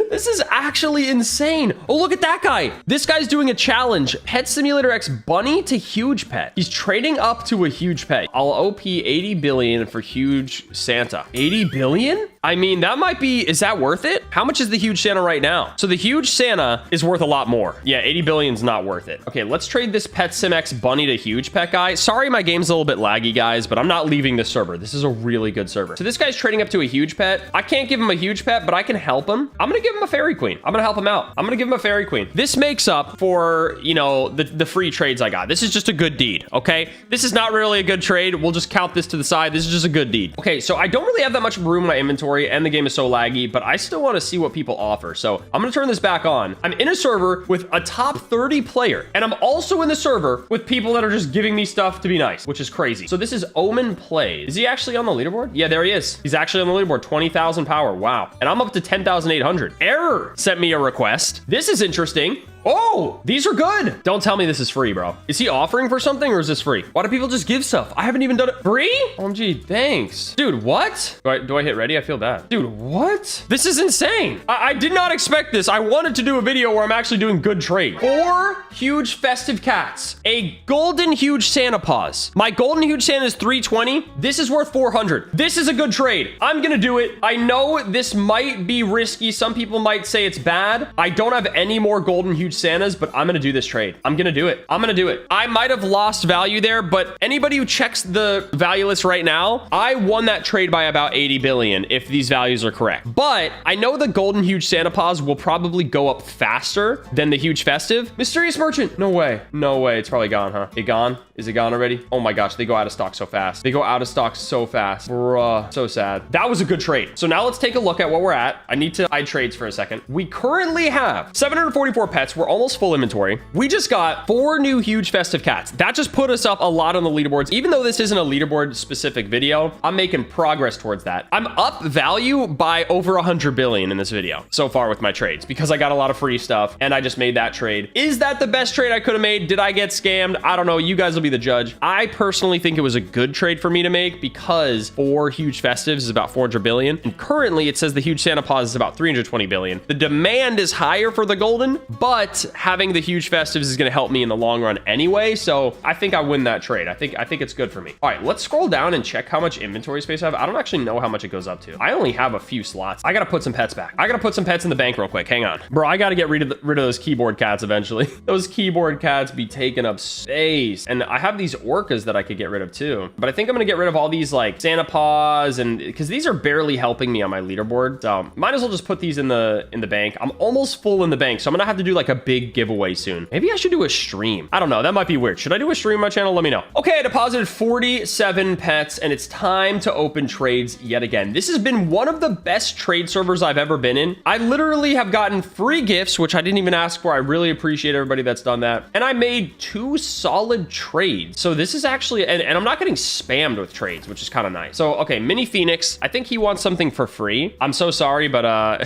This is actually insane. Oh, look at that guy. This guy's doing a challenge. Pet Simulator X Bunny to Huge Pet. He's trading up to a huge pet. I'll OP 80 billion for Huge Santa. 80 billion? I mean, that might be, is that worth it? How much is the Huge Santa right now? So the Huge Santa is worth a lot more. Yeah, 80 billion's not worth it. Okay, let's trade this Pet Sim X Bunny to Huge Pet guy. Sorry, my game's a little bit laggy, guys, but I'm not leaving this server. This is a really good server. So this guy's trading up to a huge pet. I can't give him a huge pet, but I can help him. I'm gonna give him a Fairy Queen. I'm gonna help him out. I'm gonna give him a Fairy Queen. This makes up for, you know, the free trades I got. This is just a good deed, okay? This is not really a good trade. We'll just count this to the side. This is just a good deed. Okay, so I don't really have that much room in my inventory, and the game is so laggy, but I still want to see what people offer. So I'm gonna turn this back on. I'm in a server with a top 30 player, and I'm also in the server with people that are just giving me stuff to be nice, which is crazy. So this is Omen Plays. Is he actually on the leaderboard? Yeah, there he is. He's actually on the leaderboard. 20,000 power. Wow. And I'm up to 10,800. Error sent me a request. This is interesting. Oh, these are good. Don't tell me this is free, bro. Is he offering for something or is this free? Why do people just give stuff? I haven't even done it. Free? OMG, thanks. Dude, what? Do I hit ready? I feel bad. Dude, what? This is insane. I did not expect this. I wanted to do a video where I'm actually doing good trade. 4 huge festive cats. A golden huge Santa paws. My golden huge Santa is 320. This is worth 400. This is a good trade. I'm gonna do it. I know this might be risky. Some people might say it's bad. I don't have any more golden huge Santas, but I'm gonna do this trade. I'm gonna do it. I'm gonna do it. I might have lost value there, but anybody who checks the value list right now, I won that trade by about 80 billion if these values are correct. But I know the golden huge Santa paws will probably go up faster than the huge festive. Mysterious merchant. No way. No way. It's probably gone, huh? It gone? Is it gone already? Oh my gosh, they go out of stock so fast. They go out of stock so fast. Bruh, so sad. That was a good trade. So now let's take a look at what we're at. I need to hide trades for a second. We currently have 744 pets. We're almost full inventory. We just got 4 new huge festive cats. That just put us up a lot on the leaderboards. Even though this isn't a leaderboard specific video, I'm making progress towards that. I'm up value by over 100 billion in this video so far with my trades because I got a lot of free stuff and I just made that trade. Is that the best trade I could have made? Did I get scammed? I don't know. You guys will be the judge. I personally think it was a good trade for me to make because 4 huge festives is about 400 billion. And currently it says the huge Santa paws is about 320 billion. The demand is higher for the golden, but having the huge festives is going to help me in the long run anyway. So I think I win that trade. I think it's good for me. All right, let's scroll down and check how much inventory space I have. I don't actually know how much it goes up to. I only have a few slots. I got to put some pets back. I got to put some pets in the bank real quick. Hang on. Bro, I got to get rid of those keyboard cats eventually. Those keyboard cats be taking up space. And I have these orcas that I could get rid of too. But I think I'm going to get rid of all these like Santa paws and because these are barely helping me on my leaderboard. So might as well just put these in the bank. I'm almost full in the bank. So I'm going to have to do like a big giveaway soon. Maybe I should do a stream. I don't know. That might be weird. Should I do a stream on my channel? Let me know. Okay, I deposited 47 pets, and it's time to open trades yet again. This has been one of the best trade servers I've ever been in. I literally have gotten free gifts, which I didn't even ask for. I really appreciate everybody that's done that. And I made 2 solid trades. So this is actually, and I'm not getting spammed with trades, which is kind of nice. So, okay, Mini Phoenix, I think he wants something for free. I'm so sorry, but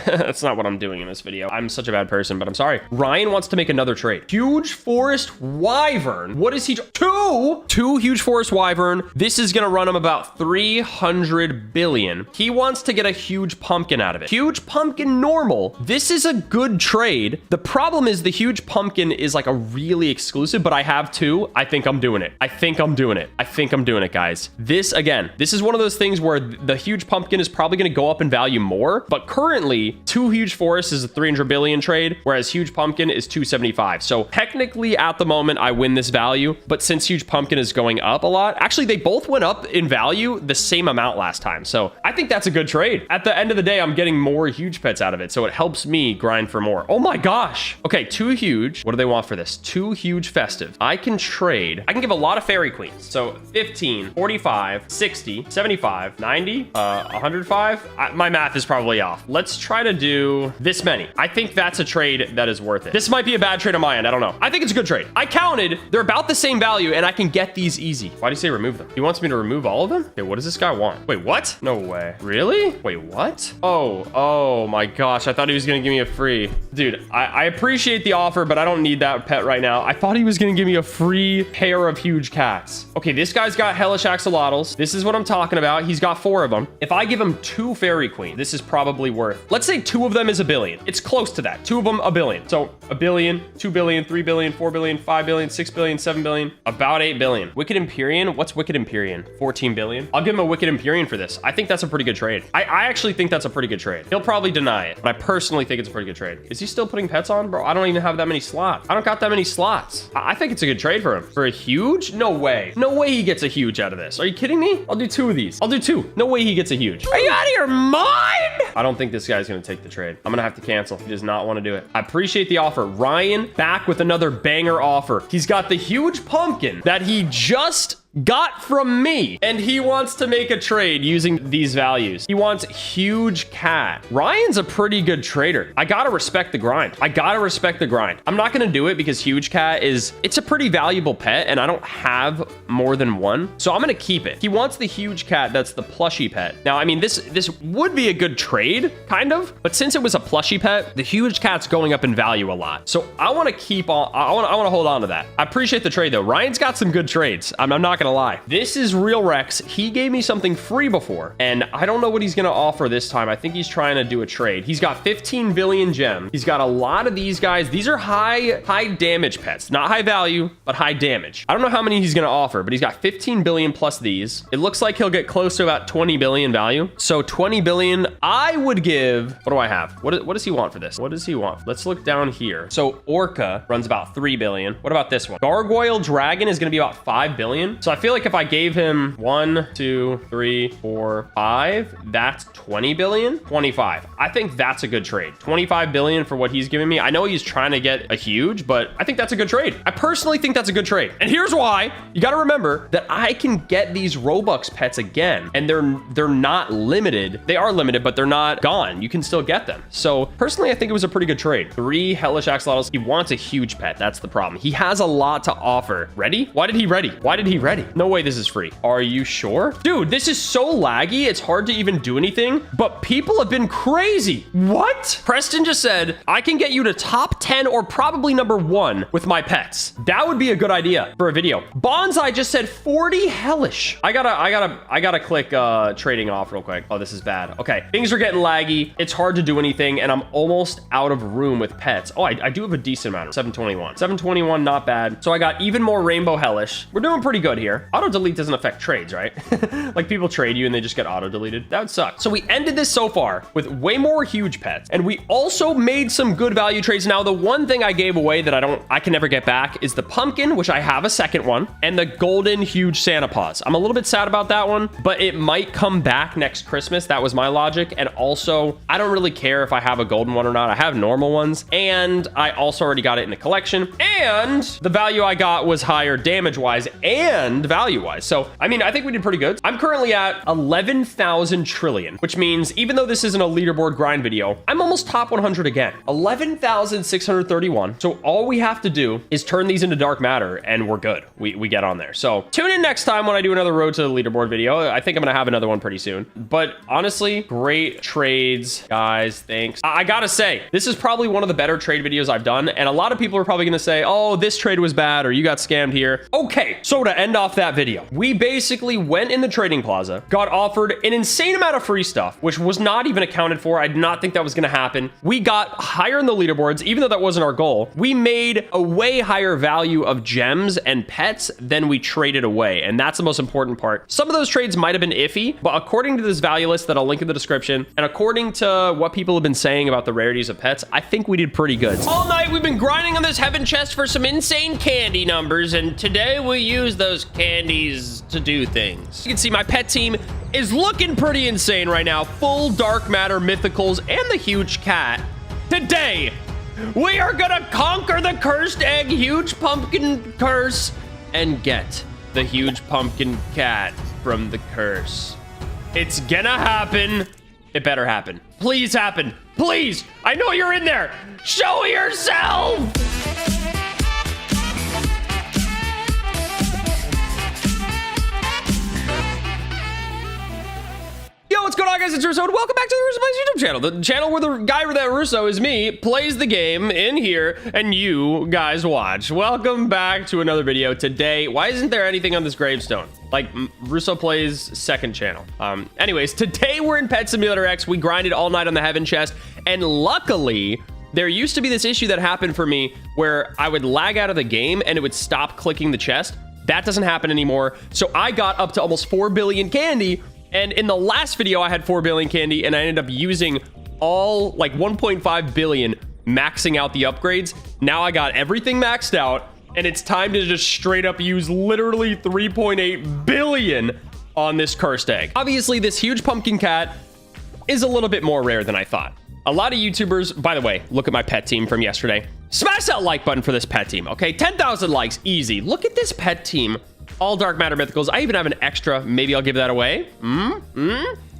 that's not what I'm doing in this video. I'm such a bad person, but I'm sorry. Ryan wants to make another trade. Huge Forest Wyvern. What is he? Two Huge Forest Wyvern. This is going to run him about 300 billion. He wants to get a Huge Pumpkin out of it. Huge Pumpkin normal. This is a good trade. The problem is the Huge Pumpkin is like a really exclusive, but I have 2. I think I'm doing it. I think I'm doing it, guys. This, again, this is one of those things where the Huge Pumpkin is probably going to go up in value more, but currently 2 Huge Forests is a 300 billion trade, whereas Huge Pumpkin is 275. So technically at the moment I win this value, but since Huge Pumpkin is going up a lot, actually they both went up in value the same amount last time. So I think that's a good trade. At the end of the day, I'm getting more huge pets out of it, so it helps me grind for more. Oh my gosh. Okay, 2 huge. What do they want for this? 2 huge festive. I can trade. I can give a lot of fairy queens. So 15, 45, 60, 75, 90, 105. My math is probably off. Let's try to do this many. I think that's a trade that is worth it. This might be a bad trade on my end. I don't know. I think it's a good trade. I counted. They're about the same value, and I can get these easy. Why do you say remove them? He wants me to remove all of them? Okay, what does this guy want? Wait, what? No way. Really? Wait, what? Oh my gosh. I thought he was going to give me a free. Dude, I appreciate the offer, but I don't need that pet right now. I thought he was going to give me a free pair of huge cats. Okay, this guy's got hellish axolotls. This is what I'm talking about. He's got 4 of them. If I give him 2 fairy queens, this is probably worth, let's say 2 of them is $1 billion. It's close to that. 2 of them, $1 billion. So $1 billion, $2 billion, $3 billion, $4 billion, $5 billion, $6 billion, $7 billion, about $8 billion. Wicked Empyrean. What's Wicked Empyrean? 14 billion. I'll give him a Wicked Empyrean for this. I think that's a pretty good trade. I actually think that's a pretty good trade. He'll probably deny it, but I personally think it's a pretty good trade. Is he still putting pets on? Bro, I don't even have that many slots. I don't got that many slots. I think it's a good trade for him. For a huge? No way. No way he gets a huge out of this. Are you kidding me? I'll do 2 of these. I'll do 2. No way he gets a huge. Are you out of your mind? I don't think this guy's going to take the trade. I'm going to have to cancel. He does not want to do it. I appreciate the offer. Ryan back with another banger offer. He's got the Huge Pumpkin that he just got from me, and he wants to make a trade using these values. He wants Huge Cat. Ryan's a pretty good trader. I gotta respect the grind. I'm not gonna do it because Huge Cat it's a pretty valuable pet, and I don't have more than one, so I'm gonna keep it. He wants the Huge Cat. That's the plushie pet. Now, I mean, this would be a good trade, kind of, but since it was a plushie pet, the Huge Cat's going up in value a lot, so I want to keep on. I want to hold on to that. I appreciate the trade though. Ryan's got some good trades. I'm not gonna lie. This is Real Rex. He gave me something free before, and I don't know what he's gonna offer this time. I think he's trying to do a trade. He's got 15 billion gems. He's got a lot of these guys. These are high damage pets, not high value, but high damage. I don't know how many he's gonna offer, but he's got 15 billion plus these. It looks like he'll get close to about 20 billion value. So 20 billion, I would give, what do I have? What does he want for this? What does he want? Let's look down here. So Orca runs about 3 billion. What about this one? Gargoyle Dragon is gonna be about 5 billion. So I feel like if I gave him 1, 2, 3, 4, 5, that's 20 billion, 25. I think that's a good trade. 25 billion for what he's giving me. I know he's trying to get a huge, but I think that's a good trade. I personally think that's a good trade. And here's why. You got to remember that I can get these Robux pets again, and they're not limited. They are limited, but they're not gone. You can still get them. So personally, I think it was a pretty good trade. 3 hellish axolotls. He wants a huge pet. That's the problem. He has a lot to offer. Ready? Why did he ready? No way this is free. Are you sure? Dude, this is so laggy. It's hard to even do anything, but people have been crazy. What? Preston just said, I can get you to top 10 or probably number 1 with my pets. That would be a good idea for a video. Bonsai just said 40 hellish. I gotta click trading off real quick. Oh, this is bad. Okay. Things are getting laggy. It's hard to do anything, and I'm almost out of room with pets. Oh, I do have a decent amount of 721. 721, not bad. So I got even more rainbow hellish. We're doing pretty good here. here. Auto delete doesn't affect trades, right? Like people trade you and they just get auto deleted. That would suck. So we ended this so far with way more huge pets, and we also made some good value trades. Now, the one thing I gave away that I can never get back is the pumpkin, which I have a second one, and the golden huge Santa paws. I'm a little bit sad about that one, but it might come back next Christmas. That was my logic. And also, I don't really care if I have a golden one or not. I have normal ones, and I also already got it in the collection, and the value I got was higher damage-wise and value-wise. So, I mean, I think we did pretty good. I'm currently at 11,000 trillion, which means even though this isn't a leaderboard grind video, I'm almost top 100 again. 11,631. So all we have to do is turn these into dark matter and we're good. We get on there. So tune in next time when I do another road to the leaderboard video. I think I'm gonna have another one pretty soon. But honestly, great trades, guys. Thanks. I gotta say, this is probably one of the better trade videos I've done. And a lot of people are probably gonna say, oh, this trade was bad or you got scammed here. Okay, so to end off that video, we basically went in the trading plaza, got offered an insane amount of free stuff, which was not even accounted for. I did not think that was gonna happen. We got higher in the leaderboards, even though that wasn't our goal. We made a way higher value of gems and pets than we traded away. And that's the most important part. Some of those trades might have been iffy, but according to this value list that I'll link in the description, and according to what people have been saying about the rarities of pets, I think we did pretty good. All night, we've been grinding on this heaven chest for some insane candy numbers, and today we use those candies to do things. You can see my pet team is looking pretty insane right now. Full dark matter mythicals and the huge cat. Today, we are gonna conquer the cursed egg, huge pumpkin curse, and get the huge pumpkin cat from the curse. It's gonna happen. It better happen. Please happen. Please. I know you're in there. Show yourself. Yo, what's going on, guys? It's Russo, and welcome back to the RussoPlays YouTube channel. The channel where the guy with that Russo is me, plays the game in here, and you guys watch. Welcome back to another video. Today, why isn't there anything on this gravestone? Like RussoPlays' second channel. Anyways, today we're in Pet Simulator X. We grinded all night on the heaven chest, and luckily, there used to be this issue that happened for me where I would lag out of the game and it would stop clicking the chest. That doesn't happen anymore. So I got up to almost 4 billion candy. And in the last video, I had 4 billion candy, and I ended up using all like 1.5 billion, maxing out the upgrades. Now I got everything maxed out, and it's time to just straight up use literally 3.8 billion on this cursed egg. Obviously, this huge pumpkin cat is a little bit more rare than I thought. A lot of YouTubers, by the way, look at my pet team from yesterday. Smash that like button for this pet team, okay? 10,000 likes, easy. Look at this pet team. All dark matter mythicals. I even have an extra. Maybe I'll give that away.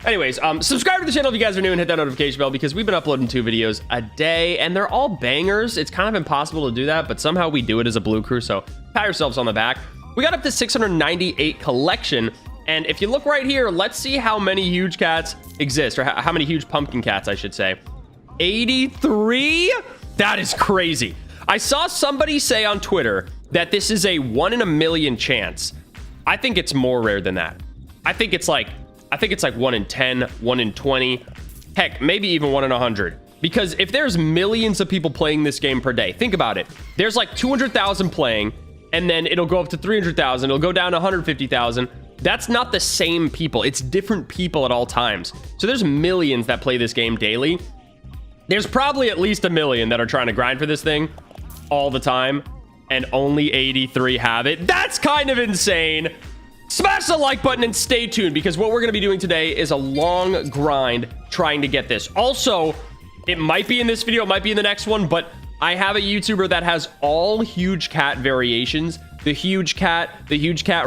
Anyways, subscribe to the channel if you guys are new and hit that notification bell because we've been uploading 2 videos a day and they're all bangers. It's kind of impossible to do that, but somehow we do it as a blue crew. So pat yourselves on the back. We got up to 698 collection. And if you look right here, let's see how many huge cats exist, or how many huge pumpkin cats, I should say. 83? That is crazy. I saw somebody say on Twitter that this is a 1 in a million chance. I think it's more rare than that. I think it's like 1 in 10, 1 in 20, heck, maybe even 1 in 100. Because if there's millions of people playing this game per day, think about it. There's like 200,000 playing, and then it'll go up to 300,000. It'll go down to 150,000. That's not the same people. It's different people at all times. So there's millions that play this game daily. There's probably at least 1 million that are trying to grind for this thing all the time, and only 83 have it. That's kind of insane. Smash the like button and stay tuned because what we're going to be doing today is a long grind trying to get this. Also, it might be in this video, it might be in the next one, but I have a YouTuber that has all huge cat variations. The huge cat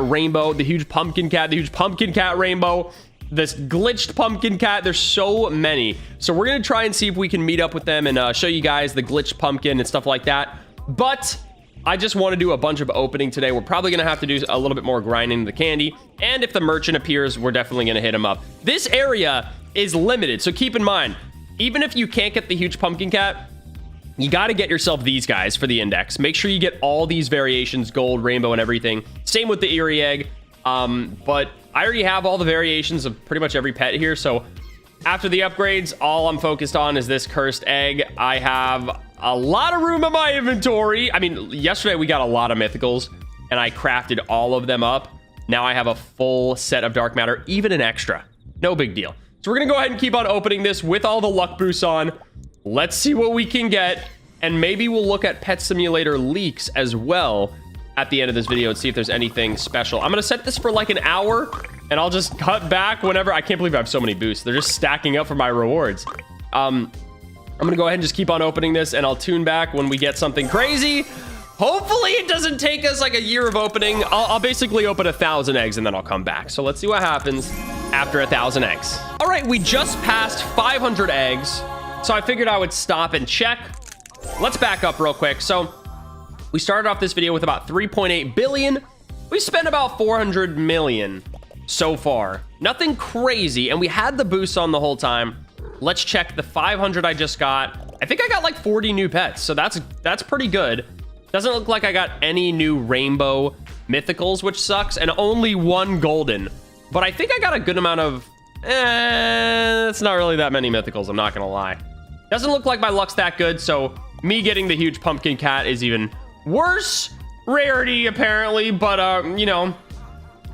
rainbow, the huge pumpkin cat rainbow, this glitched pumpkin cat. There's so many. So we're going to try and see if we can meet up with them and show you guys the glitched pumpkin and stuff like that. But I just want to do a bunch of opening today. We're probably going to have to do a little bit more grinding the candy. And if the merchant appears, we're definitely going to hit him up. This area is limited. So keep in mind, even if you can't get the huge pumpkin cat, you got to get yourself these guys for the index. Make sure you get all these variations, gold, rainbow, and everything. Same with the eerie egg. But I already have all the variations of pretty much every pet here. So after the upgrades, all I'm focused on is this cursed egg. I have a lot of room in my inventory. I mean, yesterday we got a lot of mythicals and I crafted all of them up. Now I have a full set of dark matter, even an extra. No big deal. So we're gonna go ahead and keep on opening this with all the luck boosts on. Let's see what we can get. And maybe we'll look at Pet Simulator leaks as well at the end of this video and see if there's anything special. I'm gonna set this for like an hour and I'll just cut back whenever. I can't believe I have so many boosts. They're just stacking up for my rewards. I'm gonna go ahead and just keep on opening this and I'll tune back when we get something crazy. Hopefully it doesn't take us like a year of opening. I'll basically open 1,000 eggs and then I'll come back. So let's see what happens after 1,000 eggs. All right, we just passed 500 eggs. So I figured I would stop and check. Let's back up real quick. So we started off this video with about 3.8 billion. We spent about 400 million so far. Nothing crazy. And we had the boosts on the whole time. Let's check the 500 I just got. I think I got like 40 new pets. So that's pretty good. Doesn't look like I got any new rainbow mythicals, which sucks, and only 1 golden. But I think I got a good amount of... it's not really that many mythicals, I'm not gonna lie. Doesn't look like my luck's that good, so me getting the huge pumpkin cat is even worse rarity, apparently. But, you know,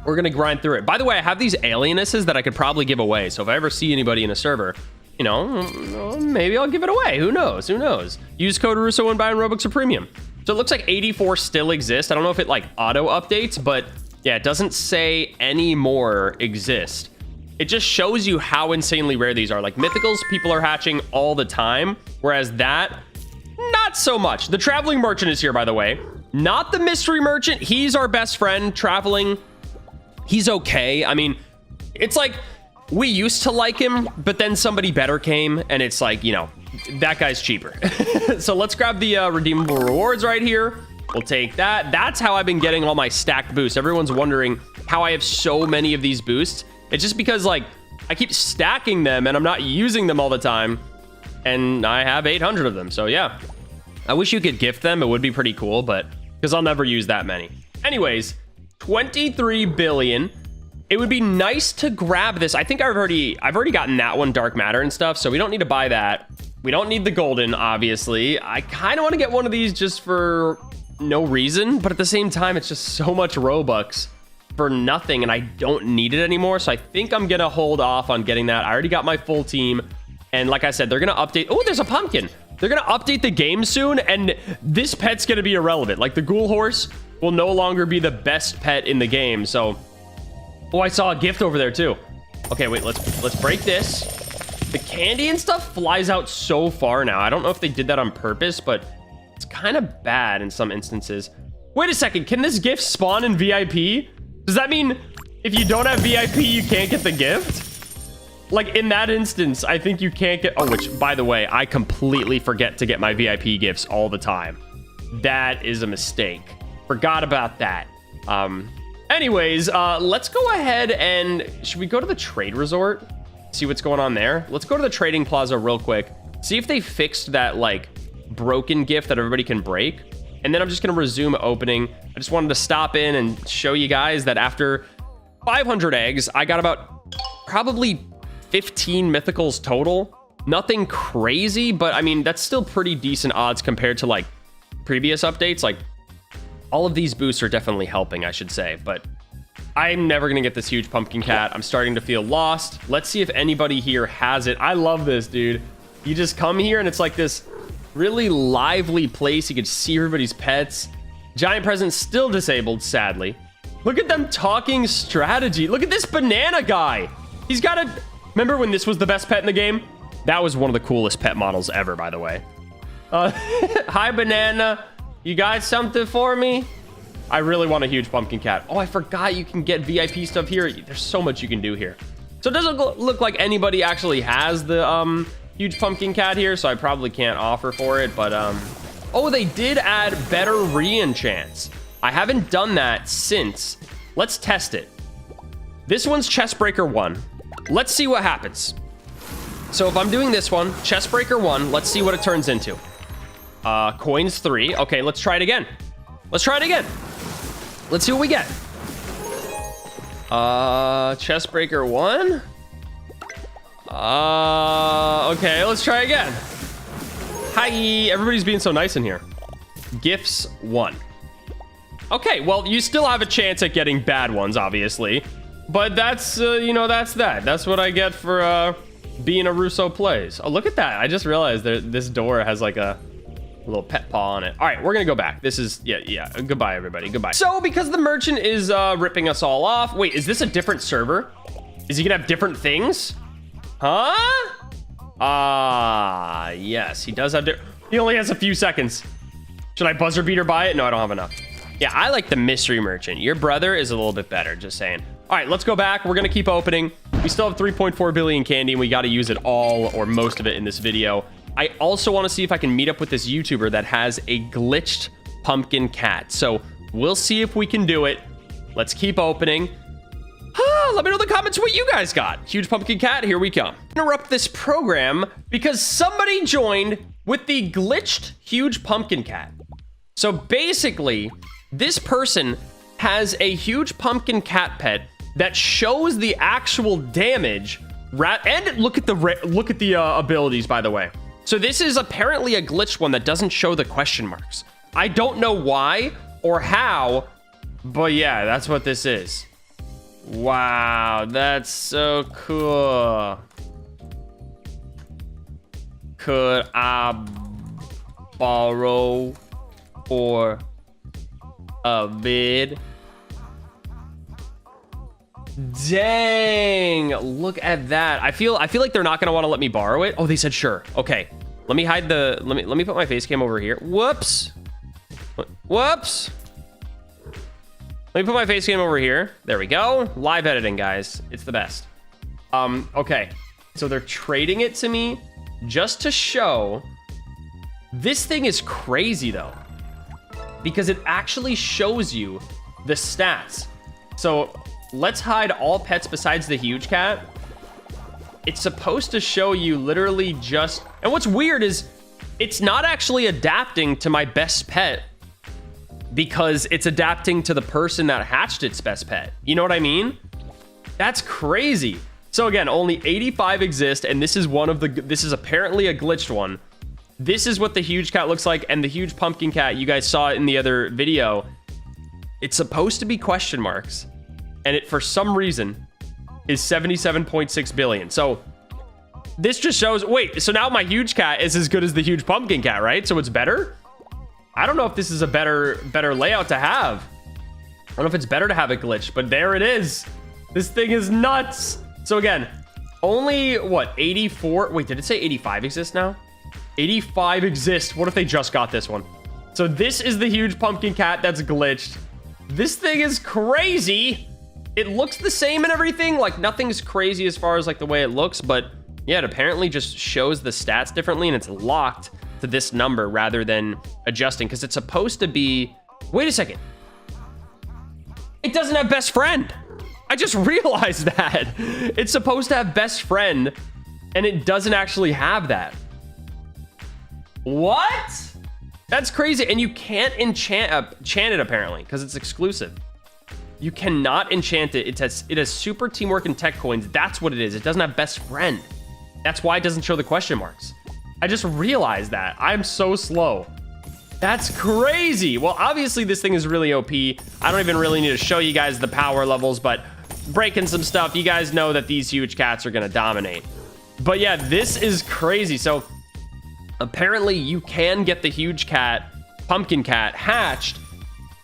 we're gonna grind through it. By the way, I have these alienesses that I could probably give away. So if I ever see anybody in a server, you know, maybe I'll give it away. Who knows? Who knows? Use code Russo when buying Robux or Premium. So it looks like 84 still exist. I don't know if it like auto updates, but yeah, it doesn't say any more exist. It just shows you how insanely rare these are. Like mythicals, people are hatching all the time, whereas that, not so much. The traveling merchant is here, by the way. Not the mystery merchant. He's our best friend. Traveling, he's okay. I mean, it's like we used to like him, but then somebody better came, and it's like, you know, that guy's cheaper. So let's grab the redeemable rewards right here. We'll take that. That's how I've been getting all my stacked boosts. Everyone's wondering how I have so many of these boosts. It's just because like I keep stacking them and I'm not using them all the time. And I have 800 of them. So yeah, I wish you could gift them. It would be pretty cool, but because I'll never use that many. Anyways, 23 billion. It would be nice to grab this. I think I've already gotten that one, dark matter and stuff. So we don't need to buy that. We don't need the golden, obviously. I kind of want to get one of these just for no reason, but at the same time, it's just so much Robux for nothing, and I don't need it anymore. So I think I'm gonna hold off on getting that. I already got my full team, and like I said, they're gonna update. Oh, there's a pumpkin. They're gonna update the game soon, and this pet's gonna be irrelevant. Like the ghoul horse will no longer be the best pet in the game. So, oh, I saw a gift over there too. Okay, wait, let's break this. The candy and stuff flies out so far now. I don't know if they did that on purpose, but it's kind of bad in some instances. Wait a second, can this gift spawn in VIP? Does that mean if you don't have VIP, you can't get the gift? Like in that instance, I think you can't get, oh, which by the way, I completely forget to get my VIP gifts all the time. That is a mistake. Forgot about that. Anyways, let's go ahead and, should we go to the trade resort? See what's going on there. Let's go to the trading plaza real quick. See if they fixed that like broken gift that everybody can break. And then I'm just gonna resume opening. I just wanted to stop in and show you guys that after 500 eggs, I got about probably 15 mythicals total. Nothing crazy, but I mean, that's still pretty decent odds compared to like previous updates. Like all of these boosts are definitely helping, I should say, but I'm never gonna get this huge pumpkin cat. I'm starting to feel lost. Let's see if anybody here has it. I love this, dude. You just come here and it's like this really lively place. You can see everybody's pets. Giant present still disabled, sadly. Look at them talking strategy. Look at this banana guy. He's got a... Remember when this was the best pet in the game? That was one of the coolest pet models ever, by the way. Hi, banana. You got something for me? I really want a huge pumpkin cat. Oh, I forgot you can get VIP stuff here. There's so much you can do here. So it doesn't look like anybody actually has the huge pumpkin cat here, so I probably can't offer for it, but oh, they did add better re-enchants. I haven't done that since. Let's test it. This one's Chestbreaker 1. Let's see what happens. So if I'm doing this one, Chestbreaker 1, let's see what it turns into. Coins 3. Okay, let's try it again. Let's try it again. Let's see what we get. Chestbreaker 1. Okay, let's try again. Hi, everybody's being so nice in here. Gifts 1. Okay, well, you still have a chance at getting bad ones, obviously. But that's, you know, that's that. That's what I get for being a RussoPlays. Oh, look at that. I just realized that this door has like a little pet paw on it. All right, we're gonna go back. This is, yeah. Goodbye, everybody. Goodbye. So, because the merchant is ripping us all off. Wait, is this a different server? Is he gonna have different things? Huh? Yes, he does have he only has a few seconds. Should I buzzer beater buy it? No, I don't have enough. Yeah, I like the mystery merchant. Your brother is a little bit better, just saying. All right, let's go back. We're gonna keep opening. We still have 3.4 billion candy, and we gotta use it all or most of it in this video. I also wanna see if I can meet up with this YouTuber that has a glitched pumpkin cat. So we'll see if we can do it. Let's keep opening. Let me know in the comments what you guys got. Huge pumpkin cat, here we come. Interrupt this program because somebody joined with the glitched huge pumpkin cat. So basically, this person has a huge pumpkin cat pet that shows the actual damage. And look at the abilities, by the way. So this is apparently a glitched one that doesn't show the question marks. I don't know why or how, but yeah, that's what this is. Wow, that's so cool. Could I borrow for a vid? Dang, look at that. I feel like they're not gonna want to let me borrow it. Oh, they said sure. Okay, let me hide the let me put my face cam over here. Whoops. Let me put my face cam over here. There we go. Live editing, guys. It's the best. Okay. So they're trading it to me just to show. This thing is crazy, though, because it actually shows you the stats. So let's hide all pets besides the huge cat. It's supposed to show you literally just... And what's weird is it's not actually adapting to my best pet, because it's adapting to the person that hatched its best pet. You know what I mean? That's crazy. So again, only 85 exist, and this is this is apparently a glitched one. This is what the huge cat looks like, and the huge pumpkin cat, you guys saw it in the other video. It's supposed to be question marks, and it, for some reason, is 77.6 billion. So this just shows, wait, so now my huge cat is as good as the huge pumpkin cat, right? So it's better? I don't know if this is a better layout to have. I don't know if it's better to have it glitched, but there it is. This thing is nuts. So again, only what, 84? Wait, did it say 85 exist now? 85 exist. What if they just got this one? So this is the huge pumpkin cat that's glitched. This thing is crazy. It looks the same and everything. Like, nothing's crazy as far as like the way it looks, but yeah, it apparently just shows the stats differently, and it's locked to this number rather than adjusting, because it's supposed to be... Wait a second. It doesn't have best friend. I just realized that. It's supposed to have best friend, and it doesn't actually have that. What? That's crazy. And you can't enchant it apparently, because it's exclusive. You cannot enchant it. It has super teamwork and tech coins. That's what it is. It doesn't have best friend. That's why it doesn't show the question marks. I just realized that. I'm so slow. That's crazy. Well, obviously this thing is really OP. I don't even really need to show you guys the power levels, but breaking some stuff, you guys know that these huge cats are gonna dominate. But yeah, this is crazy. So apparently you can get the huge cat, pumpkin cat, hatched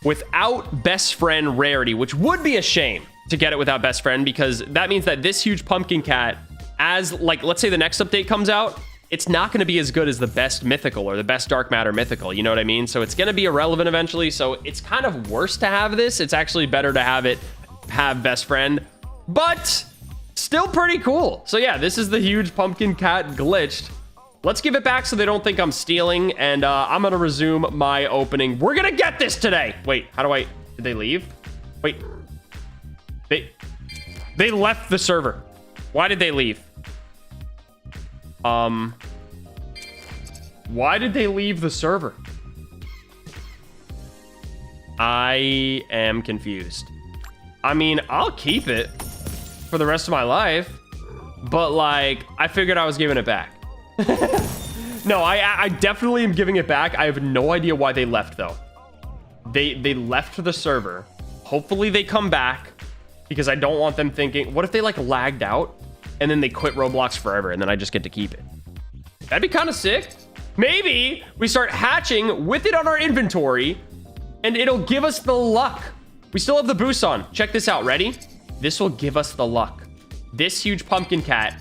without best friend rarity, which would be a shame to get it without best friend, because that means that this huge pumpkin cat, as like, let's say the next update comes out, it's not going to be as good as the best mythical or the best dark matter mythical. You know what I mean? So it's going to be irrelevant eventually. So it's kind of worse to have this. It's actually better to have best friend, but still pretty cool. So yeah, this is the huge pumpkin cat glitched. Let's give it back so they don't think I'm stealing. And I'm going to resume my opening. We're going to get this today. Wait, did they leave? Wait, they left the server. Why did they leave? Why did they leave the server? I am confused. I mean, I'll keep it for the rest of my life, but like, I figured I was giving it back. No, I definitely am giving it back. I have no idea why they left though. They left the server. Hopefully they come back because I don't want them thinking, what if they like lagged out and then they quit Roblox forever and then I just get to keep it? That'd be kind of sick. Maybe we start hatching with it on our inventory and it'll give us the luck. We still have the boost on. Check this out. Ready? This will give us the luck. This huge pumpkin cat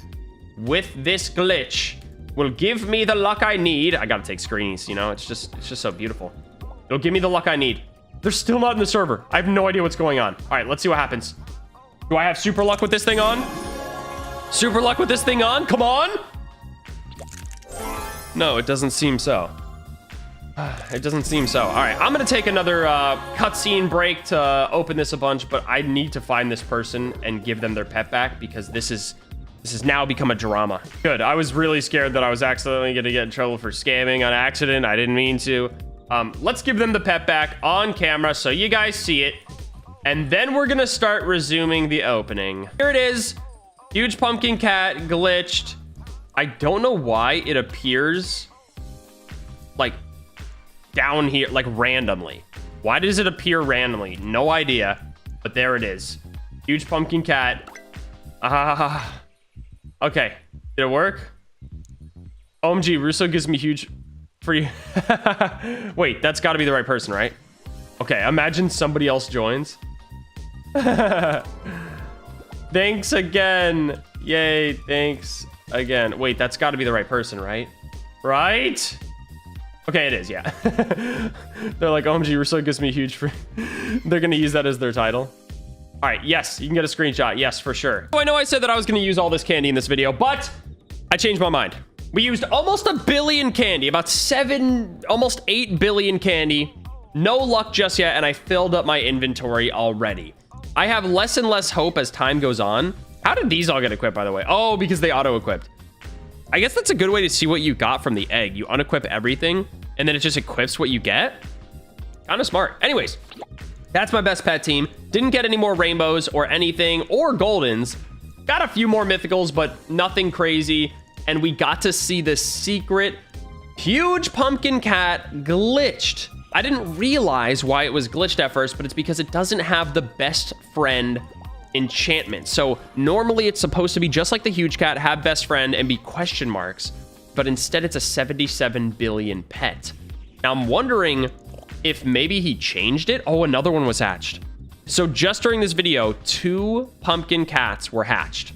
with this glitch will give me the luck I need. I gotta take screenies, you know, it's just so beautiful. It'll give me the luck I need. They're still not in the server. I have no idea what's going on. All right, let's see what happens. Do I have super luck with this thing on? Super luck with this thing on? Come on. No, it doesn't seem so. It doesn't seem so. All right, I'm gonna take another cutscene break to open this a bunch, but I need to find this person and give them their pet back because this has now become a drama. Good. I was really scared that I was accidentally gonna get in trouble for scamming on accident. I didn't mean to. Let's give them the pet back on camera so you guys see it. And then we're gonna start resuming the opening. Here it is. Huge pumpkin cat glitched. I don't know why it appears like down here, like randomly. Why does it appear randomly? No idea, but there it is. Huge pumpkin cat. Okay, did it work? OMG, Russo gives me huge free. Wait, that's gotta be the right person, right? Okay, imagine somebody else joins. Thanks again. Yay, thanks again. Wait, that's gotta be the right person, right? Right? Okay, it is, yeah. They're like, OMG, Russo gives me huge free. They're gonna use that as their title. All right, yes, you can get a screenshot. Yes, for sure. So I know I said that I was gonna use all this candy in this video, but I changed my mind. We used almost 1 billion candy, about 7, almost 8 billion candy. No luck just yet, and I filled up my inventory already. I have less and less hope as time goes on. How did these all get equipped, by the way? Oh, because they auto-equipped. I guess that's a good way to see what you got from the egg. You unequip everything, and then it just equips what you get. Kind of smart. Anyways, that's my best pet team. Didn't get any more rainbows or anything, or goldens. Got a few more mythicals, but nothing crazy. And we got to see the secret huge pumpkin cat glitched. I didn't realize why it was glitched at first, but it's because it doesn't have the best friend enchantment. So normally it's supposed to be just like the huge cat, have best friend and be question marks, but instead it's a 77 billion pet. Now I'm wondering if maybe he changed it. Oh, another one was hatched. So just during this video, 2 pumpkin cats were hatched.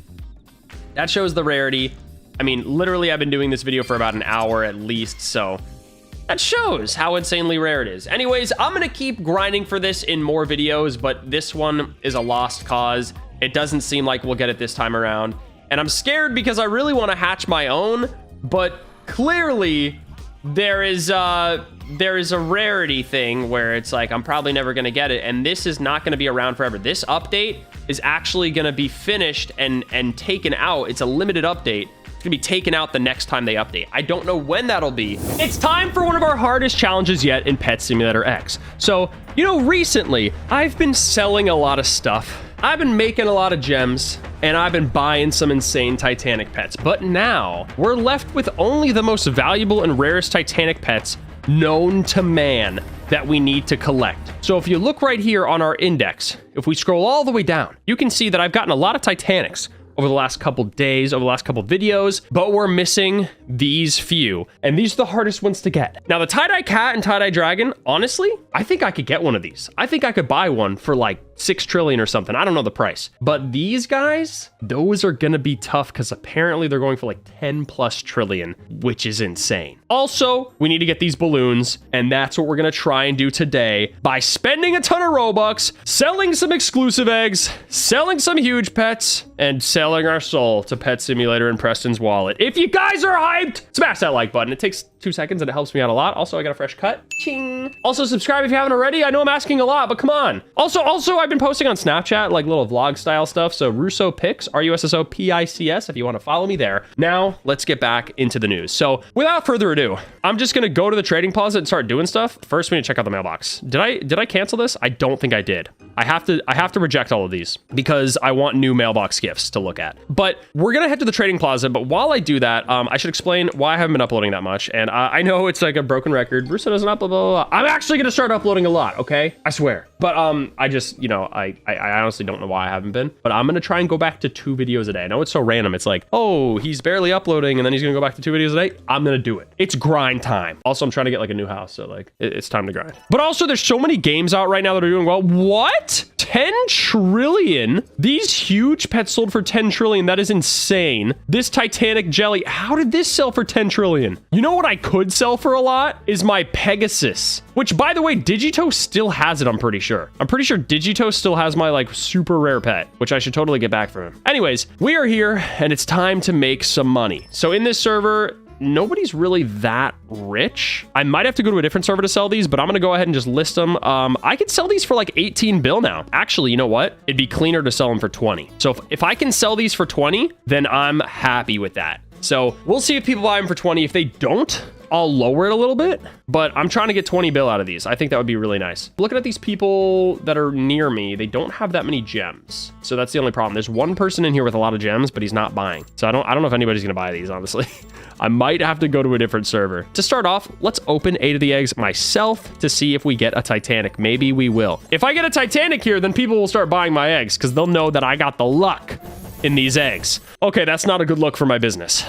That shows the rarity. I mean, literally I've been doing this video for about an hour at least, so that shows how insanely rare it is. Anyways, I'm gonna keep grinding for this in more videos, but this one is a lost cause. It doesn't seem like we'll get it this time around. And I'm scared because I really wanna hatch my own, but clearly there is a rarity thing where it's like, I'm probably never gonna get it. And this is not gonna be around forever. This update is actually gonna be finished and taken out. It's a limited update. It's gonna be taken out the next time they update. I don't know when that'll be. It's time for one of our hardest challenges yet in Pet Simulator X. So, you know, recently I've been selling a lot of stuff. I've been making a lot of gems and I've been buying some insane Titanic pets. But now we're left with only the most valuable and rarest Titanic pets known to man that we need to collect. So if you look right here on our index, if we scroll all the way down, you can see that I've gotten a lot of Titanics over the last couple days, over the last couple videos, but we're missing these few. And these are the hardest ones to get. Now the tie-dye cat and tie-dye dragon, honestly, I think I could get one of these. I think I could buy one for like 6 trillion or something. I don't know the price. But these guys, those are gonna be tough because apparently they're going for like 10+ trillion, which is insane. Also, we need to get these balloons, and that's what we're gonna try and do today by spending a ton of Robux, selling some exclusive eggs, selling some huge pets, and selling our soul to Pet Simulator in Preston's wallet. If you guys are hyped, smash that like button. It takes 2 seconds and it helps me out a lot. Also, I got a fresh cut. Ching. Also, subscribe if you haven't already. I know I'm asking a lot, but come on. Also, I've been posting on Snapchat, like little vlog style stuff. So Russo Pics, RussoPics, if you want to follow me there. Now, let's get back into the news. So without further ado, I'm just going to go to the trading plaza and start doing stuff. First, we need to check out the mailbox. Did I cancel this? I don't think I did. I have to reject all of these because I want new mailbox gifts to look at. But we're gonna head to the trading plaza. But while I do that, I should explain why I haven't been uploading that much. And I know it's like a broken record. Russo doesn't upload, blah, blah, blah. I'm actually gonna start uploading a lot, okay? I swear. But I just, I honestly don't know why I haven't been. But I'm gonna try and go back to 2 videos a day. I know it's so random. It's like, oh, he's barely uploading and then he's gonna go back to 2 videos a day. I'm gonna do it. It's grind time. Also, I'm trying to get like a new house, so like it's time to grind. But also, there's so many games out right now that are doing well. What? 10 trillion? These huge pets sold for 10 trillion. That is insane. This Titanic jelly, how did this sell for 10 trillion? You know what I could sell for a lot is my Pegasus, which by the way, Digito still has it, I'm pretty sure. I'm pretty sure Digito still has my like super rare pet, which I should totally get back from him. Anyways, we are here and it's time to make some money. So in this server, nobody's really that rich. I might have to go to a different server to sell these, but I'm gonna go ahead and just list them. I could sell these for like 18 bill now. Actually, you know what? It'd be cleaner to sell them for 20. So if I can sell these for 20, then I'm happy with that. So we'll see if people buy them for 20. If they don't, I'll lower it a little bit, but I'm trying to get 20 bill out of these. I think that would be really nice. Looking at these people that are near me, they don't have that many gems. So that's the only problem. There's one person in here with a lot of gems, but he's not buying. So I don't know if anybody's gonna buy these, honestly. I might have to go to a different server. To start off, let's open 8 of the eggs myself to see if we get a Titanic. Maybe we will. If I get a Titanic here, then people will start buying my eggs because they'll know that I got the luck in these eggs. Okay, that's not a good look for my business.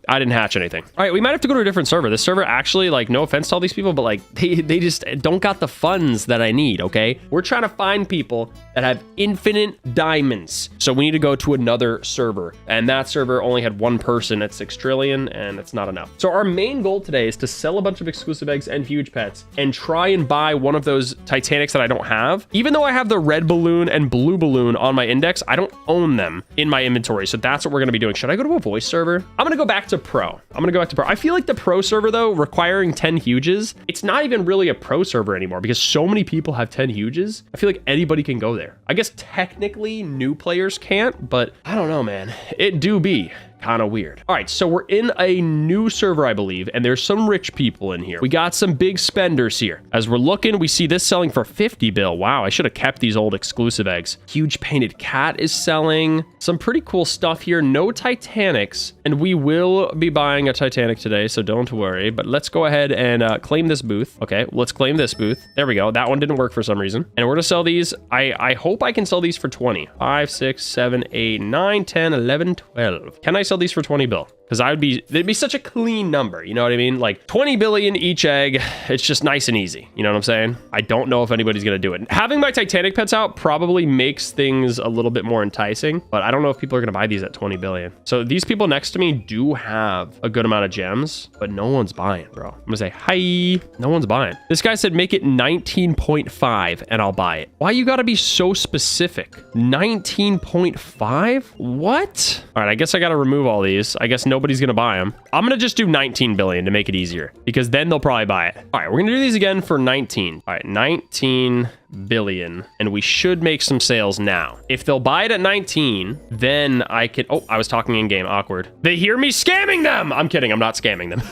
I didn't hatch anything. All right, we might have to go to a different server. This server actually, like, no offense to all these people, but like they just don't got the funds that I need, okay? We're trying to find people that have infinite diamonds. So we need to go to another server. And that server only had 1 person at 6 trillion, and it's not enough. So our main goal today is to sell a bunch of exclusive eggs and huge pets and try and buy one of those Titanics that I don't have. Even though I have the red balloon and blue balloon on my index, I don't own them in my inventory. So that's what we're gonna be doing. Should I go to a voice server? I'm gonna go back to pro. I'm gonna go back to pro. I feel like the pro server though, requiring 10 huges, it's not even really a pro server anymore because so many people have 10 huges. I feel like anybody can go there. I guess technically new players can't, but I don't know, man. It do be kind of weird. All right, so we're in a new server, I believe, and there's some rich people in here. We got some big spenders here. As we're looking, we see this selling for 50 bill. Wow, I should have kept these old exclusive eggs. Huge painted cat is selling. Some pretty cool stuff here. No Titanics, and we will be buying a Titanic today, so don't worry. But let's go ahead and claim this booth. Okay, let's claim this booth. There we go. That one didn't work for some reason. And we're gonna sell these. I hope I can sell these for 20. 5, 6, 7, 8, 9, 10, 11, 12. Can I sell these for 20 bill? Because it'd be such a clean number, you know what I mean? Like 20 billion each egg, it's just nice and easy. You know what I'm saying? I don't know if anybody's gonna do it. Having my Titanic pets out probably makes things a little bit more enticing, but I don't know if people are gonna buy these at 20 billion. So these people next to me do have a good amount of gems, but no one's buying, bro. I'm gonna say, hi, no one's buying. This guy said, make it 19.5 and I'll buy it. Why you gotta be so specific? 19.5? What? All right, I guess I gotta remove all these. I guess nobody's gonna buy them. I'm gonna just do 19 billion to make it easier because then they'll probably buy it. All right, we're gonna do these again for 19. All right, 19 billion, and we should make some sales now. If they'll buy it at 19, then I can, oh, I was talking in game, awkward. They hear me scamming them. I'm kidding, I'm not scamming them,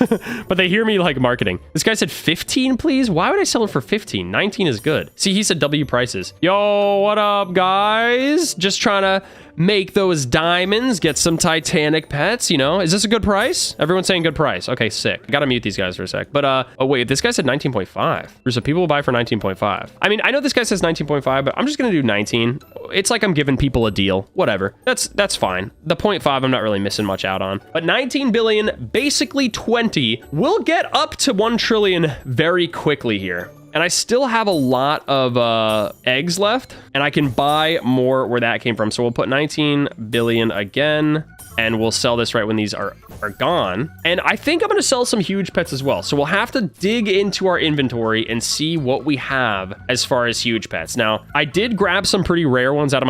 but they hear me like marketing. This guy said 15, please. Why would I sell it for 15? 19 is good. See, he said W prices. Yo, what up, guys? Just trying to make those diamonds, get some Titanic pets, you know? Is this a good price? Everyone's saying good price. Okay, sick. I gotta mute these guys for a sec. But, oh wait, this guy said 19.5. So people will buy for 19.5. I mean, I know this guy says 19.5, but I'm just gonna do 19. It's like I'm giving people a deal. Whatever. That's fine. The 0.5, I'm not really missing much out on. But 19 billion, basically 20, will get up to 1 trillion very quickly here. And I still have a lot of eggs left, and I can buy more where that came from. So we'll put 19 billion again, and we'll sell this right when these are gone. And I think I'm gonna sell some huge pets as well. So we'll have to dig into our inventory and see what we have as far as huge pets. Now, I did grab some pretty rare ones out of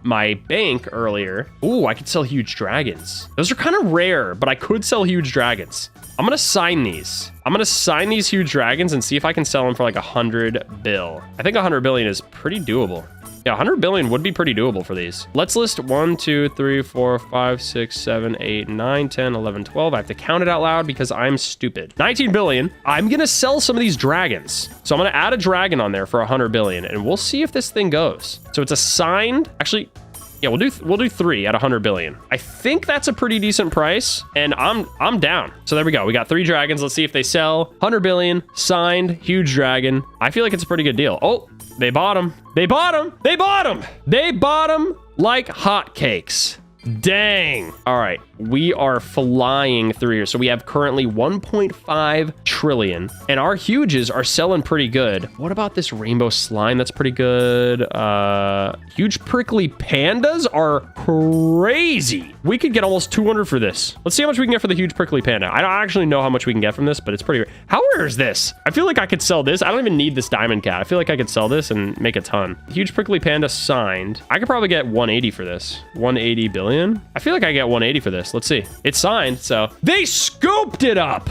my bank earlier. Ooh, I could sell huge dragons. Those are kind of rare, but I could sell huge dragons. I'm gonna sign these. I'm gonna sign these huge dragons and see if I can sell them for like 100 bill. I think 100 billion is pretty doable. Yeah, 100 billion would be pretty doable for these. Let's list 1, 2, 3, 4, 5, 6, 7, 8, 9, 10, 11, 12. I have to count it out loud because I'm stupid. 19 billion. I'm going to sell some of these dragons. So I'm going to add a dragon on there for 100 billion and we'll see if this thing goes. So it's a signed, actually, yeah, we'll do 3 at 100 billion. I think that's a pretty decent price, and I'm down. So there we go. We got 3 dragons. Let's see if they sell. 100 billion, signed, huge dragon. I feel like it's a pretty good deal. Oh, they bought them. They bought them. They bought them. They bought them like hotcakes. Dang. All right, we are flying through here. So we have currently 1.5 trillion and our huges are selling pretty good. What about this rainbow slime? That's pretty good. Huge prickly pandas are crazy. We could get almost 200 for this. Let's see how much we can get for the huge prickly panda. I don't actually know how much we can get from this, but it's pretty rare. How rare is this? I feel like I could sell this. I don't even need this diamond cat. I feel like I could sell this and make a ton. Huge prickly panda signed. I could probably get 180 for this. 180 billion. I feel like I get 180 for this. Let's see. It's signed, so they scooped it up.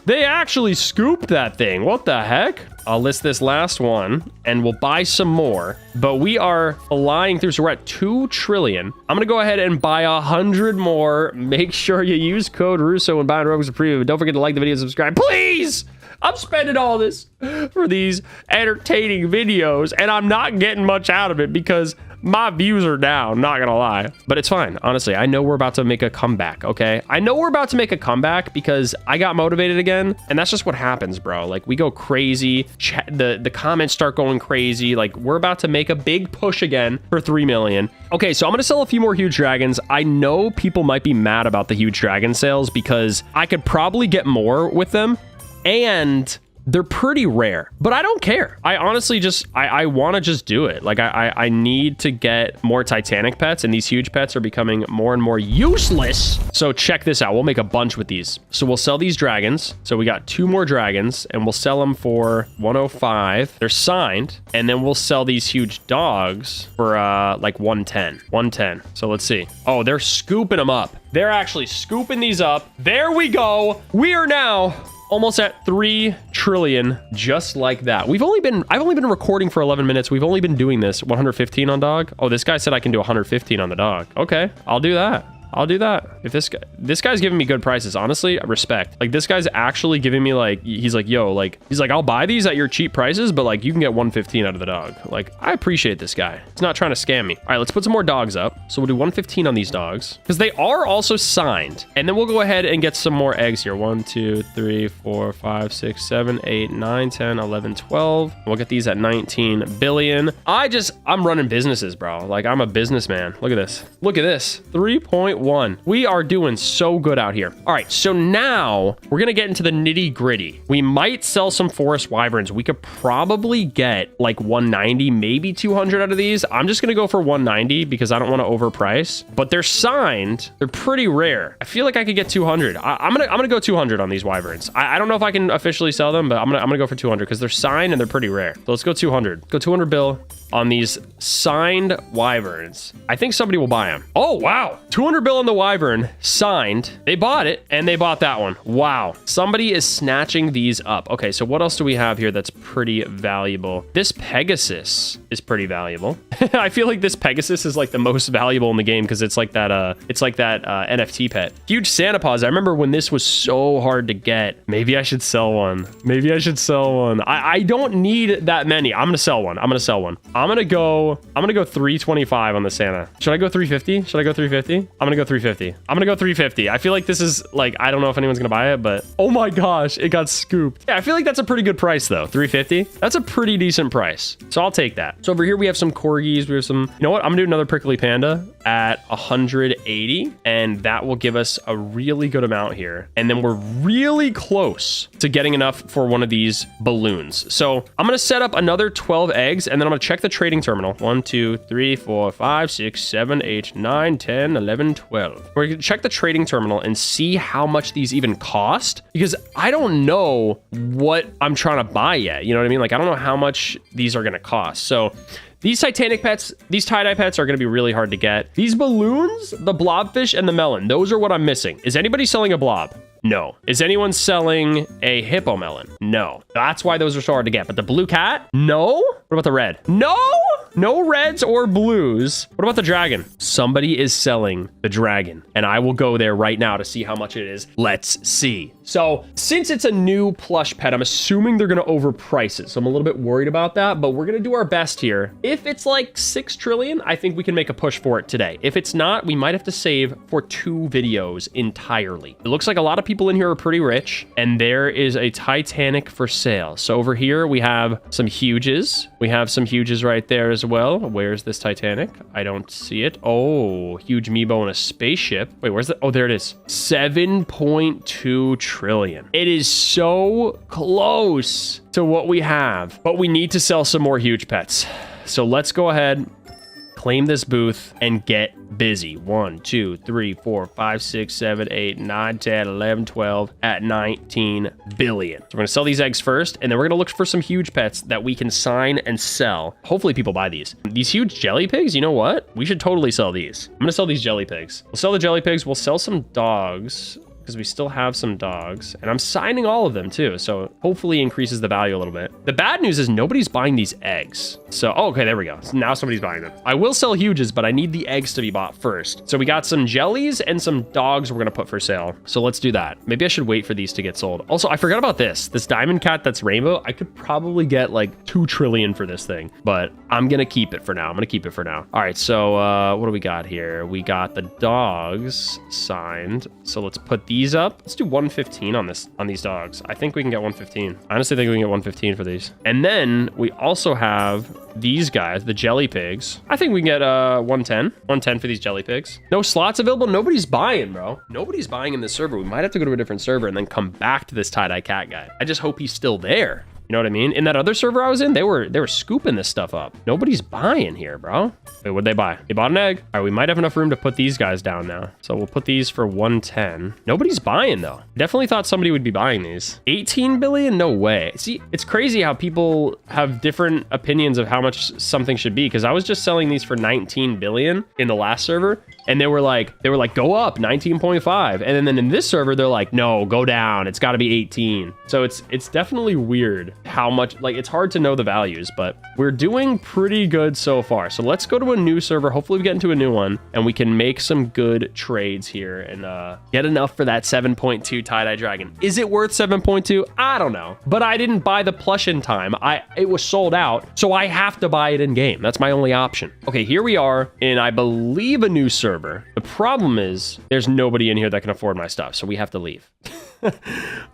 They actually scooped that thing. What the heck? I'll list this last one and we'll buy some more, but we are flying through. So we're at 2 trillion. I'm going to go ahead and buy 100 more. Make sure you use code Russo when buying Roblox Preview. Don't forget to like the video and subscribe, please. I'm spending all this for these entertaining videos and I'm not getting much out of it because my views are down, not gonna lie. But it's fine, honestly. I know we're about to make a comeback, okay? I know we're about to make a comeback because I got motivated again, and that's just what happens, bro. Like, we go crazy, the comments start going crazy. Like, we're about to make a big push again for 3 million. Okay, so I'm gonna sell a few more huge dragons. I know people might be mad about the huge dragon sales because I could probably get more with them, and they're pretty rare, but I don't care. I honestly just, I want to just do it. Like I need to get more Titanic pets and these huge pets are becoming more and more useless. So check this out. We'll make a bunch with these. So we'll sell these dragons. So we got 2 more dragons and we'll sell them for 105. They're signed. And then we'll sell these huge dogs for like 110. 110. So let's see. Oh, they're scooping them up. They're actually scooping these up. There we go. We are now almost at 3 trillion, just like that. I've only been recording for 11 minutes. We've only been doing this 115 on dog. Oh, this guy said I can do 115 on the dog. Okay, I'll do that. I'll do that. If this guy's giving me good prices, honestly, respect. Like, this guy's actually giving me, like, he's like, yo, like, he's like, I'll buy these at your cheap prices, but like, you can get 115 out of the dog. Like, I appreciate this guy. He's not trying to scam me. All right, let's put some more dogs up. So we'll do 115 on these dogs because they are also signed. And then we'll go ahead and get some more eggs here. 1, 2, 3, 4, 5, 6, 7, 8, 9, 10, 11, 12. We'll get these at 19 billion. I'm running businesses, bro. Like, I'm a businessman. Look at this. Look at this. 3.1. We are doing so good out here. All right, so now we're gonna get into the nitty gritty. We might sell some forest wyverns. We could probably get like 190, maybe 200 out of these. I'm just gonna go for 190 because I don't want to overprice, but they're signed. They're pretty rare. I feel like I could get 200. I'm gonna go 200 on these wyverns. I don't know if I can officially sell them, but I'm gonna go for 200 because they're signed and they're pretty rare. So let's go 200. Go 200 bill on these signed wyverns. I think somebody will buy them. Oh, wow. 200 bill on the wyvern, signed. They bought it, and they bought that one. Wow. Somebody is snatching these up. Okay, so what else do we have here that's pretty valuable? This Pegasus is pretty valuable. I feel like this Pegasus is like the most valuable in the game because it's like that NFT pet. Huge Santa paws. I remember when this was so hard to get. Maybe I should sell one. Maybe I should sell one. I don't need that many. I'm gonna sell one. I'm gonna sell one. I'm gonna go 325 on the Santa. Should I go 350? Should I go 350? I'm gonna go 350. I'm gonna go 350. I feel like this is like, I don't know if anyone's gonna buy it, but oh my gosh, it got scooped. Yeah, I feel like that's a pretty good price though. 350. That's a pretty decent price. So I'll take that. So over here we have some corgis. We have some, you know what? I'm gonna do another prickly panda at 180, and that will give us a really good amount here. And then we're really close to getting enough for one of these balloons. So I'm gonna set up another 12 eggs, and then I'm gonna check the trading terminal. 1, 2, 3, 4, 5, 6, 7, 8, 9, 10, 11, 12. We're gonna check the trading terminal and see how much these even cost, because I don't know what I'm trying to buy yet. You know what I mean? Like, I don't know how much these are gonna cost. So these Titanic pets, these tie-dye pets are going to be really hard to get. These balloons, the blobfish and the melon, those are what I'm missing. Is anybody selling a blob? No. Is anyone selling a hippo melon? No. That's why those are so hard to get. But the blue cat? No. What about the red? No. No reds or blues. What about the dragon? Somebody is selling the dragon, and I will go there right now to see how much it is. Let's see. So since it's a new plush pet, I'm assuming they're going to overprice it. So I'm a little bit worried about that, but we're going to do our best here. If it's like 6 trillion, I think we can make a push for it today. If it's not, we might have to save for 2 videos entirely. It looks like a lot of people in here are pretty rich, and there is a Titanic for sale. So over here, we have some huges. We have some huges right there as well. Where's this Titanic? I don't see it. Oh, huge Meebo in a spaceship. Wait, where's the... Oh, there it is. 7.2 trillion. It is so close to what we have, but we need to sell some more huge pets. So let's go ahead, claim this booth, and get busy. 1, 2, 3, 4, 5, 6, 7, 8, 9, 10, 11, 12 at 19 billion. So we're gonna sell these eggs first, and then we're gonna look for some huge pets that we can sign and sell. Hopefully people buy these. These huge jelly pigs, you know what? We should totally sell these. I'm gonna sell these jelly pigs. We'll sell the jelly pigs. We'll sell some dogs, because we still have some dogs, and I'm signing all of them too, so hopefully increases the value a little bit. The bad news is nobody's buying these eggs. So, oh, okay, there we go. So now somebody's buying them. I will sell huges, but I need the eggs to be bought first. So we got some jellies and some dogs we're gonna put for sale. So let's do that. Maybe I should wait for these to get sold. Also, I forgot about this diamond cat that's rainbow. I could probably get like 2 trillion for this thing, but I'm gonna keep it for now. All right, so what do we got here? We got the dogs signed. So let's put these up. Let's do 115 on these dogs. I think we can get 115. I honestly think we can get 115 for these. And then we also have these guys, the jelly pigs. I think we can get 110. 110 for these jelly pigs. No slots available. Nobody's buying, bro. Nobody's buying in this server. We might have to go to a different server and then come back to this tie-dye cat guy. I just hope he's still there. You know what I mean? In that other server I was in, they were scooping this stuff up. Nobody's buying here, bro. Wait, what'd they buy? They bought an egg. All right, we might have enough room to put these guys down now. So we'll put these for 110. Nobody's buying though. Definitely thought somebody would be buying these. 18 billion? No way. See, it's crazy how people have different opinions of how much something should be, because I was just selling these for 19 billion in the last server, and they were like, go up 19.5. And then in this server, they're like, no, go down. It's got to be 18. So it's definitely weird how much, like, it's hard to know the values, but we're doing pretty good so far. So let's go to a new server. Hopefully we get into a new one and we can make some good trades here and get enough for that 7.2 tie-dye dragon. Is it worth 7.2? I don't know, but I didn't buy the plush in time. It was sold out, so I have to buy it in game. That's my only option. Okay, here we are in, I believe, a new server. The problem is there's nobody in here that can afford my stuff, so we have to leave.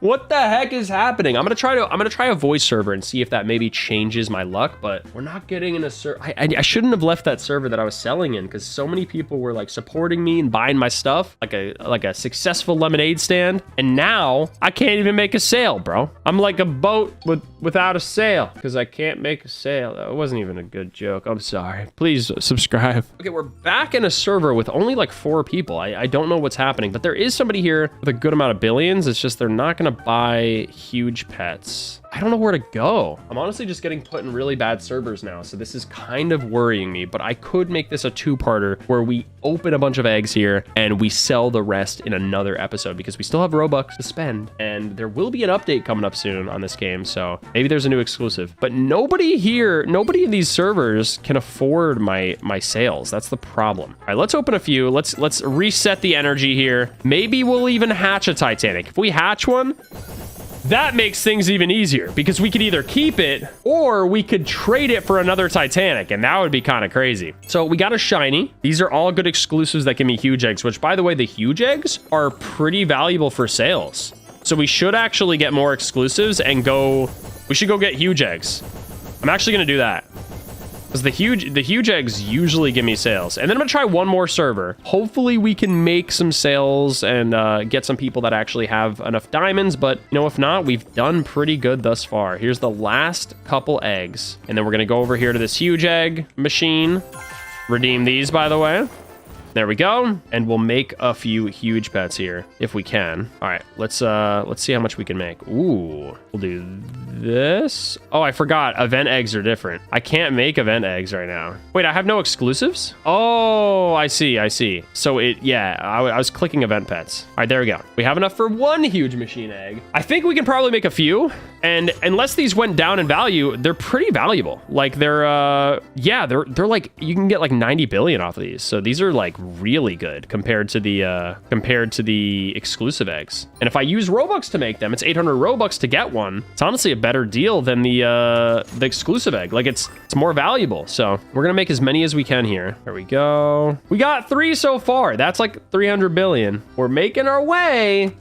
What the heck is happening? I'm gonna try a voice server and see if that maybe changes my luck, but we're not getting in a server. I shouldn't have left that server that I was selling in, because so many people were like supporting me and buying my stuff like a successful lemonade stand, and now I can't even make a sale, bro. I'm like a boat without a sail because I can't make a sale. That wasn't even a good joke. I'm sorry. Please subscribe. Okay, we're back in a server with only like 4 people. I don't know what's happening, but there is somebody here with a good amount of billions. It's just they're not gonna buy huge pets. I don't know where to go. I'm honestly just getting put in really bad servers now, so this is kind of worrying me, but I could make this a 2-parter where we open a bunch of eggs here and we sell the rest in another episode, because we still have Robux to spend, and there will be an update coming up soon on this game, so maybe there's a new exclusive. But nobody in these servers can afford my sales. That's the problem. All right, let's open a few. Let's reset the energy here. Maybe we'll even hatch a Titanic. If we hatch one, that makes things even easier, because we could either keep it or we could trade it for another Titanic, and that would be kind of crazy. So we got a shiny. These are all good exclusives that give me huge eggs, which, by the way, the huge eggs are pretty valuable for sales. So we should actually get more exclusives and we should go get huge eggs. I'm actually going to do that, because the huge eggs usually give me sales. And then I'm gonna try one more server. Hopefully we can make some sales and get some people that actually have enough diamonds, but you know, if not, we've done pretty good thus far. Here's the last couple eggs, and then we're gonna go over here to this huge egg machine. Redeem these, by the way. There we go. And we'll make a few huge pets here if we can. All right, let's see how much we can make. Ooh, we'll do this. Oh, I forgot. Event eggs are different. I can't make event eggs right now. Wait, I have no exclusives? Oh, I see. So I was clicking event pets. All right, there we go. We have enough for one huge machine egg. I think we can probably make a few. And unless these went down in value, they're pretty valuable. Like they're like, you can get like 90 billion off of these. So these are like really good compared to the exclusive eggs. And if I use Robux to make them, it's 800 Robux to get one. It's honestly a better deal than the exclusive egg. Like it's more valuable. So we're gonna make as many as we can here. There we go. We got 3 so far. That's like 300 billion. We're making our way.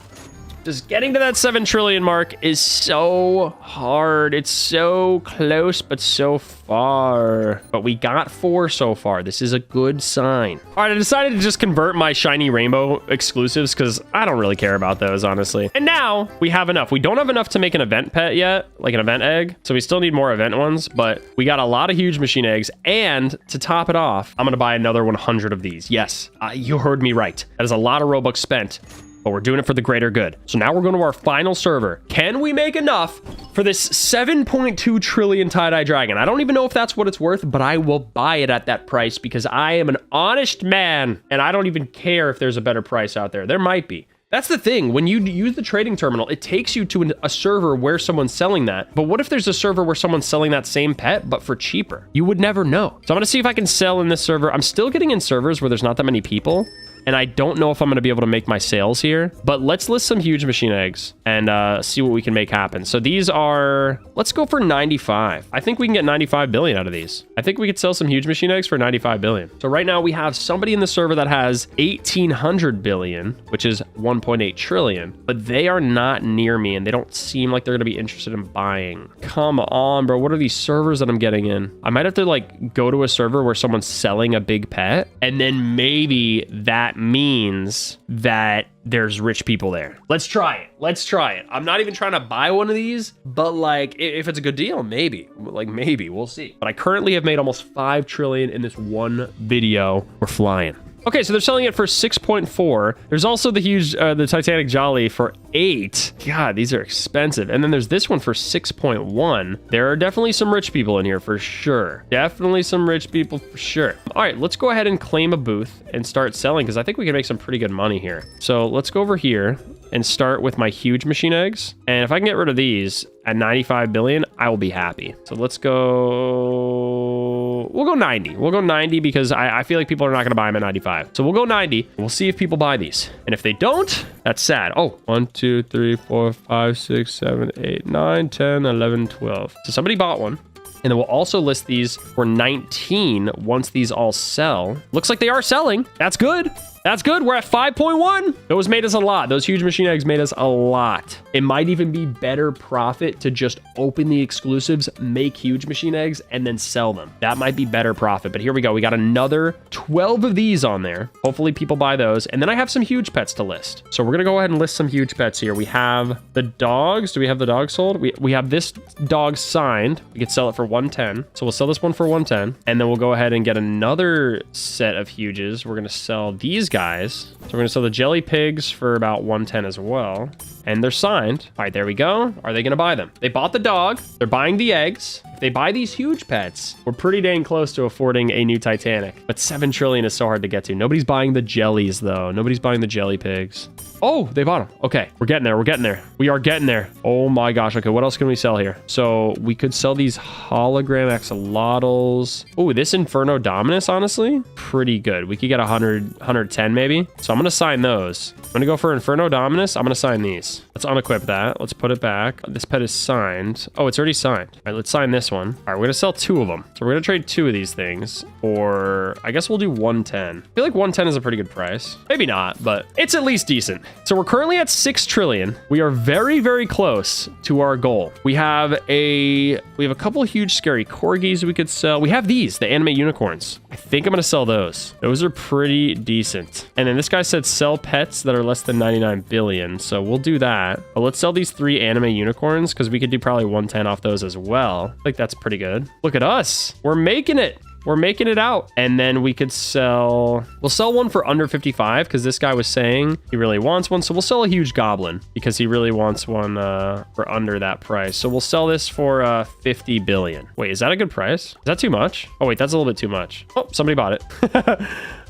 Just getting to that 7 trillion mark is so hard. It's so close, but so far. But we got 4 so far. This is a good sign. All right, I decided to just convert my shiny rainbow exclusives because I don't really care about those, honestly. And now we have enough. We don't have enough to make an event pet yet, like an event egg. So we still need more event ones, but we got a lot of huge machine eggs. And to top it off, I'm going to buy another 100 of these. Yes, you heard me right. That is a lot of Robux spent. But we're doing it for the greater good. So now we're going to our final server. Can we make enough for this 7.2 trillion tie-dye dragon? I don't even know if that's what it's worth, but I will buy it at that price because I am an honest man and I don't even care if there's a better price out there. There might be. That's the thing. When you use the trading terminal, it takes you to a server where someone's selling that. But what if there's a server where someone's selling that same pet, but for cheaper? You would never know. So I'm going to see if I can sell in this server. I'm still getting in servers where there's not that many people. And I don't know if I'm going to be able to make my sales here, but let's list some huge machine eggs and see what we can make happen. So these are, let's go for 95. I think we can get 95 billion out of these. I think we could sell some huge machine eggs for 95 billion. So right now we have somebody in the server that has 1800 billion, which is 1.8 trillion, but they are not near me and they don't seem like they're going to be interested in buying. Come on, bro. What are these servers that I'm getting in? I might have to like go to a server where someone's selling a big pet and then maybe that means that there's rich people there. Let's try it. I'm not even trying to buy one of these, but like if it's a good deal, maybe we'll see. But I currently have made almost 5 trillion in this one video. We're flying. Okay, so they're selling it for 6.4. There's also the huge, the Titanic Jolly for 8. God, these are expensive. And then there's this one for 6.1. There are definitely some rich people in here for sure. Definitely some rich people for sure. All right, let's go ahead and claim a booth and start selling because I think we can make some pretty good money here. So let's go over here and start with my huge machine eggs. And if I can get rid of these at 95 billion, I will be happy. So let's go, we'll go 90. We'll go 90 because I feel like people are not gonna buy them at 95. So we'll go 90. We'll see if people buy these. And if they don't, that's sad. Oh, 1, 2, 3, 4, 5, 6, 7, 8, 9, 10, 11, 12. So somebody bought one. And then we'll also list these for 19 once these all sell. Looks like they are selling. That's good. That's good. We're at 5.1. Those made us a lot. Those huge machine eggs made us a lot. It might even be better profit to just open the exclusives, make huge machine eggs, and then sell them. That might be better profit. But here we go. We got another 12 of these on there. Hopefully people buy those. And then I have some huge pets to list. So we're going to go ahead and list some huge pets here. We have the dogs. Do we have the dog sold? We have this dog signed. We could sell it for 110. So we'll sell this one for 110. And then we'll go ahead and get another set of huges. We're going to sell these guys. So we're going to sell the jelly pigs for about 110 as well. And they're signed. All right, there we go. Are they going to buy them? They bought the dog. They're buying the eggs. If they buy these huge pets, we're pretty dang close to affording a new Titanic. But 7 trillion is so hard to get to. Nobody's buying the jellies, though. Nobody's buying the jelly pigs. Oh, they bought them. Okay, we're getting there. We're getting there. We are getting there. Oh my gosh. Okay, what else can we sell here? So we could sell these hologram axolotls. Oh, this Inferno Dominus, honestly, pretty good. We could get 100, 110 maybe. So I'm going to sign those. I'm going to go for Inferno Dominus. I'm going to sign these. Let's unequip that. Let's put it back. This pet is signed. Oh, it's already signed. All right, let's sign this one. All right, we're going to sell 2 of them. So we're going to trade 2 of these things for, I guess we'll do 110. I feel like 110 is a pretty good price. Maybe not, but it's at least decent. So we're currently at 6 trillion. We are very, very close to our goal. We have a couple of huge scary corgis we could sell. We have these, the anime unicorns. I think I'm going to sell those. Those are pretty decent. And then this guy said sell pets that are less than 99 billion. So we'll do that. But let's sell these 3 anime unicorns because we could do probably 110 off those as well. I think that's pretty good. Look at us. We're making it. we're making it out. And then we could sell, we'll sell one for under 55 because this guy was saying he really wants one. So we'll sell a huge goblin because he really wants one for under that price. So we'll sell this for 50 billion. Wait, is that a good price? Is that too much? Oh wait, that's a little bit too much. Oh, somebody bought it.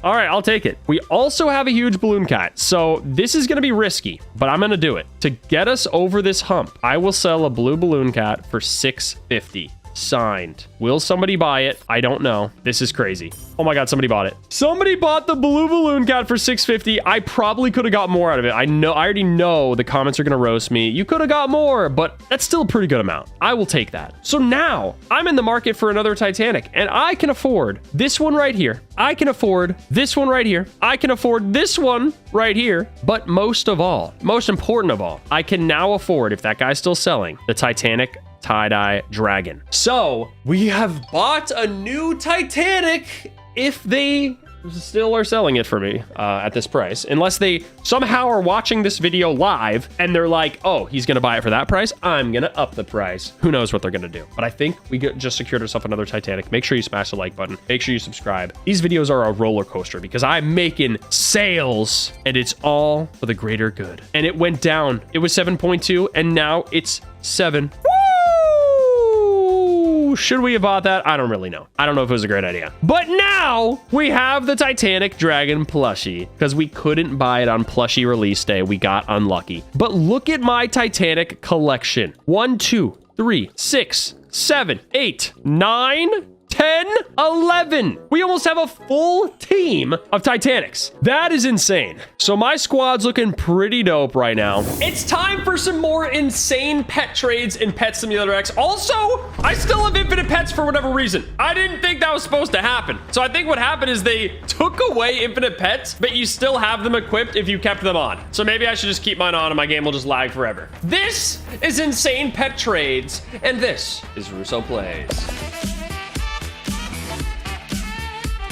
All right, I'll take it. We also have a huge balloon cat. So this is going to be risky, but I'm going to do it. To get us over this hump, I will sell a blue balloon cat for 650. Signed. Will somebody buy it? I don't know. This is crazy. Oh my God, somebody bought it. Somebody bought the blue balloon cat for 650. I probably could have got more out of it. I already know the comments are going to roast me. You could have got more, but that's still a pretty good amount. I will take that. So now I'm in the market for another Titanic and I can afford this one right here. I can afford this one right here. I can afford this one right here. But most of all, most important of all, I can now afford, if that guy's still selling, the Titanic tie-dye dragon. So we have bought a new Titanic if they still are selling it for me at this price, unless they somehow are watching this video live and they're like, oh, he's gonna buy it for that price, I'm gonna up the price. Who knows what they're gonna do? But I think we just secured ourselves another Titanic. Make sure you smash the like button. Make sure you subscribe. These videos are a roller coaster because I'm making sales and it's all for the greater good. And it went down. It was 7.2 and now it's 7. Should we have bought that? I don't really know. I don't know if it was a great idea. But now we have the Titanic Dragon plushie because we couldn't buy it on plushie release day. We got unlucky. But look at my Titanic collection. 1, 2, 3, 6, 7, 8, 9, 10, 11. We almost have a full team of Titanics. That is insane. So my squad's looking pretty dope right now. It's time for some more insane pet trades in Pet Simulator X. Also, I still have infinite pets for whatever reason. I didn't think that was supposed to happen. So I think what happened is they took away infinite pets, but you still have them equipped if you kept them on. So maybe I should just keep mine on and my game will just lag forever. This is insane pet trades, and this is RussoPlays.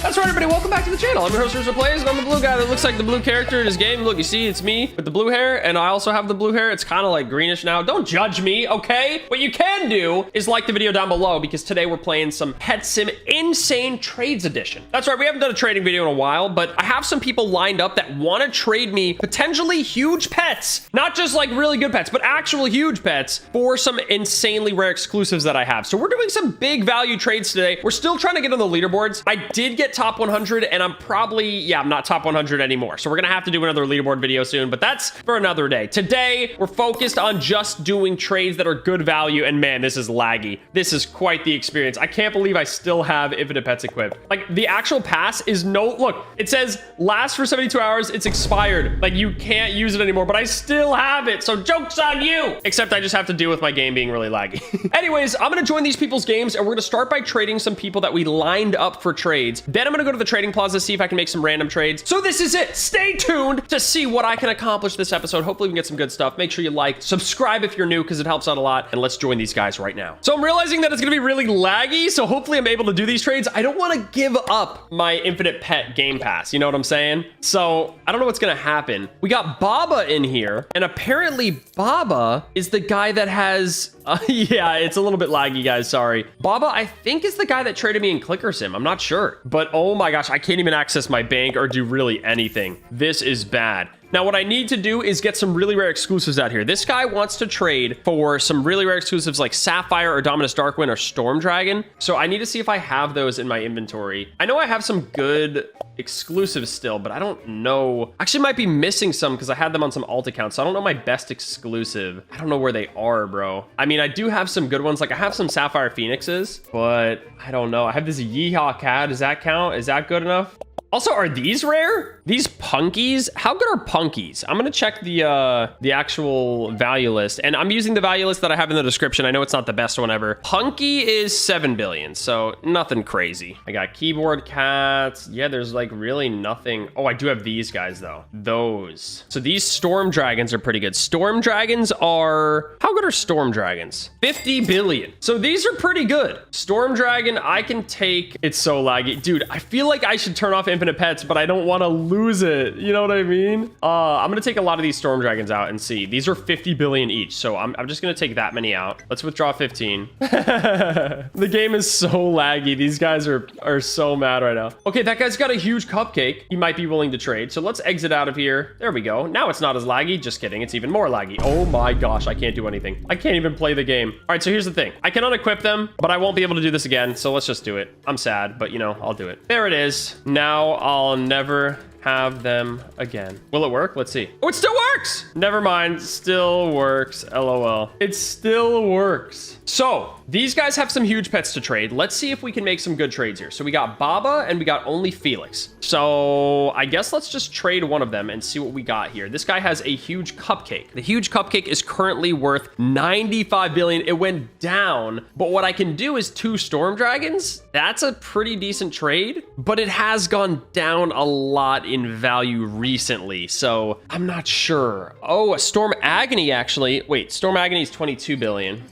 That's right, everybody. Welcome back to the channel. I'm your host, RussoPlays, and I'm the blue guy that looks like the blue character in his game. Look, you see, it's me with the blue hair, and I also have the blue hair. It's kind of like greenish now. Don't judge me, okay? What you can do is like the video down below, because today we're playing some Pet Sim Insane Trades Edition. That's right, we haven't done a trading video in a while, but I have some people lined up that want to trade me potentially huge pets. Not just like really good pets, but actual huge pets for some insanely rare exclusives that I have. So we're doing some big value trades today. We're still trying to get on the leaderboards. I did get top 100 and I'm probably, I'm not top 100 anymore. So we're gonna have to do another leaderboard video soon, but that's for another day. Today, we're focused on just doing trades that are good value, and man, this is laggy. This is quite the experience. I can't believe I still have infinite pets equipped. Like, the actual pass is look, it says lasts for 72 hours, it's expired. Like, you can't use it anymore, but I still have it, so joke's on you! Except I just have to deal with my game being really laggy. Anyways, I'm gonna join these people's games, and we're gonna start by trading some people that we lined up for trades. Then I'm gonna go to the trading plaza, see if I can make some random trades. So this is it. Stay tuned to see what I can accomplish this episode. Hopefully we can get some good stuff. Make sure you like, subscribe if you're new, because it helps out a lot. And let's join these guys right now. So I'm realizing that it's gonna be really laggy, so hopefully I'm able to do these trades. I don't want to give up my infinite pet game pass. You know what I'm saying? So I don't know what's gonna happen. We got Baba in here, and apparently Baba is the guy that has yeah, it's a little bit laggy, guys. Sorry. Baba, I think, is the guy that traded me in Clicker Sim. I'm not sure. But oh my gosh, I can't even access my bank or do really anything. This is bad. Now, what I need to do is get some really rare exclusives out here. This guy wants to trade for some really rare exclusives like Sapphire or Dominus Darkwind or Storm Dragon. So I need to see if I have those in my inventory. I know I have some good exclusives still, but I don't know. Actually, might be missing some because I had them on some alt accounts. So I don't know my best exclusive. I don't know where they are, bro. I mean, I do have some good ones. Like, I have some Sapphire Phoenixes, but I don't know. I have this Yeehaw Cat. Does that count? Is that good enough? Also, are these rare? These punkies? How good are punkies? I'm gonna check the actual value list, and I'm using the value list that I have in the description. I know it's not the best one ever. Punky is 7 billion, so nothing crazy. I got keyboard cats. Yeah, there's like really nothing. Oh, I do have these guys though. Those. So these storm dragons are pretty good. Storm dragons are, how good are storm dragons? 50 billion. So these are pretty good. Storm dragon, I can take. It's so laggy. Dude, I feel like I should turn off infinite infinite pets, but I don't want to lose it. You know what I mean? I'm going to take a lot of these storm dragons out and see. These are 50 billion each, so I'm just going to take that many out. Let's withdraw 15. The game is so laggy. These guys are so mad right now. Okay, that guy's got a huge cupcake. He might be willing to trade, so let's exit out of here. There we go. Now it's not as laggy. Just kidding. It's even more laggy. Oh my gosh, I can't do anything. I can't even play the game. All right, so here's the thing. I can unequip them, but I won't be able to do this again, so let's just do it. I'm sad, but you know, I'll do it. There it is. Now I'll never have them again. Will it work? Let's see. Oh, it still works. Never mind. Still works. LOL. It still works. So these guys have some huge pets to trade. Let's see if we can make some good trades here. So we got Baba and we got only Felix. So I guess let's just trade one of them and see what we got here. This guy has a huge cupcake. The huge cupcake is currently worth 95 billion. It went down, but what I can do is 2 storm dragons. That's a pretty decent trade, but it has gone down a lot in value recently, so I'm not sure. Oh, a Storm Agony actually. Wait, Storm Agony is 22 billion.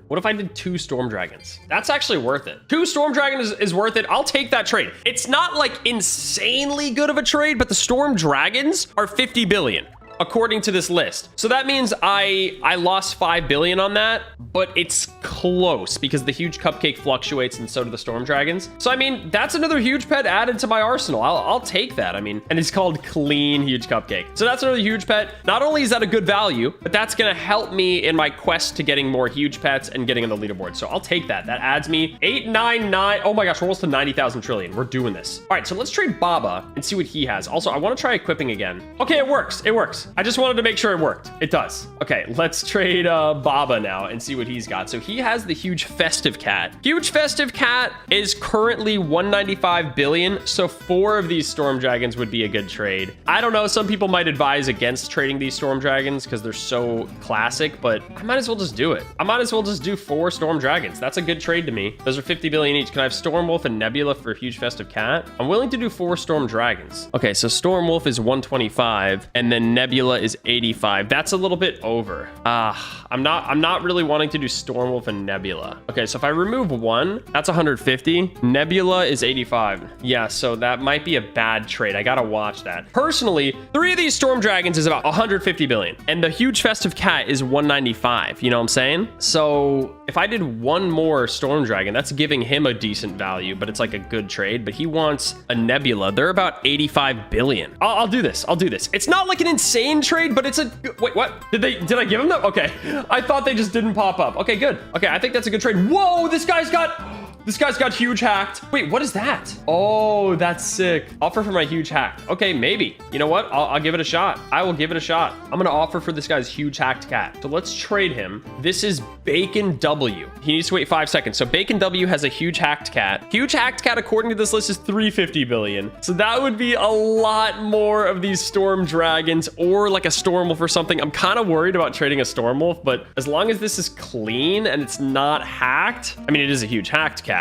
What if I did 2 Storm Dragons? That's actually worth it. 2 Storm Dragons is worth it. I'll take that trade. It's not like insanely good of a trade, but the Storm Dragons are 50 billion. According to this list. So that means I lost 5 billion on that, but it's close because the huge cupcake fluctuates and so do the storm dragons. So I mean, that's another huge pet added to my arsenal. I'll take that. I mean, and it's called Clean Huge Cupcake. So that's another huge pet. Not only is that a good value, but that's gonna help me in my quest to getting more huge pets and getting on the leaderboard. So I'll take that. That adds me 899. Oh my gosh, we're almost to 90,000 trillion. We're doing this. All right, so let's trade Baba and see what he has. Also, I want to try equipping again. Okay, it works. It works. I just wanted to make sure it worked. It does. Okay, let's trade Baba now and see what he's got. So he has the huge festive cat. Huge festive cat is currently 195 billion. So 4 of these storm dragons would be a good trade. I don't know. Some people might advise against trading these storm dragons because they're so classic, but I might as well just do it. I might as well just do 4 storm dragons. That's a good trade to me. Those are 50 billion each. Can I have Storm Wolf and Nebula for a huge festive cat? I'm willing to do 4 storm dragons. Okay, so Storm Wolf is 125 and then Nebula is 85. That's a little bit over. I'm not really wanting to do Storm Wolf and Nebula. Okay, so if I remove 1, that's 150. Nebula is 85. Yeah, so that might be a bad trade. I gotta watch that. Personally, 3 of these storm dragons is about 150 billion, and the huge festive cat is 195. You know what I'm saying? So if I did 1 more storm dragon, that's giving him a decent value, but it's like a good trade. But he wants a Nebula. They're about 85 billion. I'll do this. I'll do this. It's not like an insane trade, but it's a wait, what? Did I give him that? Okay. I thought they just didn't pop up. Okay, good. Okay, I think that's a good trade. Whoa, this guy's got huge hacked. Wait, what is that? Oh, that's sick. Offer for my huge hacked. Okay, maybe. You know what? I'll give it a shot. I will give it a shot. I'm gonna offer for this guy's huge hacked cat. So let's trade him. This is Bacon W. He needs to wait 5 seconds. So Bacon W has a huge hacked cat. Huge hacked cat, according to this list, is 350 billion. So that would be a lot more of these storm dragons or like a storm wolf or something. I'm kind of worried about trading a storm wolf, but as long as this is clean and it's not hacked, I mean, it is a huge hacked cat.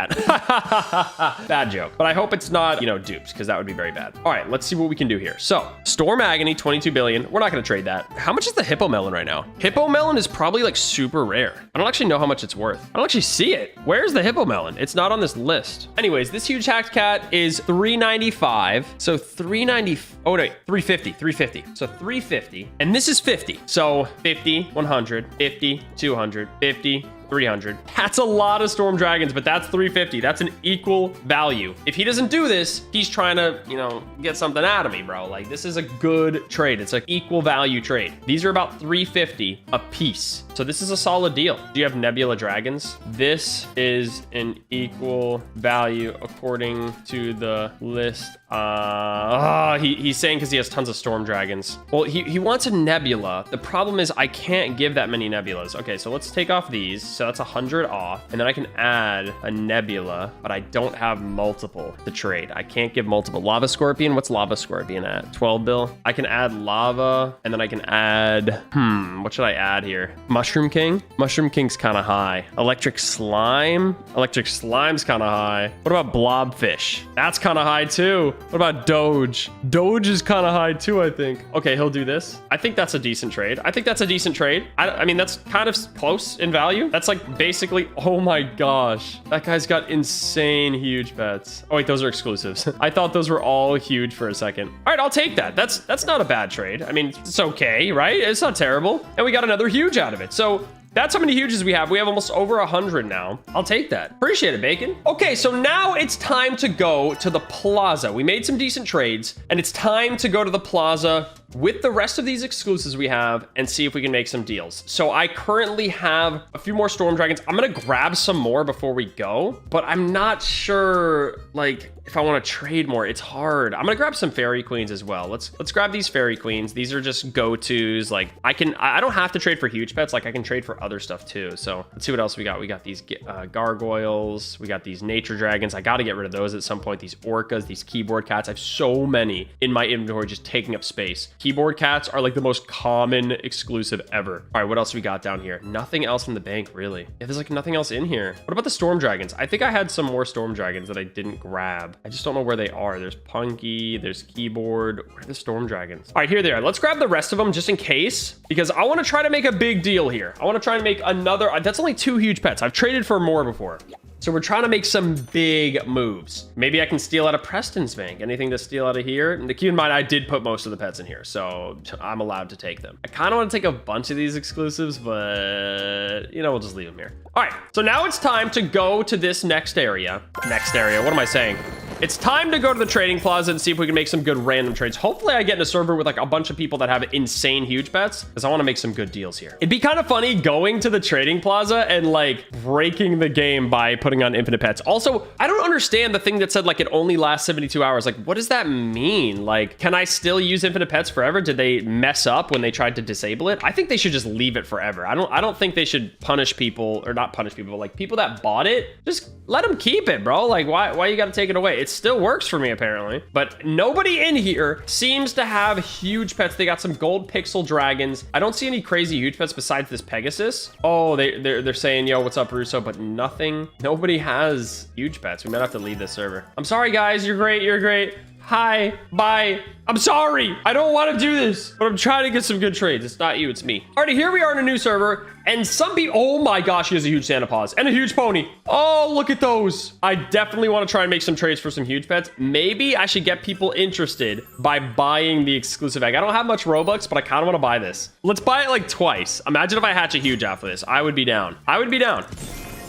Bad joke, but I hope it's not, you know, dupes, because that would be very bad. All right, let's see what we can do here. So Storm Agony, 22 billion. We're not going to trade that. How much is the Hippo Melon right now? Hippo Melon is probably like super rare. I don't actually know how much it's worth. I don't actually see it. Where's the Hippo Melon? It's not on this list. Anyways, this huge hacked cat is 395. So 390. Oh, no, 350. So 350. And this is 50. So 50, 100, 50, 200, 50, 300. That's a lot of storm dragons, but that's 350. That's an equal value. If he doesn't do this, he's trying to, you know, get something out of me, bro. Like, this is a good trade. It's an equal value trade. These are about 350 a piece. So this is a solid deal. Do you have Nebula dragons? This is an equal value according to the list. He's saying because he has tons of storm dragons. Well, he wants a Nebula. The problem is I can't give that many Nebulas. Okay, so let's take off these. So that's 100 off. And then I can add a Nebula, but I don't have multiple to trade. I can't give multiple. Lava Scorpion, what's Lava Scorpion at? 12 bill. I can add Lava, and then I can add, what should I add here? Mushroom King? Mushroom King's kind of high. Electric Slime? Electric Slime's kind of high. What about Blobfish? That's kind of high too. What about Doge? Doge is kind of high too, I think. Okay, he'll do this. I think that's a decent trade. I mean, that's kind of close in value. That's like basically, oh my gosh. That guy's got insane huge bets. Oh wait, those are exclusives. I thought those were all huge for a second. All right, I'll take that. That's not a bad trade. I mean, it's okay, right? It's not terrible. And we got another huge out of it. So that's how many huges we have. We have almost over 100 now. I'll take that. Appreciate it, Bacon. Okay, so now it's time to go to the plaza. We made some decent trades, and it's time to go to the plaza with the rest of these exclusives we have and see if we can make some deals. So I currently have a few more Storm Dragons. I'm gonna grab some more before we go, but I'm not sure, like, if I want to trade more. It's hard. I'm gonna grab some Fairy Queens as well. Let's grab these Fairy Queens. These are just go-tos. Like, I don't have to trade for huge pets. Like, I can trade for other stuff too. So let's see what else we got. We got these gargoyles. We got these nature dragons. I got to get rid of those at some point. These orcas, these keyboard cats. I have so many in my inventory just taking up space. Keyboard cats are like the most common exclusive ever. All right, what else we got down here? Nothing else in the bank, really. Yeah, there's like nothing else in here. What about the Storm Dragons? I think I had some more Storm Dragons that I didn't grab. I just don't know where they are. There's Punky, there's Keyboard. Where are the Storm Dragons? All right, here they are. Let's grab the rest of them just in case, because I want to try to make a big deal here. I want to try and make another. That's only 2 huge pets. I've traded for more before. So we're trying to make some big moves. Maybe I can steal out of Preston's bank. Anything to steal out of here? And keep in mind, I did put most of the pets in here, so I'm allowed to take them. I kind of want to take a bunch of these exclusives, but you know, we'll just leave them here. All right, so now it's time to go to this next area. What am I saying? It's time to go to the trading plaza and see if we can make some good random trades. Hopefully I get in a server with like a bunch of people that have insane huge bets, because I want to make some good deals here. It'd be kind of funny going to the trading plaza and like breaking the game by putting on infinite pets. Also, I don't understand the thing that said like it only lasts 72 hours. Like, what does that mean? Like, can I still use infinite pets forever? Did they mess up when they tried to disable it? I think they should just leave it forever. I don't think they should punish people, or not punish people, but like people that bought it, just let them keep it, bro. Like, why you got to take it away? It still works for me apparently, but nobody in here seems to have huge pets. They got some gold pixel dragons. I don't see any crazy huge pets besides this Pegasus. Oh, they're saying, yo, what's up, Russo? But nobody has huge pets. We might have to leave this server. I'm sorry, guys. You're great. Hi, bye. I'm sorry. I don't want to do this, but I'm trying to get some good trades. It's not you, it's me. Alrighty, here we are in a new server, and some people, oh my gosh, he has a huge Santa Paws and a huge pony. Oh, look at those. I definitely want to try and make some trades for some huge pets. Maybe I should get people interested by buying the exclusive egg. I don't have much Robux, but I kind of want to buy this. Let's buy it like twice. Imagine if I hatch a huge after this. I would be down.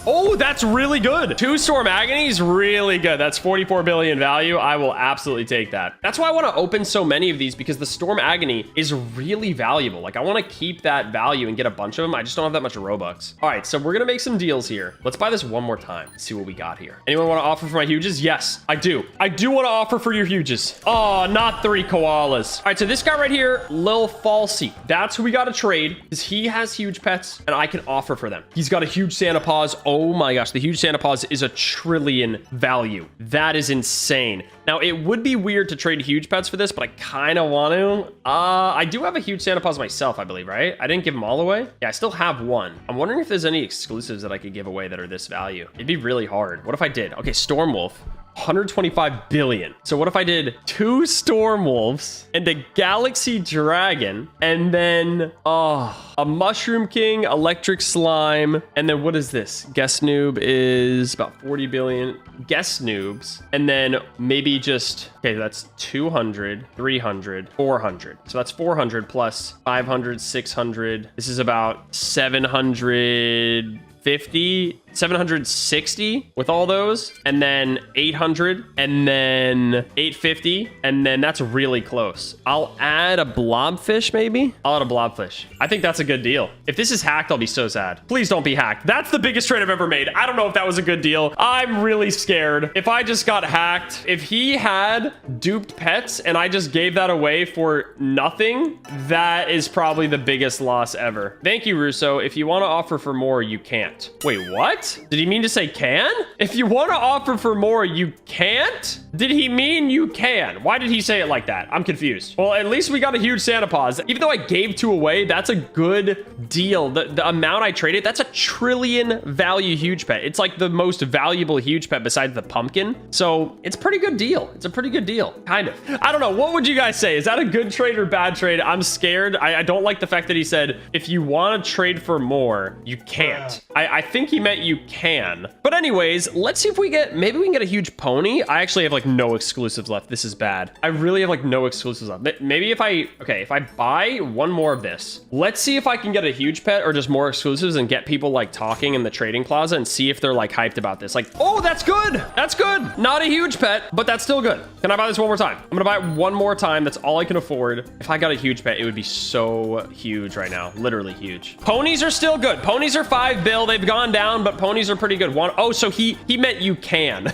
Oh, that's really good. 2 Storm Agonies, really good. That's 44 billion value. I will absolutely take that. That's why I want to open so many of these, because the Storm Agony is really valuable. Like, I want to keep that value and get a bunch of them. I just don't have that much Robux. All right, so we're going to make some deals here. Let's buy this one more time. Let's see what we got here. Anyone want to offer for my huges? Yes, I do. I do want to offer for your huges. Oh, not 3 koalas. All right, so this guy right here, Lil Falsey. That's who we got to trade, because he has huge pets and I can offer for them. He's got a huge Santa Paws. Oh my gosh, the huge Santa Paws is 1 trillion value. That is insane. Now, it would be weird to trade huge pets for this, but I kind of want to. I do have a huge Santa Paws myself, I believe, right? I didn't give them all away. Yeah, I still have 1. I'm wondering if there's any exclusives that I could give away that are this value. It'd be really hard. What if I did? Okay, Stormwolf. 125 billion. So what if I did 2 Stormwolves and a Galaxy Dragon, and then a Mushroom King, Electric Slime, and then what is this? Guest Noob is about 40 billion. Guest Noobs, and then maybe just, okay, that's 200, 300, 400. So that's 400 plus 500, 600. This is about 760 with all those, and then 800, and then 850, and then that's really close. I'll add a blobfish, maybe. I'll add a blobfish. I think that's a good deal. If this is hacked, I'll be so sad. Please don't be hacked. That's the biggest trade I've ever made. I don't know if that was a good deal. I'm really scared. If I just got hacked, if he had duped pets and I just gave that away for nothing, that is probably the biggest loss ever. Thank you, Russo. If you want to offer for more, you can't. Wait, what? What? Did he mean to say can? If you want to offer for more, you can't? Did he mean you can? Why did he say it like that? I'm confused. Well, at least we got a huge Santa Paws. Even though I gave 2 away, that's a good deal. The amount I traded, that's a trillion value huge pet. It's like the most valuable huge pet besides the pumpkin. So it's a pretty good deal. It's a pretty good deal, kind of. I don't know. What would you guys say? Is that a good trade or bad trade? I'm scared. I don't like the fact that he said, if you want to trade for more, you can't. I think he meant you can. But anyways, let's see if maybe we can get a huge pony. I actually have like no exclusives left. This is bad. I really have like no exclusives left. Maybe if I buy 1 more of this, let's see if I can get a huge pet or just more exclusives and get people like talking in the trading plaza and see if they're like hyped about this. Like, oh, that's good. That's good. Not a huge pet, but that's still good. Can I buy this 1 more time? I'm gonna buy it 1 more time. That's all I can afford. If I got a huge pet, it would be so huge right now. Literally huge. Ponies are still good. Ponies are 5 bill. They've gone down, but ponies are pretty good. Oh, so he meant you can.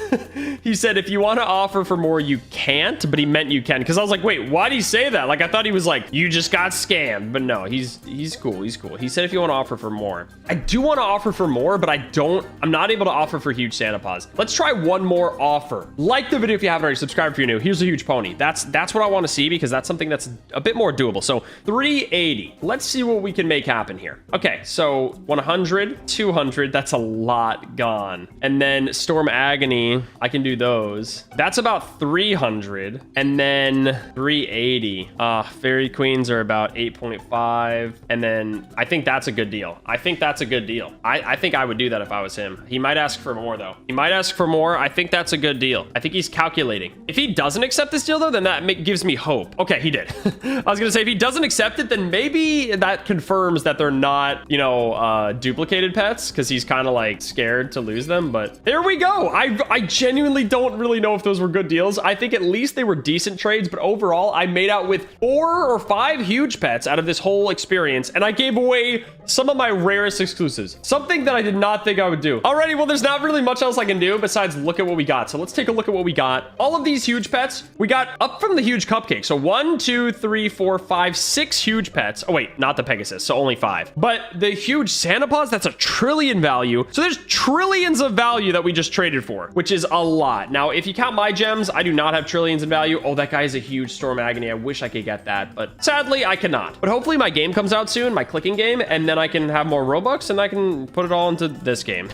He said, if you want to offer for more, you can't, but he meant you can. Because I was like, wait, why did he say that? Like, I thought he was like, you just got scammed. But no, he's cool. He's cool. He said, if you want to offer for more. I do want to offer for more, but I'm not able to offer for huge Santa Paws. Let's try 1 more offer. Like the video if you haven't already. Subscribe if you're new. Here's a huge pony. That's what I want to see because that's something that's a bit more doable. So 380. Let's see what we can make happen here. Okay, so 100, 200. That's a lot gone. And then Storm Agony, I can do those. That's about 300. And then 380. Fairy Queens are about 8.5. And then I think that's a good deal. I think that's a good deal. I think I would do that if I was him. He might ask for more though. He might ask for more. I think that's a good deal. I think he's calculating. If he doesn't accept this deal though, then that gives me hope. Okay, he did. I was gonna say if he doesn't accept it, then maybe that confirms that they're not, you know, duplicated pets because he's kind of like scared to lose them. But there we go. I genuinely don't really know if those were good deals. I think at least they were decent trades, but overall I made out with 4 or 5 huge pets out of this whole experience, and I gave away some of my rarest exclusives. Something that I did not think I would do. Alrighty, well, there's not really much else I can do besides look at what we got. So let's take a look at what we got. All of these huge pets, we got up from the huge cupcake. So 1, 2, 3, 4, 5, 6 huge pets. Oh wait, not the Pegasus, so only 5. But the huge Santa Paws, that's a trillion value. So there's trillions of value that we just traded for, which is a lot. Now, if you count my gems, I do not have trillions in value. Oh, that guy is a huge Storm Agony. I wish I could get that, but sadly I cannot. But hopefully my game comes out soon, my clicking game, and then I can have more Robux and I can put it all into this game.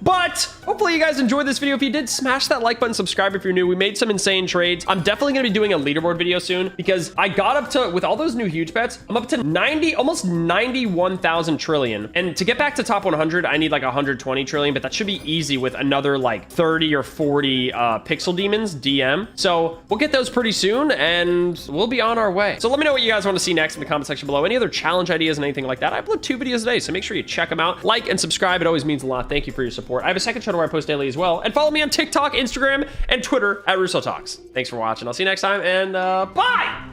But hopefully you guys enjoyed this video. If you did, smash that like button, subscribe if you're new. We made some insane trades. I'm definitely going to be doing a leaderboard video soon because I got up to, with all those new huge pets, I'm up to 90, almost 91,000 trillion. And to get back to top 100, I need like 120 trillion, but that should be easy with another like 30 or 40 pixel demons DM. So we'll get those pretty soon and we'll be on our way. So let me know what you guys want to see next in the comment section below. Any other challenge ideas and anything like that. I upload 2 videos a day, so make sure you check them out. Like and subscribe. It always means a lot. Thank you for your support. I have a second channel where I post daily as well. And follow me on TikTok, Instagram, and Twitter at RussoTalks. Thanks for watching. I'll see you next time, and bye!